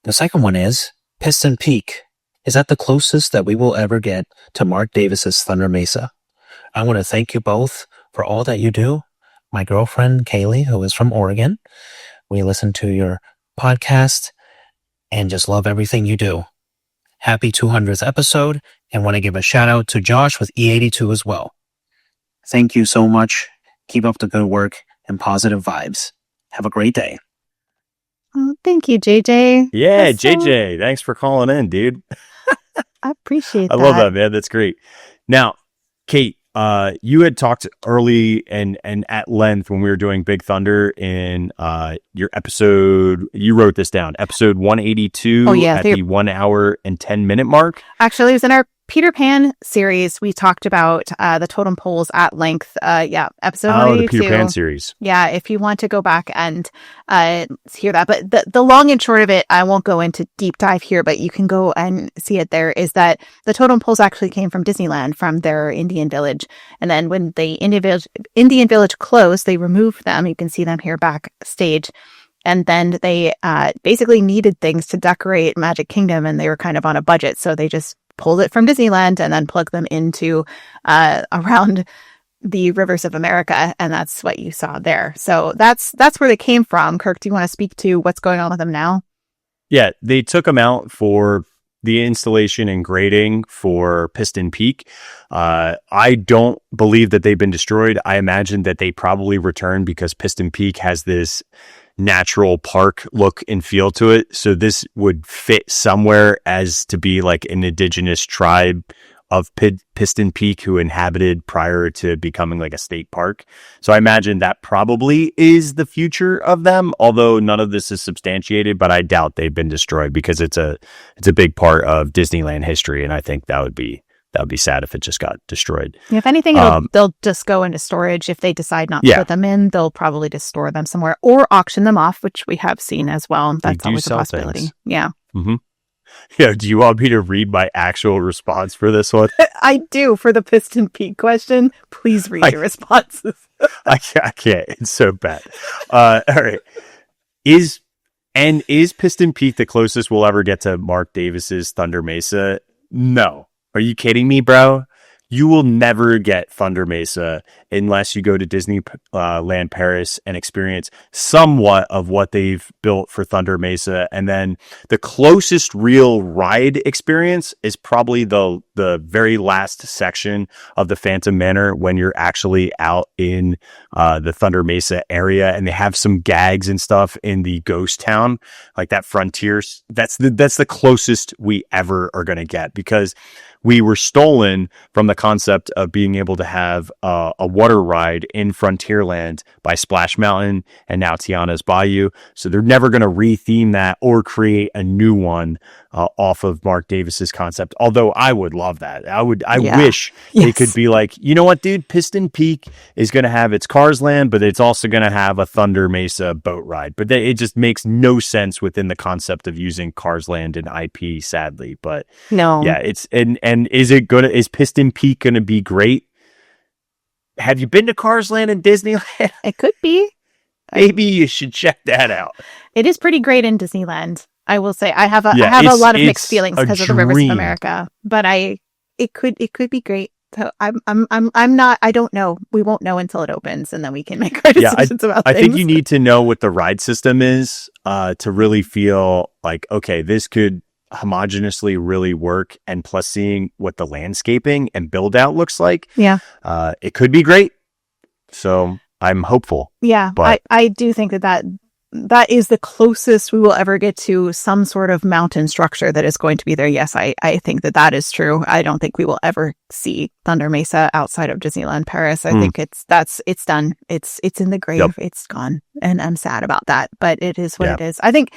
The second one is Piston Peak. Is that the closest that we will ever get to Mark Davis's Thunder Mesa? I want to thank you both for all that you do. My girlfriend, Kaylee, who is from Oregon, we listen to your podcast and just love everything you do. Happy 200th episode, and want to give a shout out to Josh with E82 as well. Thank you so much. Keep up the good work and positive vibes. Have a great day. Oh, thank you, JJ. Yeah, JJ, thanks for calling in, dude. I appreciate I that. love that, man. That's great. Now, Kate, you had talked early and at length when we were doing Big Thunder in your episode. You wrote this down, episode 182. Oh, yeah, at the 1 hour and 10 minute mark. Actually, it was in our Peter Pan series. We talked about the totem poles at length. Episode 182. The Peter Pan series. Yeah, if you want to go back and hear that. But the long and short of it, I won't go into deep dive here, but you can go and see it there, is that the totem poles actually came from Disneyland, from their Indian village. And then when the Indian village closed, they removed them. You can see them here backstage. And then they basically needed things to decorate Magic Kingdom, and they were kind of on a budget. So they just pulled it from Disneyland and then plugged them into around the rivers of America. And that's what you saw there. So that's where they came from. Kirk, do you want to speak to what's going on with them now? Yeah, they took them out for the installation and grading for Piston Peak. I don't believe that they've been destroyed. I imagine that they probably returned because Piston Peak has this natural park look and feel to it. So this would fit somewhere as to be like an indigenous tribe of Piston Peak who inhabited prior to becoming like a state park. So I imagine that probably is the future of them, although none of this is substantiated, but I doubt they've been destroyed because it's a big part of Disneyland history. And I think that would be sad if it just got destroyed. If anything, they'll just go into storage. If they decide not to put them in, they'll probably just store them somewhere or auction them off, which we have seen as well. That's always a possibility. Things. Yeah. Mm-hmm. Yeah. Do you want me to read my actual response for this one? I do. For the Piston Peak question, please read your responses. I can't. It's so bad. All right. Is Piston Peak the closest we'll ever get to Mark Davis's Thunder Mesa? No. Are you kidding me, bro? You will never get Thunder Mesa unless you go to Disneyland Paris and experience somewhat of what they've built for Thunder Mesa. And then the closest real ride experience is probably the very last section of the Phantom Manor when you're actually out in the Thunder Mesa area, and they have some gags and stuff in the ghost town, like that Frontiers. That's the closest we ever are going to get, because we were stolen from the concept of being able to have a water ride in Frontierland by Splash Mountain and now Tiana's Bayou. So they're never going to retheme that or create a new one off of Mark Davis's concept. Although I would love that. I wish it could be like, you know what, dude, Piston Peak is going to have its Cars Land, but it's also going to have a Thunder Mesa boat ride. But it just makes no sense within the concept of using Cars Land and IP, sadly. But no, yeah, it's and is Piston Peak going to be great? Have you been to Cars Land and Disneyland? It could be. Maybe you should check that out. It is pretty great in Disneyland. I will say I have a lot of mixed feelings because of the Rivers of America, but it could be great. So I'm not. I don't know. We won't know until it opens, and then we can make our decisions about things. I think you need to know what the ride system is to really feel like, okay, this could homogeneously really work, and plus seeing what the landscaping and build out looks like. Yeah. It could be great. So I'm hopeful. Yeah. But I do think that is the closest we will ever get to some sort of mountain structure that is going to be there. Yes, I think that is true. I don't think we will ever see Thunder Mesa outside of Disneyland Paris. I think it's done. It's in the grave. Yep. It's gone. And I'm sad about that, but it is what it is. I think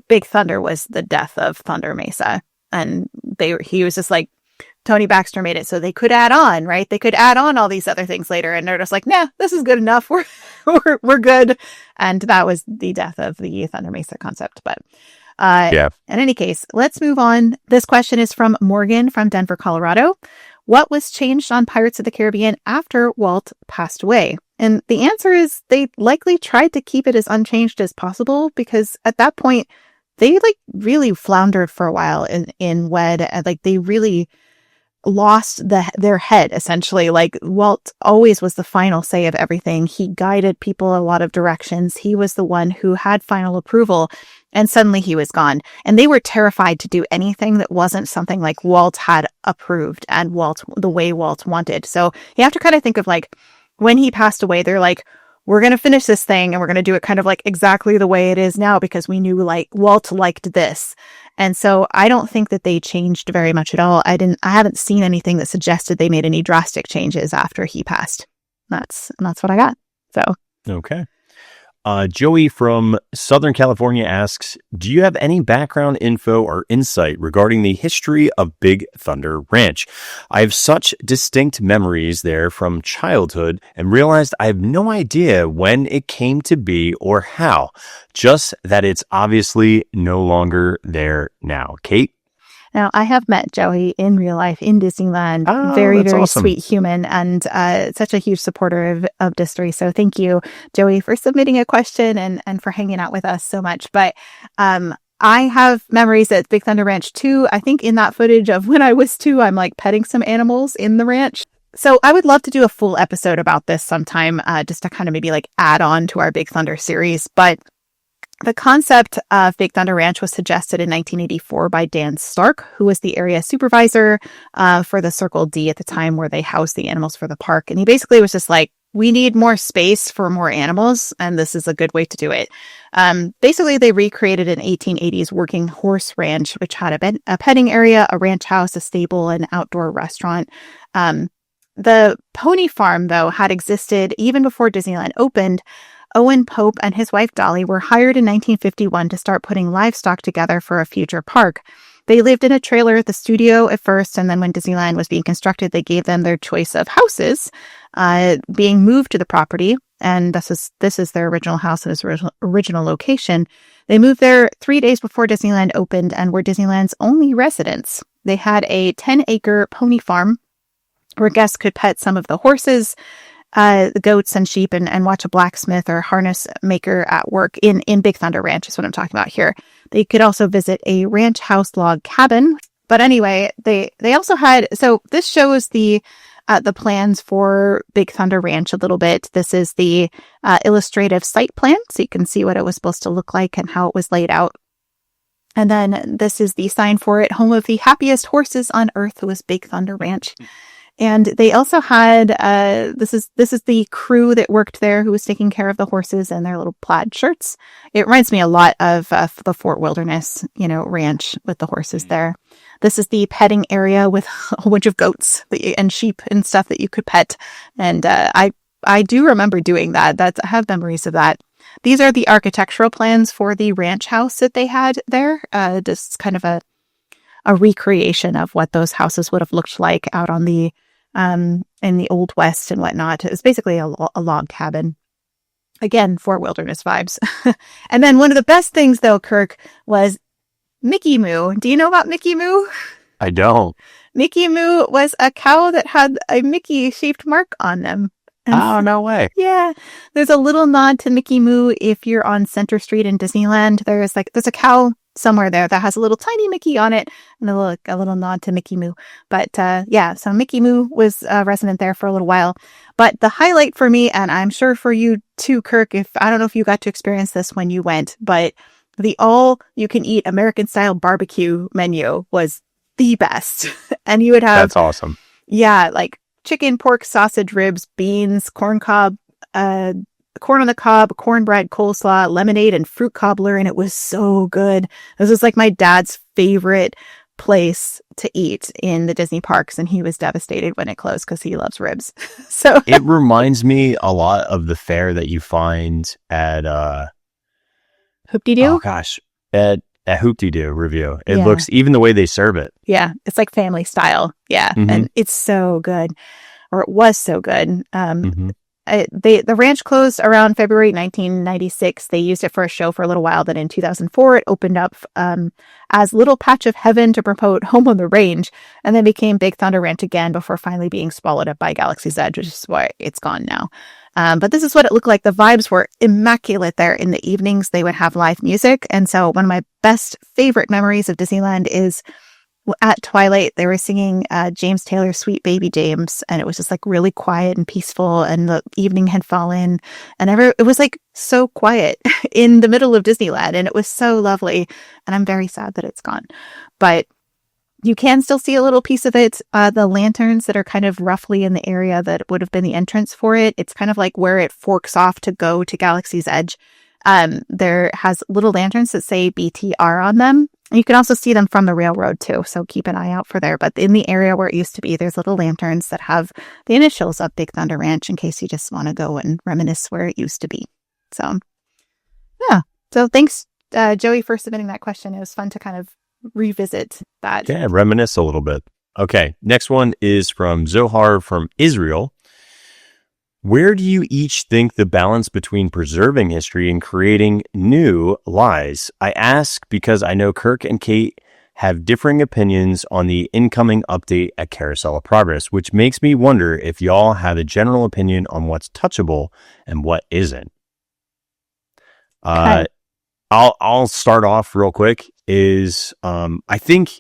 Big Thunder was the death of Thunder Mesa, and he was just like, Tony Baxter made it so they could add on, right? They could add on all these other things later, and they're just like, nah, this is good enough. We're good. And that was the death of the Thunder Mesa concept. But Yeah. In any case, let's move on. This question is from Morgan from Denver, Colorado. What was changed on Pirates of the Caribbean after Walt passed away? And the answer is they likely tried to keep it as unchanged as possible, because at that point, they like really floundered for a while in WED. And like they really lost their head, essentially. Like Walt always was the final say of everything. He guided people a lot of directions. He was the one who had final approval, and suddenly he was gone. And they were terrified to do anything that wasn't something like Walt had approved and the way Walt wanted. So you have to kind of think of like when he passed away, they're like, we're going to finish this thing and we're going to do it kind of like exactly the way it is now, because we knew like Walt liked this. And so I don't think that they changed very much at all. I haven't seen anything that suggested they made any drastic changes after he passed. That's what I got. So, okay. Joey from Southern California asks, do you have any background info or insight regarding the history of Big Thunder Ranch? I have such distinct memories there from childhood and realized I have no idea when it came to be or how, just that it's obviously no longer there now. Kate? now I have met Joey in real life in Disneyland. Very, very awesome. sweet human, and such a huge supporter of Distory. So thank you, Joey, for submitting a question and for hanging out with us so much. But I have memories at Big Thunder Ranch too. I think in that footage of when I was 2, I'm like petting some animals in the ranch. So I would love to do a full episode about this sometime, just to kind of maybe like add on to our Big Thunder series. But the concept of Big Thunder Ranch was suggested in 1984 by Dan Stark, who was the area supervisor for the Circle D at the time, where they housed the animals for the park. And he basically was just like, we need more space for more animals, and this is a good way to do it. Basically, they recreated an 1880s working horse ranch, which had a petting area, a ranch house, a stable, and outdoor restaurant. The pony farm, though, had existed even before Disneyland opened. Owen Pope and his wife Dolly were hired in 1951 to start putting livestock together for a future park. They lived in a trailer at the studio at first, and then when Disneyland was being constructed, they gave them their choice of houses being moved to the property. And this is their original house and its original location. They moved there 3 days before Disneyland opened and were Disneyland's only residents. They had a 10-acre pony farm where guests could pet some of the horses, the goats and sheep, and watch a blacksmith or harness maker at work in Big Thunder Ranch is what I'm talking about here. They could also visit a ranch house log cabin. But anyway, they also had, so this shows the plans for Big Thunder Ranch a little bit. This is the illustrative site plan, so you can see what it was supposed to look like and how it was laid out. And then this is the sign for it, home of the happiest horses on earth, was Big Thunder Ranch. And they also had, this is the crew that worked there who was taking care of the horses in their little plaid shirts. It reminds me a lot of the Fort Wilderness, ranch with the horses there. This is the petting area with a whole bunch of goats and sheep and stuff that you could pet. And I do remember doing that. I have memories of that. These are the architectural plans for the ranch house that they had there. Just kind of a recreation of what those houses would have looked like out on the in the Old West and whatnot. It was basically a log cabin. Again, Fort Wilderness vibes. And then one of the best things, though, Kirk, was Mickey Moo. Do you know about Mickey Moo? I don't. Mickey Moo was a cow that had a Mickey-shaped mark on them. Oh, no way. Yeah. There's a little nod to Mickey Moo if you're on Center Street in Disneyland. There's a cow somewhere there that has a little tiny Mickey on it, and a little nod to Mickey Moo. But so Mickey Moo was a resident there for a little while. But the highlight for me, and I'm sure for you too, Kirk, I don't know if you got to experience this when you went, but the all-you-can-eat American-style barbecue menu was the best. And you would have... That's awesome. Yeah, like chicken, pork, sausage, ribs, beans, corn on the cob, cornbread, coleslaw, lemonade, and fruit cobbler, and it was so good. This was like my dad's favorite place to eat in the Disney parks, and he was devastated when it closed because he loves ribs. So it reminds me a lot of the fare that you find at Hoop-de-doo? Oh gosh, at Hoop-de-doo Review. It Yeah. looks, even the way they serve it. Yeah, it's like family style. Yeah, Mhm. and it's so good, or it was so good. Mhm. The ranch closed around February 1996. They used it for a show for a little while. Then in 2004, it opened up as Little Patch of Heaven to promote Home on the Range, and then became Big Thunder Ranch again before finally being swallowed up by Galaxy's Edge, which is why it's gone now. But this is what it looked like. The vibes were immaculate there. In the evenings, they would have live music. And so one of my best favorite memories of Disneyland is at twilight, they were singing James Taylor's Sweet Baby James. And it was just like really quiet and peaceful. And the evening had fallen. And it was like so quiet in the middle of Disneyland. And it was so lovely. And I'm very sad that it's gone. But you can still see a little piece of it. The lanterns that are kind of roughly in the area that would have been the entrance for it. It's kind of like where it forks off to go to Galaxy's Edge. There has little lanterns that say BTR on them. And you can also see them from the railroad too. So keep an eye out for there. But in the area where it used to be, there's little lanterns that have the initials of Big Thunder Ranch in case you just want to go and reminisce where it used to be. So, yeah. So thanks, Joey, for submitting that question. It was fun to kind of revisit that. Yeah, reminisce a little bit. Okay, next one is from Zohar from Israel. Where do you each think the balance between preserving history and creating new lies? I ask because I know Kirk and Kate have differing opinions on the incoming update at Carousel of Progress, which makes me wonder if y'all have a general opinion on what's touchable and what isn't. Okay. I'll start off real quick. I think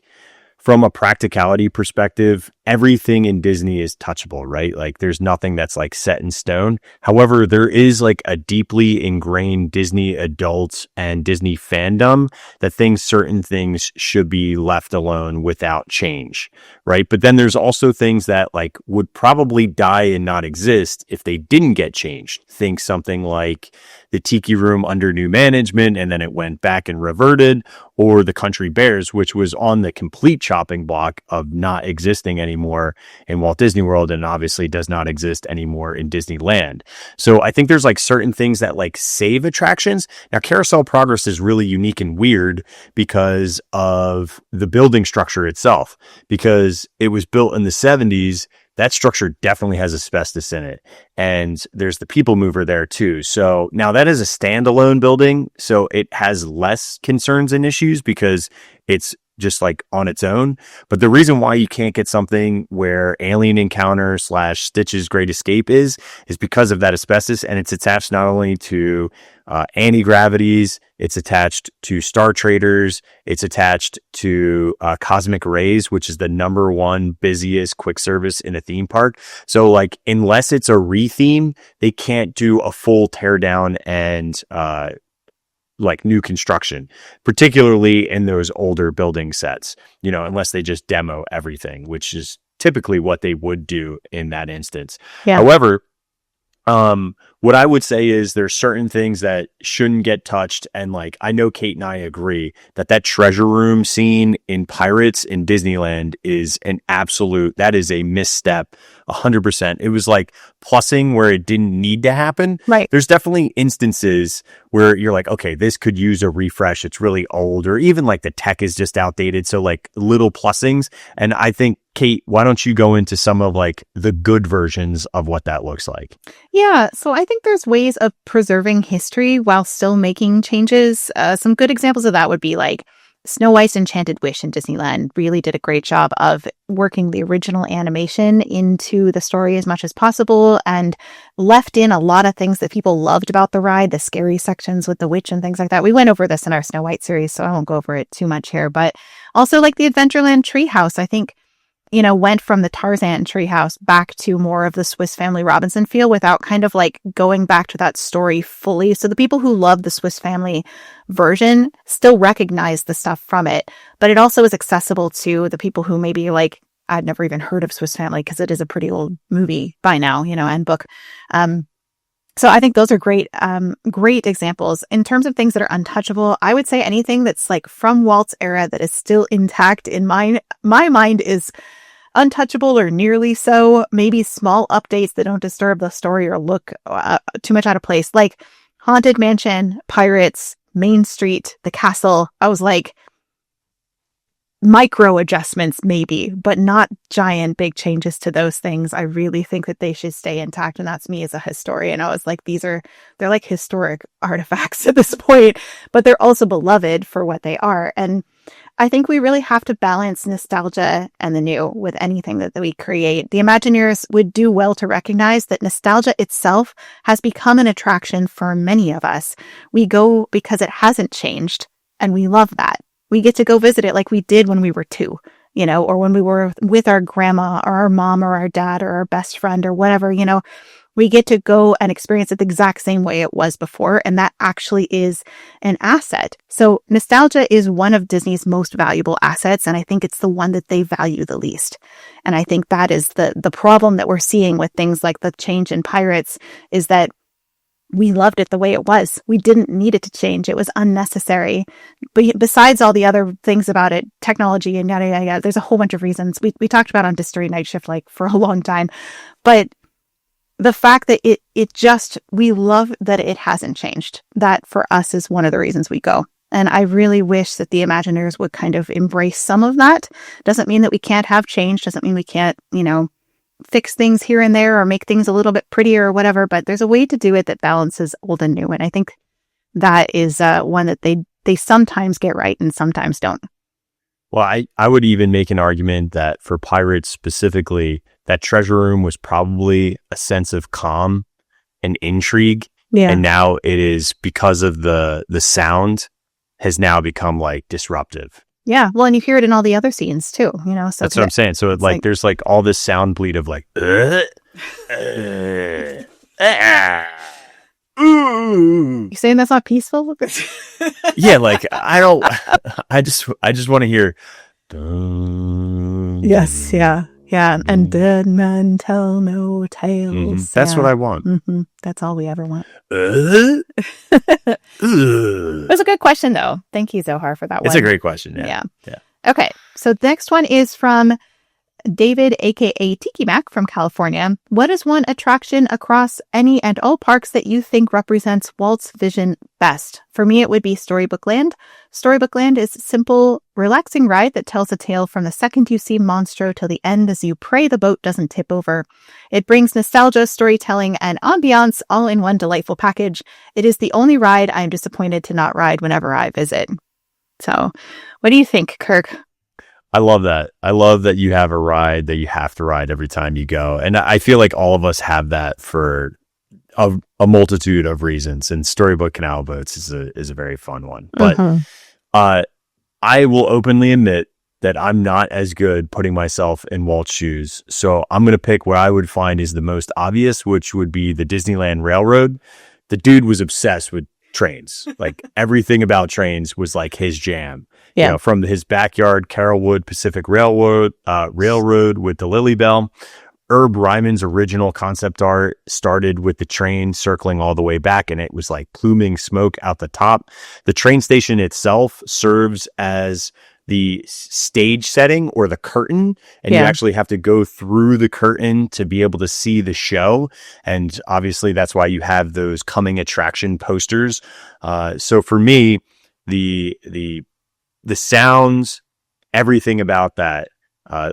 from a practicality perspective, everything in Disney is touchable, right? Like there's nothing that's like set in stone. However, there is like a deeply ingrained Disney adults and Disney fandom that thinks certain things should be left alone without change, right? But then there's also things that like would probably die and not exist if they didn't get changed. Think something like the Tiki Room under new management and then it went back and reverted, or the Country Bears, which was on the complete chopping block of not existing anymore in Walt Disney World and obviously does not exist anymore in Disneyland. So I think there's like certain things that like save attractions. Now, Carousel Progress is really unique and weird because of the building structure itself, because it was built in the 70s. That structure definitely has asbestos in it. And there's the people mover there too. So now that is a standalone building. So it has less concerns and issues because it's just like on its own. But the reason why you can't get something where Alien Encounter / Stitch's Great Escape is because of that asbestos. And it's attached not only to anti-gravities, it's attached to Star Traders, it's attached to Cosmic Rays, which is the #1 busiest quick service in a theme park. So like, unless it's a retheme, they can't do a full teardown and like new construction, particularly in those older building sets, unless they just demo everything, which is typically what they would do in that instance. Yeah. However, what I would say is there's certain things that shouldn't get touched. And like, I know Kate and I agree that treasure room scene in Pirates in Disneyland is that is a misstep 100%. It was like plussing where it didn't need to happen. Right. There's definitely instances where you're like, okay, this could use a refresh. It's really old, or even like the tech is just outdated. So like little plussings. And I think, Kate, why don't you go into some of like the good versions of what that looks like? Yeah, so I think there's ways of preserving history while still making changes. Some good examples of that would be like Snow White's Enchanted Wish in Disneyland really did a great job of working the original animation into the story as much as possible and left in a lot of things that people loved about the ride, the scary sections with the witch and things like that. We went over this in our Snow White series, so I won't go over it too much here. But also like the Adventureland treehouse, I think, went from the Tarzan treehouse back to more of the Swiss Family Robinson feel without kind of like going back to that story fully. So the people who love the Swiss Family version still recognize the stuff from it, but it also is accessible to the people who maybe like, I'd never even heard of Swiss Family because it is a pretty old movie by now, and book. So I think those are great examples. In terms of things that are untouchable, I would say anything that's like from Walt's era that is still intact in my mind is untouchable or nearly so. Maybe small updates that don't disturb the story or look too much out of place, like Haunted Mansion, Pirates, Main Street, the castle. I was like, micro adjustments maybe, but not giant big changes to those things. I really think that they should stay intact. And that's me as a historian. I was like, they're like historic artifacts at this point, but they're also beloved for what they are. And I think we really have to balance nostalgia and the new with anything that we create. The Imagineers would do well to recognize that nostalgia itself has become an attraction for many of us. We go because it hasn't changed, and we love that. We get to go visit it like we did when we were 2, or when we were with our grandma or our mom or our dad or our best friend or whatever, we get to go and experience it the exact same way it was before. And that actually is an asset. So nostalgia is one of Disney's most valuable assets. And I think it's the one that they value the least. And I think that is the problem that we're seeing with things like the change in Pirates, is that we loved it the way it was. We didn't need it to change. It was unnecessary. But besides all the other things about it, technology and yada, yada, yada, there's a whole bunch of reasons. We talked about on Distory Night Shift for a long time. But the fact that we love that it hasn't changed. That for us is one of the reasons we go. And I really wish that the Imagineers would kind of embrace some of that. Doesn't mean that we can't have change. Doesn't mean we can't, fix things here and there or make things a little bit prettier or whatever, but there's a way to do it that balances old and new. And I think that is one that they sometimes get right and sometimes don't. Well, I would even make an argument that for Pirates specifically, that treasure room was probably a sense of calm and intrigue. Yeah. And now it is, because of the sound, has now become like disruptive. Yeah, well, and you hear it in all the other scenes too, So that's what I'm saying. So there's like all this sound bleed of like, you saying that's not peaceful? yeah, like I just want to hear. Yes, yeah, and dead men tell no tales. Mm-hmm. That's what I want. Mm-hmm. That's all we ever want. It was a good question, though. Thank you, Zohar, for that one. It's a great question. Yeah. Okay, so the next one is from David, aka Tiki Mac from California. What is one attraction across any and all parks that you think represents Walt's vision best? For me, it would be Storybook Land. Storybook Land is a simple, relaxing ride that tells a tale from the second you see Monstro till the end as you pray the boat doesn't tip over. It brings nostalgia, storytelling, and ambiance all in one delightful package. It is the only ride I am disappointed to not ride whenever I visit. So, what do you think, Kirk? I love that. I love that you have a ride that you have to ride every time you go. And I feel like all of us have that for a multitude of reasons. And Storybook Canal Boats is a very fun one. But I will openly admit that I'm not as good putting myself in Walt's shoes. So I'm going to pick what I would find is the most obvious, which would be the Disneyland Railroad. The dude was obsessed with trains. Like everything about trains was like his jam. Yeah. From his backyard, Carrollwood Pacific Railroad with the Lily Bell. Herb Ryman's original concept art started with the train circling all the way back, and it was like pluming smoke out the top. The train station itself serves as the stage setting or the curtain, and you actually have to go through the curtain to be able to see the show. And obviously that's why you have those coming attraction posters. So for me, the sounds, everything about that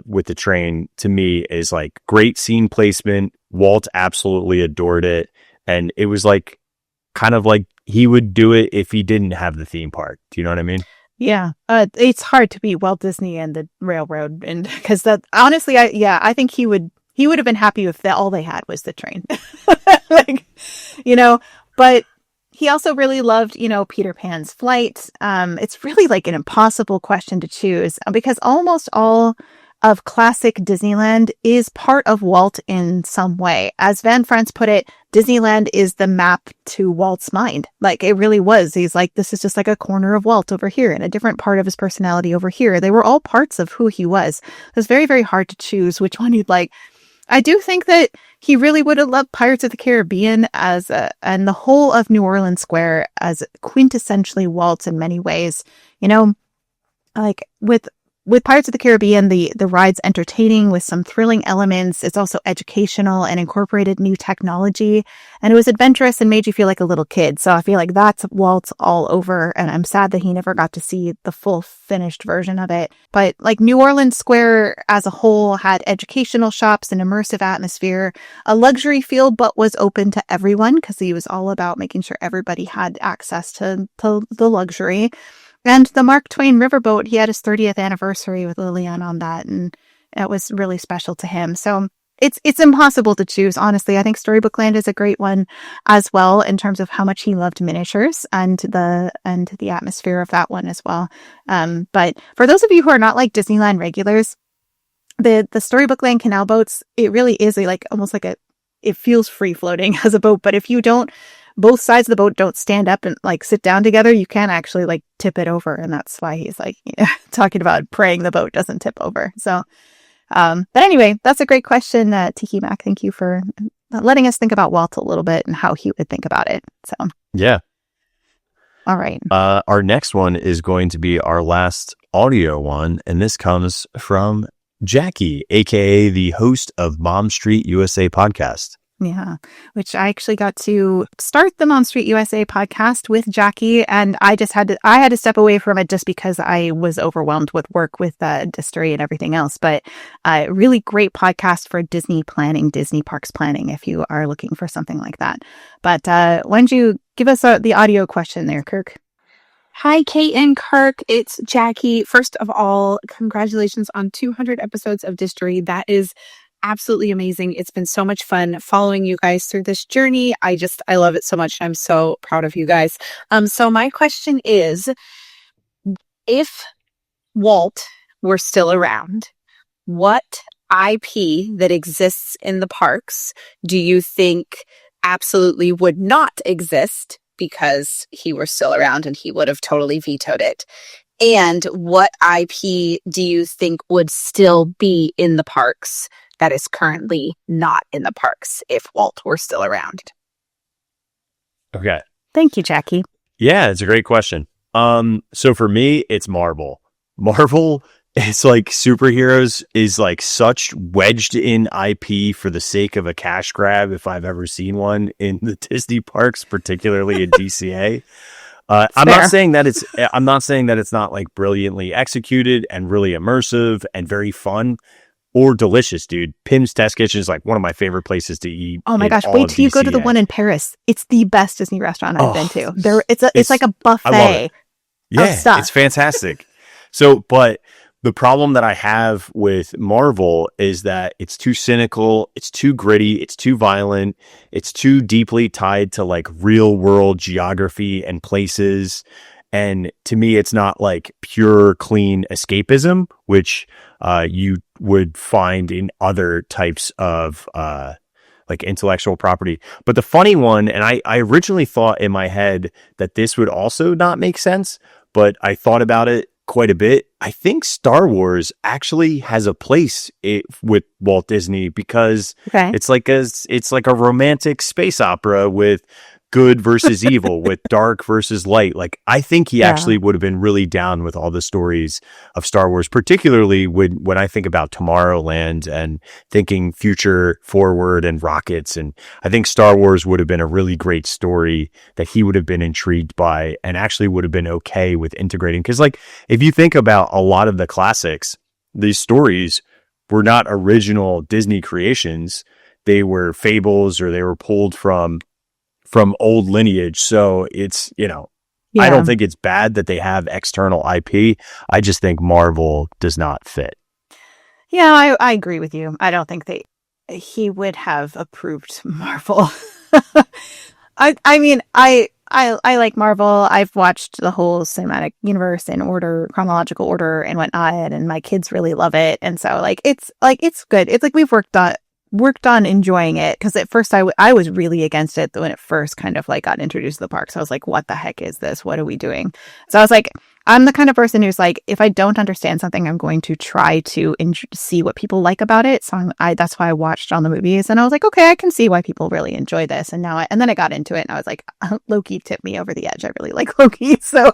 with the train to me is like great scene placement. Walt absolutely adored it. And it was like kind of like he would do it if he didn't have the theme park. Do you know what I mean? Yeah. It's hard to beat Walt Disney and the railroad. And because that, honestly, I think he would have been happy if all they had was the train. But he also really loved, Peter Pan's Flight. It's really like an impossible question to choose because almost all of classic Disneyland is part of Walt in some way. As Van Frans put it, Disneyland is the map to Walt's mind. Like it really was. He's like, this is just like a corner of Walt over here and a different part of his personality over here. They were all parts of who he was. It was very, very hard to choose which one you'd like. I do think that he really would have loved Pirates of the Caribbean and the whole of New Orleans Square as quintessentially Walt in many ways. Like with with Pirates of the Caribbean, the ride's entertaining with some thrilling elements. It's also educational and incorporated new technology. And it was adventurous and made you feel like a little kid. So I feel like that's Walt's all over. And I'm sad that he never got to see the full finished version of it. But like New Orleans Square as a whole had educational shops, an immersive atmosphere, a luxury feel, but was open to everyone because he was all about making sure everybody had access to the luxury. And the Mark Twain Riverboat, he had his 30th anniversary with Lillian on that, and it was really special to him. So it's impossible to choose, honestly. I think Storybook Land is a great one as well in terms of how much he loved miniatures and the atmosphere of that one as well. But for those of you who are not like Disneyland regulars, the Storybook Land canal boats, it really is almost like it feels free floating as a boat. But if you don't, both sides of the boat don't stand up and like sit down together, you can actually like tip it over. And that's why he's like talking about praying the boat doesn't tip over. So, but anyway, that's a great question, Tiki Mac. Thank you for letting us think about Walt a little bit and how he would think about it. So, yeah. All right. Our next one is going to be our last audio one. And this comes from Jackie, aka the host of Mom Street USA podcast. Yeah, which I actually got to start the Mom Street USA podcast with Jackie, and I had to step away from it just because I was overwhelmed with work with Distory and everything else. But really great podcast for Disney planning, Disney parks planning, if you are looking for something like that. But why don't you give us the audio question there, Kirk? Hi, Kate and Kirk. It's Jackie. First of all, congratulations on 200 episodes of Distory. That is absolutely amazing. It's been so much fun following you guys through this journey. I love it so much. I'm so proud of you guys. So my question is, if Walt were still around, what IP that exists in the parks do you think absolutely would not exist because he were still around and he would have totally vetoed it? And what IP do you think would still be in the parks that is currently not in the parks if Walt were still around? Okay. Thank you, Jackie. Yeah, it's a great question. So for me, it's Marvel. Marvel is like superheroes is like such wedged in IP for the sake of a cash grab if I've ever seen one in the Disney parks, particularly in DCA. I'm not saying that it's not like brilliantly executed and really immersive and very fun or delicious, dude. Pim's Test Kitchen is like one of my favorite places to eat. Oh my gosh, wait till you go to the one in Paris. It's the best Disney restaurant I've been to. It's like a buffet. Yeah, of stuff. It's fantastic. So, but the problem that I have with Marvel is that it's too cynical, it's too gritty, it's too violent, it's too deeply tied to like real world geography and places. And to me, it's not like pure, clean escapism, which you would find in other types of like intellectual property. But the funny one, and I originally thought in my head that this would also not make sense, but I thought about it quite a bit. I think Star Wars actually has a place with Walt Disney because it's like a romantic space opera with good versus evil, with dark versus light. Like I think he actually would have been really down with all the stories of Star Wars, particularly when I think about Tomorrowland and thinking future forward and rockets. And I think Star Wars would have been a really great story that he would have been intrigued by and actually would have been okay with integrating. Because like if you think about a lot of the classics, these stories were not original Disney creations. They were fables or they were pulled from old lineage. So it's, I don't think it's bad that they have external IP. I just think Marvel does not fit. Yeah, I agree with you. I don't think he would have approved Marvel. I mean, I like Marvel. I've watched the whole cinematic universe in chronological order and whatnot, and my kids really love it. And so it's good. It's like we've worked on enjoying it, because at first I was really against it when it first kind of like got introduced to the park. So I was like, what the heck is this? What are we doing? So I was like, I'm the kind of person who's like, if I don't understand something, I'm going to try to see what people like about it. So that's why I watched all the movies, and I was like, okay, I can see why people really enjoy this. And then I got into it, and I was like, Loki tipped me over the edge. I really like Loki. So,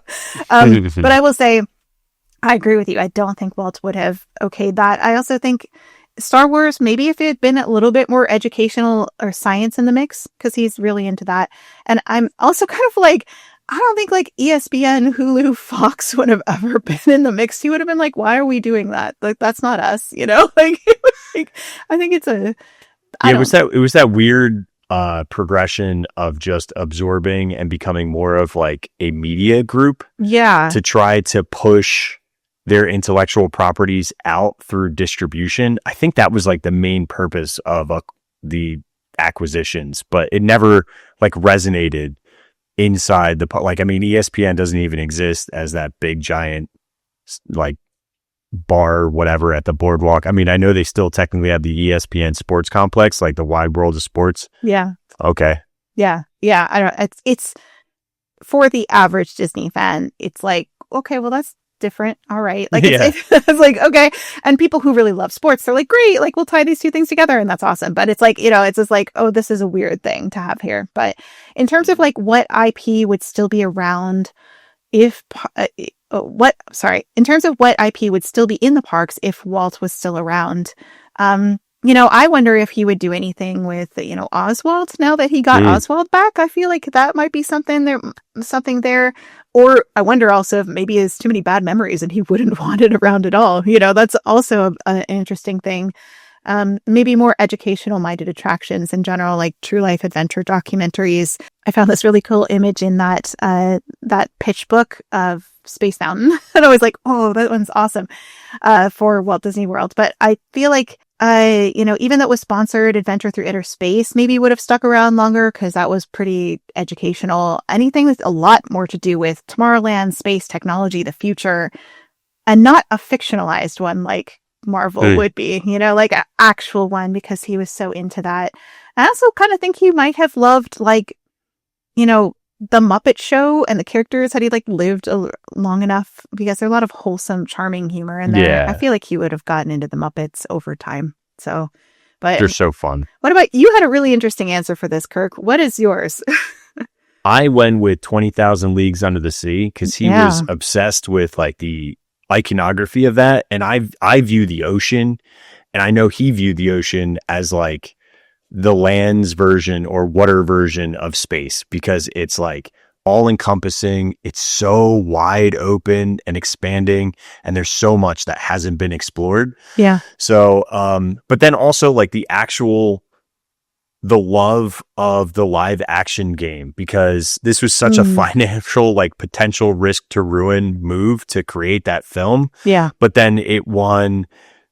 but I will say, I agree with you. I don't think Walt would have okayed that. I also think Star Wars, maybe if it had been a little bit more educational or science in the mix, because he's really into that. And I'm also kind of like, I don't think like ESPN, Hulu, Fox would have ever been in the mix. He would have been like, why are we doing that? Like, that's not us, you know? Like, I think it's a... Yeah, it was that weird progression of just absorbing and becoming more of like a media group. Yeah. To try to push their intellectual properties out through distribution. I think that was like the main purpose of the acquisitions, but it never like resonated inside the like. I mean, ESPN doesn't even exist as that big giant like bar whatever at the boardwalk. I mean, I know they still technically have the ESPN sports complex, like the wide world of sports. Yeah. Okay. Yeah. I don't. It's for the average Disney fan. It's like, okay, well, that's different. All right. Like, it's like, okay. And people who really love sports, they're like, great, like we'll tie these two things together and that's awesome. But it's like, you know, it's just like, oh, this is a weird thing to have here. But in terms of like what IP would still be around if, in terms of what IP would still be in the parks if Walt was still around, you know, I wonder if he would do anything with, you know, Oswald now that he got Oswald back. I feel like that might be something there. Or I wonder also if maybe he has too many bad memories and he wouldn't want it around at all. You know, that's also an interesting thing. Maybe more educational minded attractions in general, like true life adventure documentaries. I found this really cool image in that pitch book of Space Mountain. And I was like, oh, that one's awesome, for Walt Disney World. But I feel like, you know, even though it was sponsored, Adventure Through Inner Space maybe would have stuck around longer because that was pretty educational. Anything with a lot more to do with Tomorrowland, space, technology, the future, and not a fictionalized one like Marvel would be, you know, like an actual one because he was so into that. I also kind of think he might have loved, like, you know, the Muppet Show and the characters had he like lived long enough, because there's a lot of wholesome, charming humor in there. Yeah. I feel like he would have gotten into the Muppets over time. So, but they're so fun. What about you? Had a really interesting answer for this, Kirk. What is yours? I went with 20,000 Leagues Under the Sea because he was obsessed with like the iconography of that, and I view the ocean, and I know he viewed the ocean as like the land's version or water version of space, because it's like all encompassing. It's so wide open and expanding, and there's so much that hasn't been explored. Yeah. So, but then also like the love of the live action game, because this was such a financial, like potential risk to ruin move to create that film. Yeah. But then it won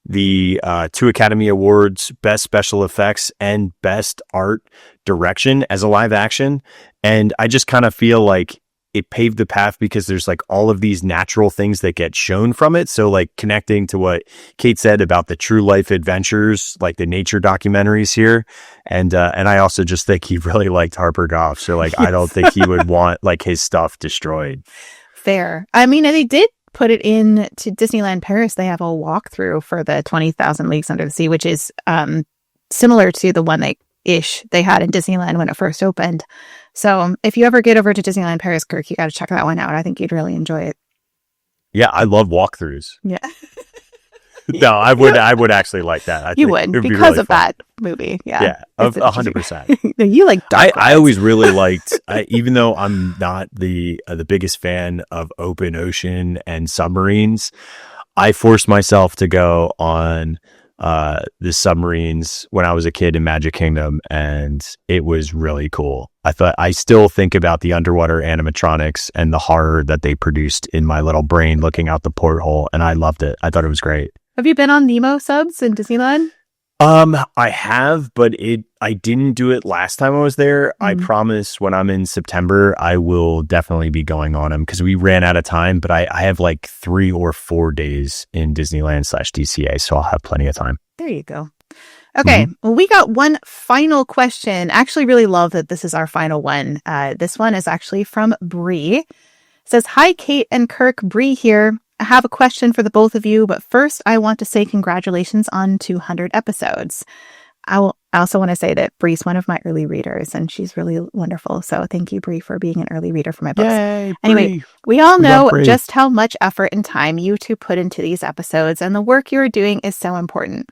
the 2 Academy Awards, Best Special Effects and Best Art Direction as a live action. And I just kind of feel like it paved the path because there's like all of these natural things that get shown from it. So like connecting to what Kate said about the true life adventures, like the nature documentaries here. And I also just think he really liked Harper Goff. So like, I don't think he would want like his stuff destroyed. Fair. I mean, and they did put it in to Disneyland Paris. They have a walkthrough for the 20,000 Leagues Under the Sea, which is similar to the one they had in Disneyland when it first opened. So if you ever get over to Disneyland Paris, Kirk, you got to check that one out. I think you'd really enjoy it. Yeah, I love walkthroughs. Yeah. No, I would actually like that. You would, because really of fun. that movie. Yeah. Yeah, of 100%. You like dark I always really liked, even though I'm not the biggest fan of open ocean and submarines, I forced myself to go on the submarines when I was a kid in Magic Kingdom, and it was really cool. I still think about the underwater animatronics and the horror that they produced in my little brain looking out the porthole, and I loved it. I thought it was great. Have you been on Nemo subs in Disneyland? I have, but I didn't do it last time I was there. I promise when I'm in September, I will definitely be going on them, because we ran out of time, but I have like 3 or 4 days in Disneyland/DCA, so I'll have plenty of time. There you go. Okay. Well, we got one final question. Actually, really love that this is our final one. This one is actually from Bree. It says, "Hi, Kate and Kirk. Bree here. I have a question for the both of you, but first I want to say congratulations on 200 episodes. I also want to say that Bree's one of my early readers, and she's really wonderful. So thank you, Bree, for being an early reader for my books. Yay, anyway, Bree. we all know Bree. just how much effort and time you two put into these episodes, and the work you are doing is so important.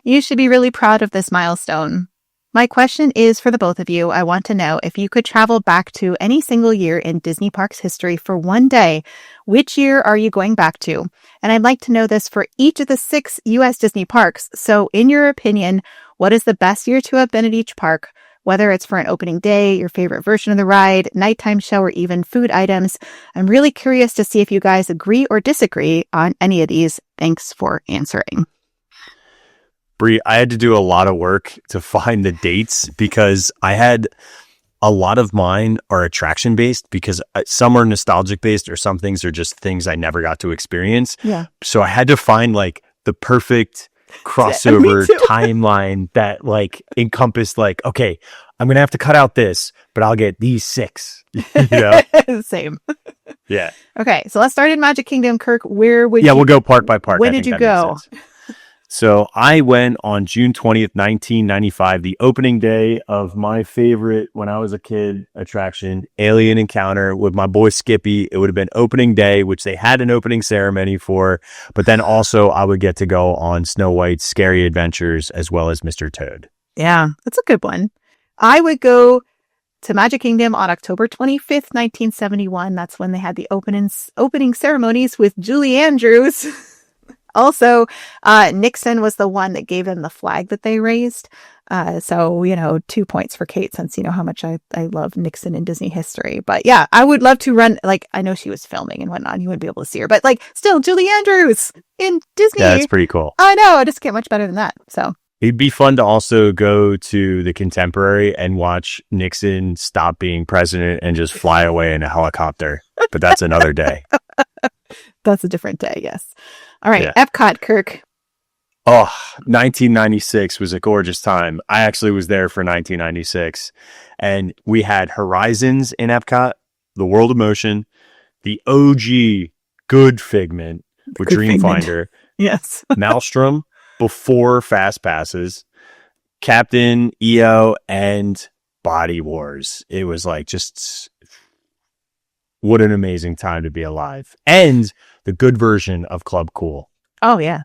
You should be really proud of this milestone. My question is for the both of you. I want to know if you could travel back to any single year in Disney Parks history for one day, which year are you going back to? And I'd like to know this for each of the 6 U.S. Disney parks. So in your opinion, what is the best year to have been at each park? Whether it's for an opening day, your favorite version of the ride, nighttime show, or even food items. I'm really curious to see if you guys agree or disagree on any of these. Thanks for answering. Bree, I had to do a lot of work to find the dates because I had a lot of mine are attraction based because some are nostalgic based or some things are just things I never got to experience. Yeah. So I had to find like the perfect crossover timeline that like encompassed like, okay, I'm going to have to cut out this, but I'll get these 6, you know? Same. Yeah. Okay. So let's start in Magic Kingdom. Kirk, where would you... Yeah, we'll go park by park. When did you go? So I went on June 20th, 1995, the opening day of my favorite, when I was a kid, attraction, Alien Encounter with my boy Skippy. It would have been opening day, which they had an opening ceremony for. But then also I would get to go on Snow White's Scary Adventures as well as Mr. Toad. Yeah, that's a good one. I would go to Magic Kingdom on October 25th, 1971. That's when they had the opening ceremonies with Julie Andrews. Also, Nixon was the one that gave them the flag that they raised. So, 2 points for Kate, since you know how much I love Nixon in Disney history. But yeah, I would love to run, like, I know she was filming and whatnot. You wouldn't be able to see her, but like, still, Julie Andrews in Disney. Yeah, that's pretty cool. I know. I just can't much better than that. So it'd be fun to also go to the Contemporary and watch Nixon stop being president and just fly away in a helicopter. But that's another day. That's a different day. Yes. All right. Yeah. Epcot, Kirk. Oh, 1996 was a gorgeous time. I actually was there for 1996. And we had Horizons in Epcot, the World of Motion, the OG good Figment with Good Dreamfinder, Figment. Yes. Maelstrom before Fast Passes, Captain EO, and Body Wars. It was like just what an amazing time to be alive. And the good version of Club Cool. Oh, yeah.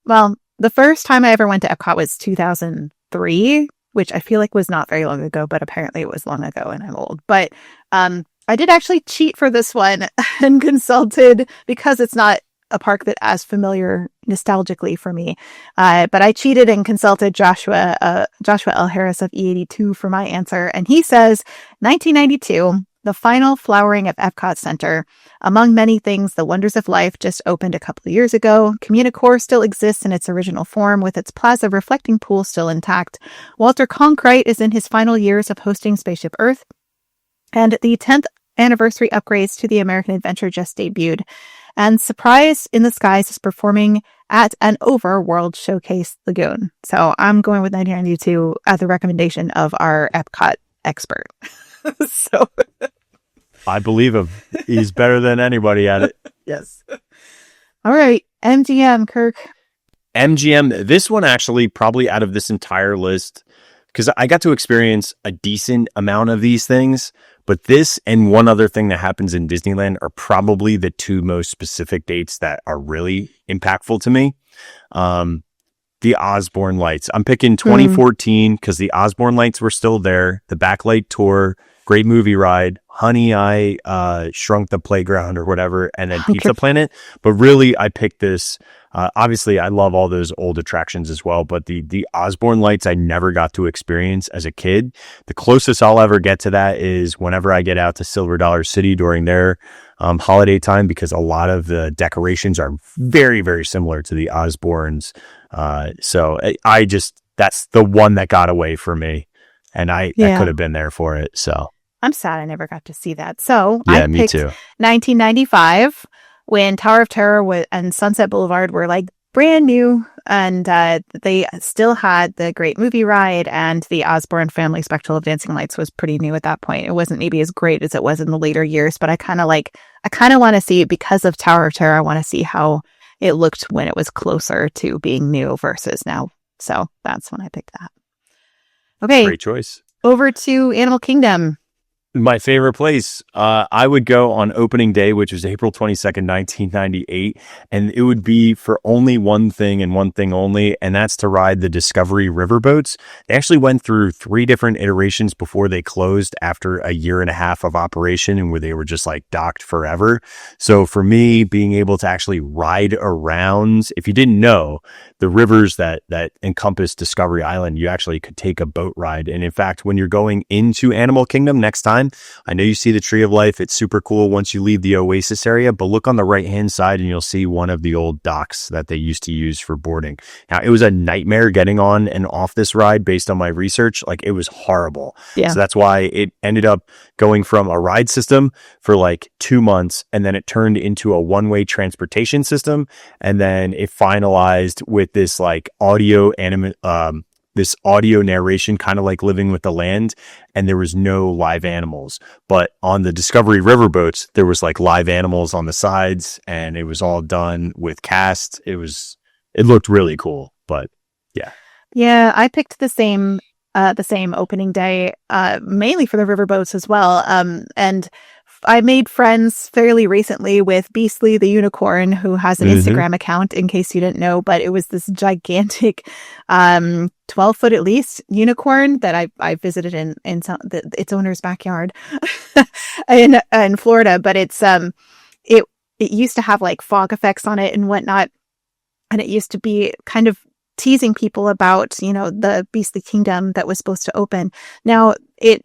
Well, the first time I ever went to Epcot was 2003, which I feel like was not very long ago, but apparently it was long ago and I'm old. But I did actually cheat for this one and consulted, because it's not a park that as familiar nostalgically for me. But I cheated and consulted Joshua L. Harris of E82 for my answer. And he says 1992, the final flowering of Epcot Center. Among many things, the Wonders of Life just opened a couple of years ago. Communicore still exists in its original form, with its plaza reflecting pool still intact. Walter Cronkite is in his final years of hosting Spaceship Earth. And the 10th anniversary upgrades to the American Adventure just debuted. And Surprise in the Skies is performing at and over World Showcase Lagoon. So I'm going with 1992 at the recommendation of our Epcot expert. So I believe him. He's better than anybody at it. Yes. All right. MGM, Kirk. MGM, this one actually probably out of this entire list, because I got to experience a decent amount of these things, but this and one other thing that happens in Disneyland are probably the 2 most specific dates that are really impactful to me. The Osborne Lights. I'm picking 2014 because the Osborne Lights were still there. The Backlight Tour, great movie ride. Honey, I Shrunk the Playground or whatever, and then Pizza Planet. But really, I picked this. Obviously, I love all those old attractions as well, but the Osborne Lights I never got to experience as a kid. The closest I'll ever get to that is whenever I get out to Silver Dollar City during their holiday time, because a lot of the decorations are very, very similar to the Osbornes. So that's the one that got away from me, and I could have been there for it. So I'm sad I never got to see that. So yeah, I me picked too. 1995, when Tower of Terror and Sunset Boulevard were like brand new, and they still had the great movie ride, and the Osborne Family Spectral of Dancing Lights was pretty new at that point. It wasn't maybe as great as it was in the later years, but I kind of want to see it because of Tower of Terror. I want to see how it looked when it was closer to being new versus now So that's when I picked that. Okay. Great choice. Over to Animal Kingdom. My favorite place, I would go on opening day, which was April 22nd, 1998. And it would be for only one thing and one thing only. And that's to ride the Discovery riverboats. They actually went through 3 different iterations before they closed after a year and a half of operation, and where they were just like docked forever. So for me, being able to actually ride around, if you didn't know, the rivers that encompass Discovery Island, you actually could take a boat ride. And in fact, when you're going into Animal Kingdom next time, I know you see the Tree of Life. It's super cool once you leave the Oasis area, but look on the right-hand side and you'll see one of the old docks that they used to use for boarding. Now, it was a nightmare getting on and off this ride based on my research. Like, it was horrible. Yeah. So that's why it ended up going from a ride system for like 2 months, and then it turned into a one-way transportation system. And then it finalized with this like this audio narration, kind of like Living with the Land, and there was no live animals. But on the Discovery riverboats, there was like live animals on the sides, and it was all done with cast. It looked really cool, but yeah. Yeah, I picked the same opening day, mainly for the riverboats as well. And I made friends fairly recently with Beastly the unicorn, who has an Instagram account, in case you didn't know, but it was this gigantic 12-foot at least unicorn that I visited in its owner's backyard in Florida. But it used to have like fog effects on it and whatnot, and it used to be kind of teasing people about, the Beastly Kingdom that was supposed to open. Now, it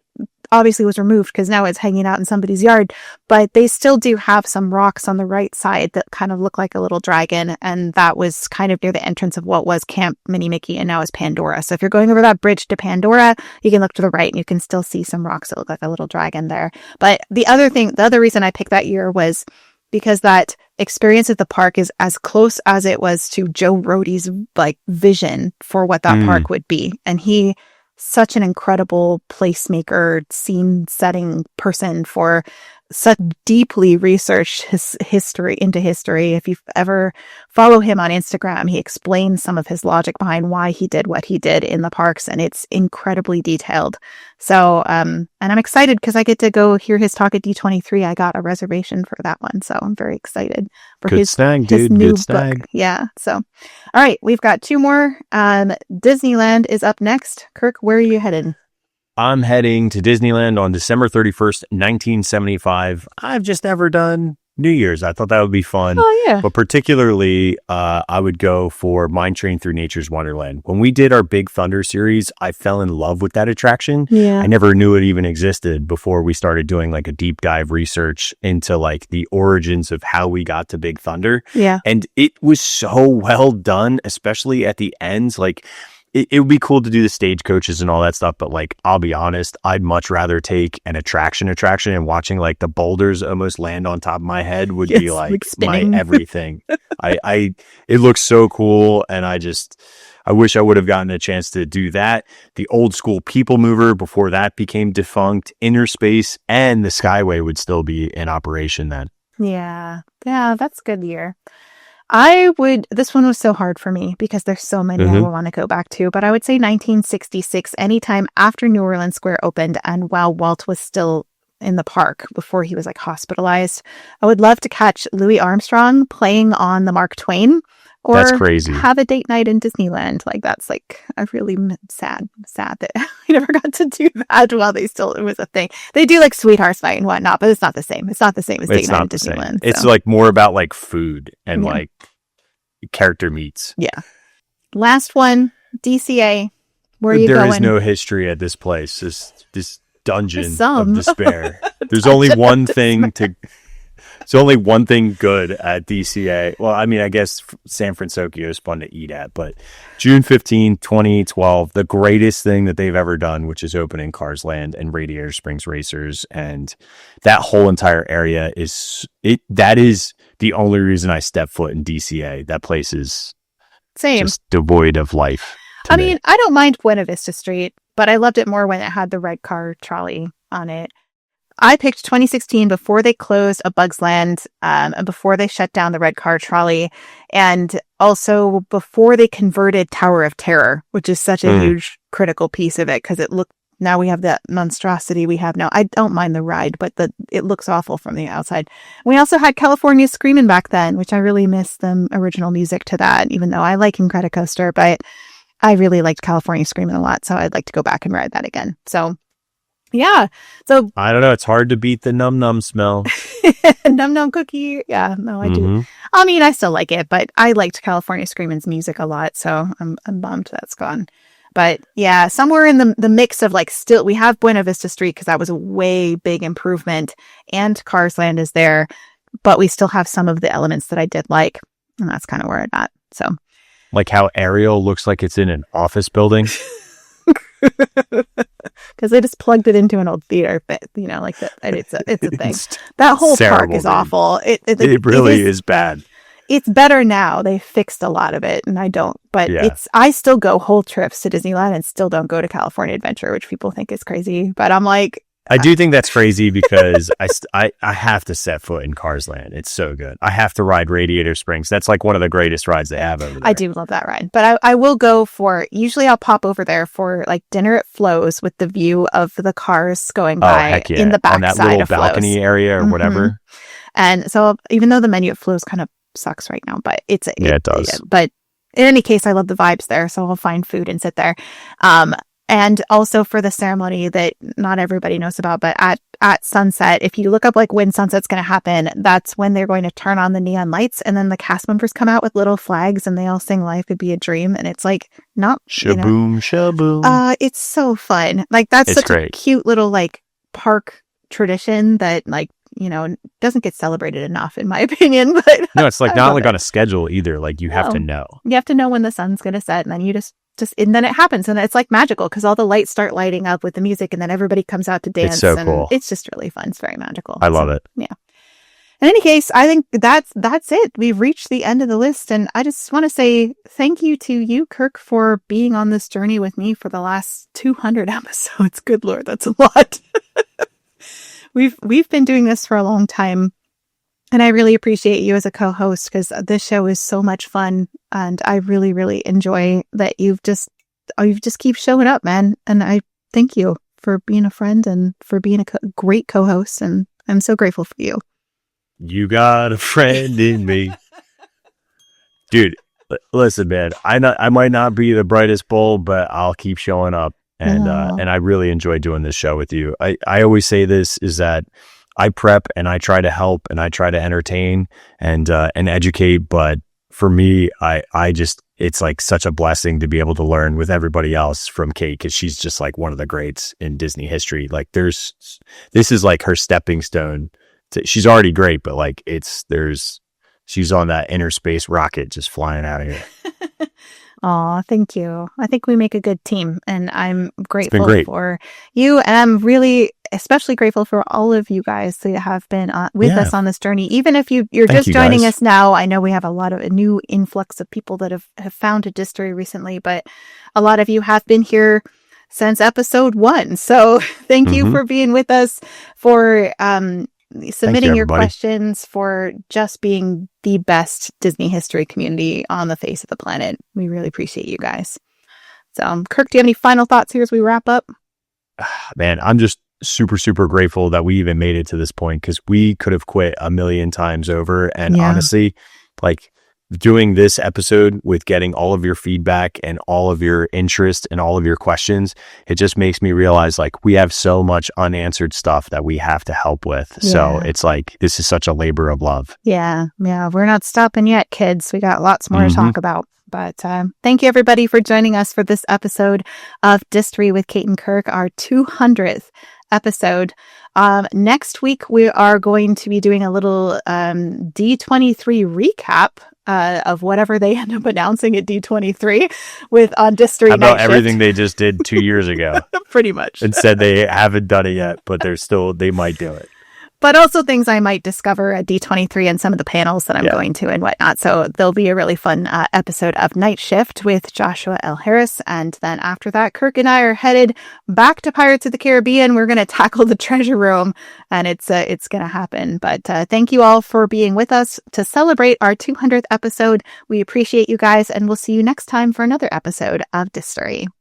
obviously was removed because now it's hanging out in somebody's yard, but they still do have some rocks on the right side that kind of look like a little dragon, and that was kind of near the entrance of what was Camp Mini Mickey and now is Pandora. So if you're going over that bridge to Pandora, you can look to the right and you can still see some rocks that look like a little dragon there. But the other reason I picked that year was because that experience at the park is as close as it was to Joe Rohde's like vision for what that park would be. And he, such an incredible placemaker, scene setting person for such deeply researched history. If you ever follow him on Instagram, he explains some of his logic behind why he did what he did in the parks, and it's incredibly detailed. So, and I'm excited because I get to go hear his talk at D23. I got a reservation for that one, so I'm very excited for his new book. Yeah. So, all right, we've got 2 more. Disneyland is up next. Kirk, where are you headed? I'm heading to Disneyland on December 31st, 1975. I've just never done New Year's. I thought that would be fun. Oh, yeah. But particularly, I would go for Mine Train Through Nature's Wonderland. When we did our Big Thunder series, I fell in love with that attraction. Yeah. I never knew it even existed before we started doing like a deep dive research into like the origins of how we got to Big Thunder. Yeah. And it was so well done, especially at the ends. Like, it would be cool to do the stagecoaches and all that stuff, but like, I'll be honest, I'd much rather take an attraction and watching like the boulders almost land on top of my head would be like my everything. It looks so cool, and I wish I would have gotten a chance to do that. The old school People Mover before that became defunct, Inner Space, and the Skyway would still be in operation then. Yeah, that's a good year. This one was so hard for me because there's so many I want to go back to, but I would say 1966, anytime after New Orleans Square opened and while Walt was still in the park before he was like hospitalized. I would love to catch Louis Armstrong playing on the Mark Twain, or that's crazy. Have a date night in Disneyland. Like, that's like a really sad that I never got to do that while it was a thing. They do like Sweethearts Night and whatnot, but it's not the same. It's not the same as date night in Disneyland. So. It's like more about like food and like character meets. Yeah. Last one, DCA. Where are you going? There is no history at this place. This dungeon of despair. There's only one thing It's only one thing good at DCA. Well, I mean, I guess San Francisco is fun to eat at, but June 15, 2012, the greatest thing that they've ever done, which is opening Cars Land and Radiator Springs Racers. And that whole entire area that is the only reason I step foot in DCA. That place is just devoid of life. I mean, I don't mind Buena Vista Street, but I loved it more when it had the red car trolley on it. I picked 2016 before they closed A Bug's Land, and before they shut down the red car trolley, and also before they converted Tower of Terror, which is such a huge critical piece of it because now we have that monstrosity we have now. I don't mind the ride, but it looks awful from the outside. We also had California Screamin' back then, which I really miss the original music to that, even though I like Incredicoaster, but I really liked California Screamin' a lot, so I'd like to go back and ride that again. So, yeah. So I don't know. It's hard to beat the num num smell. Num Num Cookie. Yeah, no, I do. I mean, I still like it, but I liked California Screamin's music a lot, so I'm bummed that's gone. But yeah, somewhere in the mix of still, we have Buena Vista Street because that was a way big improvement, and Cars Land is there, but we still have some of the elements that I did like, and that's kind of where I'm at. So, like how Ariel looks like it's in an office building. Because they just plugged it into an old theater, but it's a thing. That whole park is awful. It really is bad. It's better now. They fixed a lot of it, and I don't. But I still go whole trips to Disneyland and still don't go to California Adventure, which people think is crazy. But I'm like, I do think that's crazy because I have to set foot in Cars Land. It's so good. I have to ride Radiator Springs. That's like one of the greatest rides they have over there. I do love that ride. But I will go usually I'll pop over there for dinner at Flo's with the view of the cars going by in the back on that side little of balcony Flo's. area or whatever. And so even though the menu at Flo's kind of sucks right now, but it does. But in any case, I love the vibes there, so I'll find food and sit there. And also for the ceremony that not everybody knows about, but at sunset, if you look up when sunset's going to happen, that's when they're going to turn on the neon lights, and then the cast members come out with little flags and they all sing "Life Could Be a Dream," and it's not shaboom shaboom. It's so fun. That's such a cute little park tradition that doesn't get celebrated enough, in my opinion. But no, it's not on a schedule either. You have to know. You have to know when the sun's going to set, and then you just and then it happens, and it's magical because all the lights start lighting up with the music, and then everybody comes out to dance. It's so cool. It's just really fun. It's very magical. I love it. Yeah. In any case, I think that's it. We've reached the end of the list, and I just want to say thank you to you, Kirk, for being on this journey with me for the last 200 episodes. Good Lord, that's a lot. We've been doing this for a long time, and I really appreciate you as a co-host because this show is so much fun, and I really, really enjoy that you've just keep showing up, man. And I thank you for being a friend and for being a great co-host, and I'm so grateful for you. You got a friend in me. Dude, listen, man, I might not be the brightest bulb, but I'll keep showing up. And I really enjoy doing this show with you. I always say this is that I prep and I try to help and I try to entertain and educate. But for me, it's such a blessing to be able to learn with everybody else from Kate, because she's just one of the greats in Disney history. This is her stepping stone. She's already great, but she's on that inner space rocket just flying out of here. Aw, thank you. I think we make a good team, and I'm grateful for you. And I'm really especially grateful for all of you guys that have been with us on this journey. Even if you're just joining us now, I know we have a lot of a new influx of people that have found a Distory recently, but a lot of you have been here since episode 1. So thank you for being with us, for submitting your questions, for just being the best Disney history community on the face of the planet. We really appreciate you guys. So, Kirk, do you have any final thoughts here as we wrap up? Man, I'm just super, super grateful that we even made it to this point, because we could have quit a million times over. And honestly, doing this episode with getting all of your feedback and all of your interest and all of your questions, it just makes me realize we have so much unanswered stuff that we have to help with. So it's this is such a labor of love. Yeah. We're not stopping yet, kids. We got lots more to talk about. But thank you, everybody, for joining us for this episode of Distory with Kate and Kirk, our 200th episode. Next week, we are going to be doing a little D23 recap of whatever they end up announcing at D23 on Distory. How about everything they just did 2 years ago? Pretty much. And said they haven't done it yet, but they might do it. but also things I might discover at D23 and some of the panels that I'm going to and whatnot. So there'll be a really fun episode of Night Shift with Joshua L. Harris. And then after that, Kirk and I are headed back to Pirates of the Caribbean. We're going to tackle the treasure room, and it's going to happen. But thank you all for being with us to celebrate our 200th episode. We appreciate you guys, and we'll see you next time for another episode of Distory.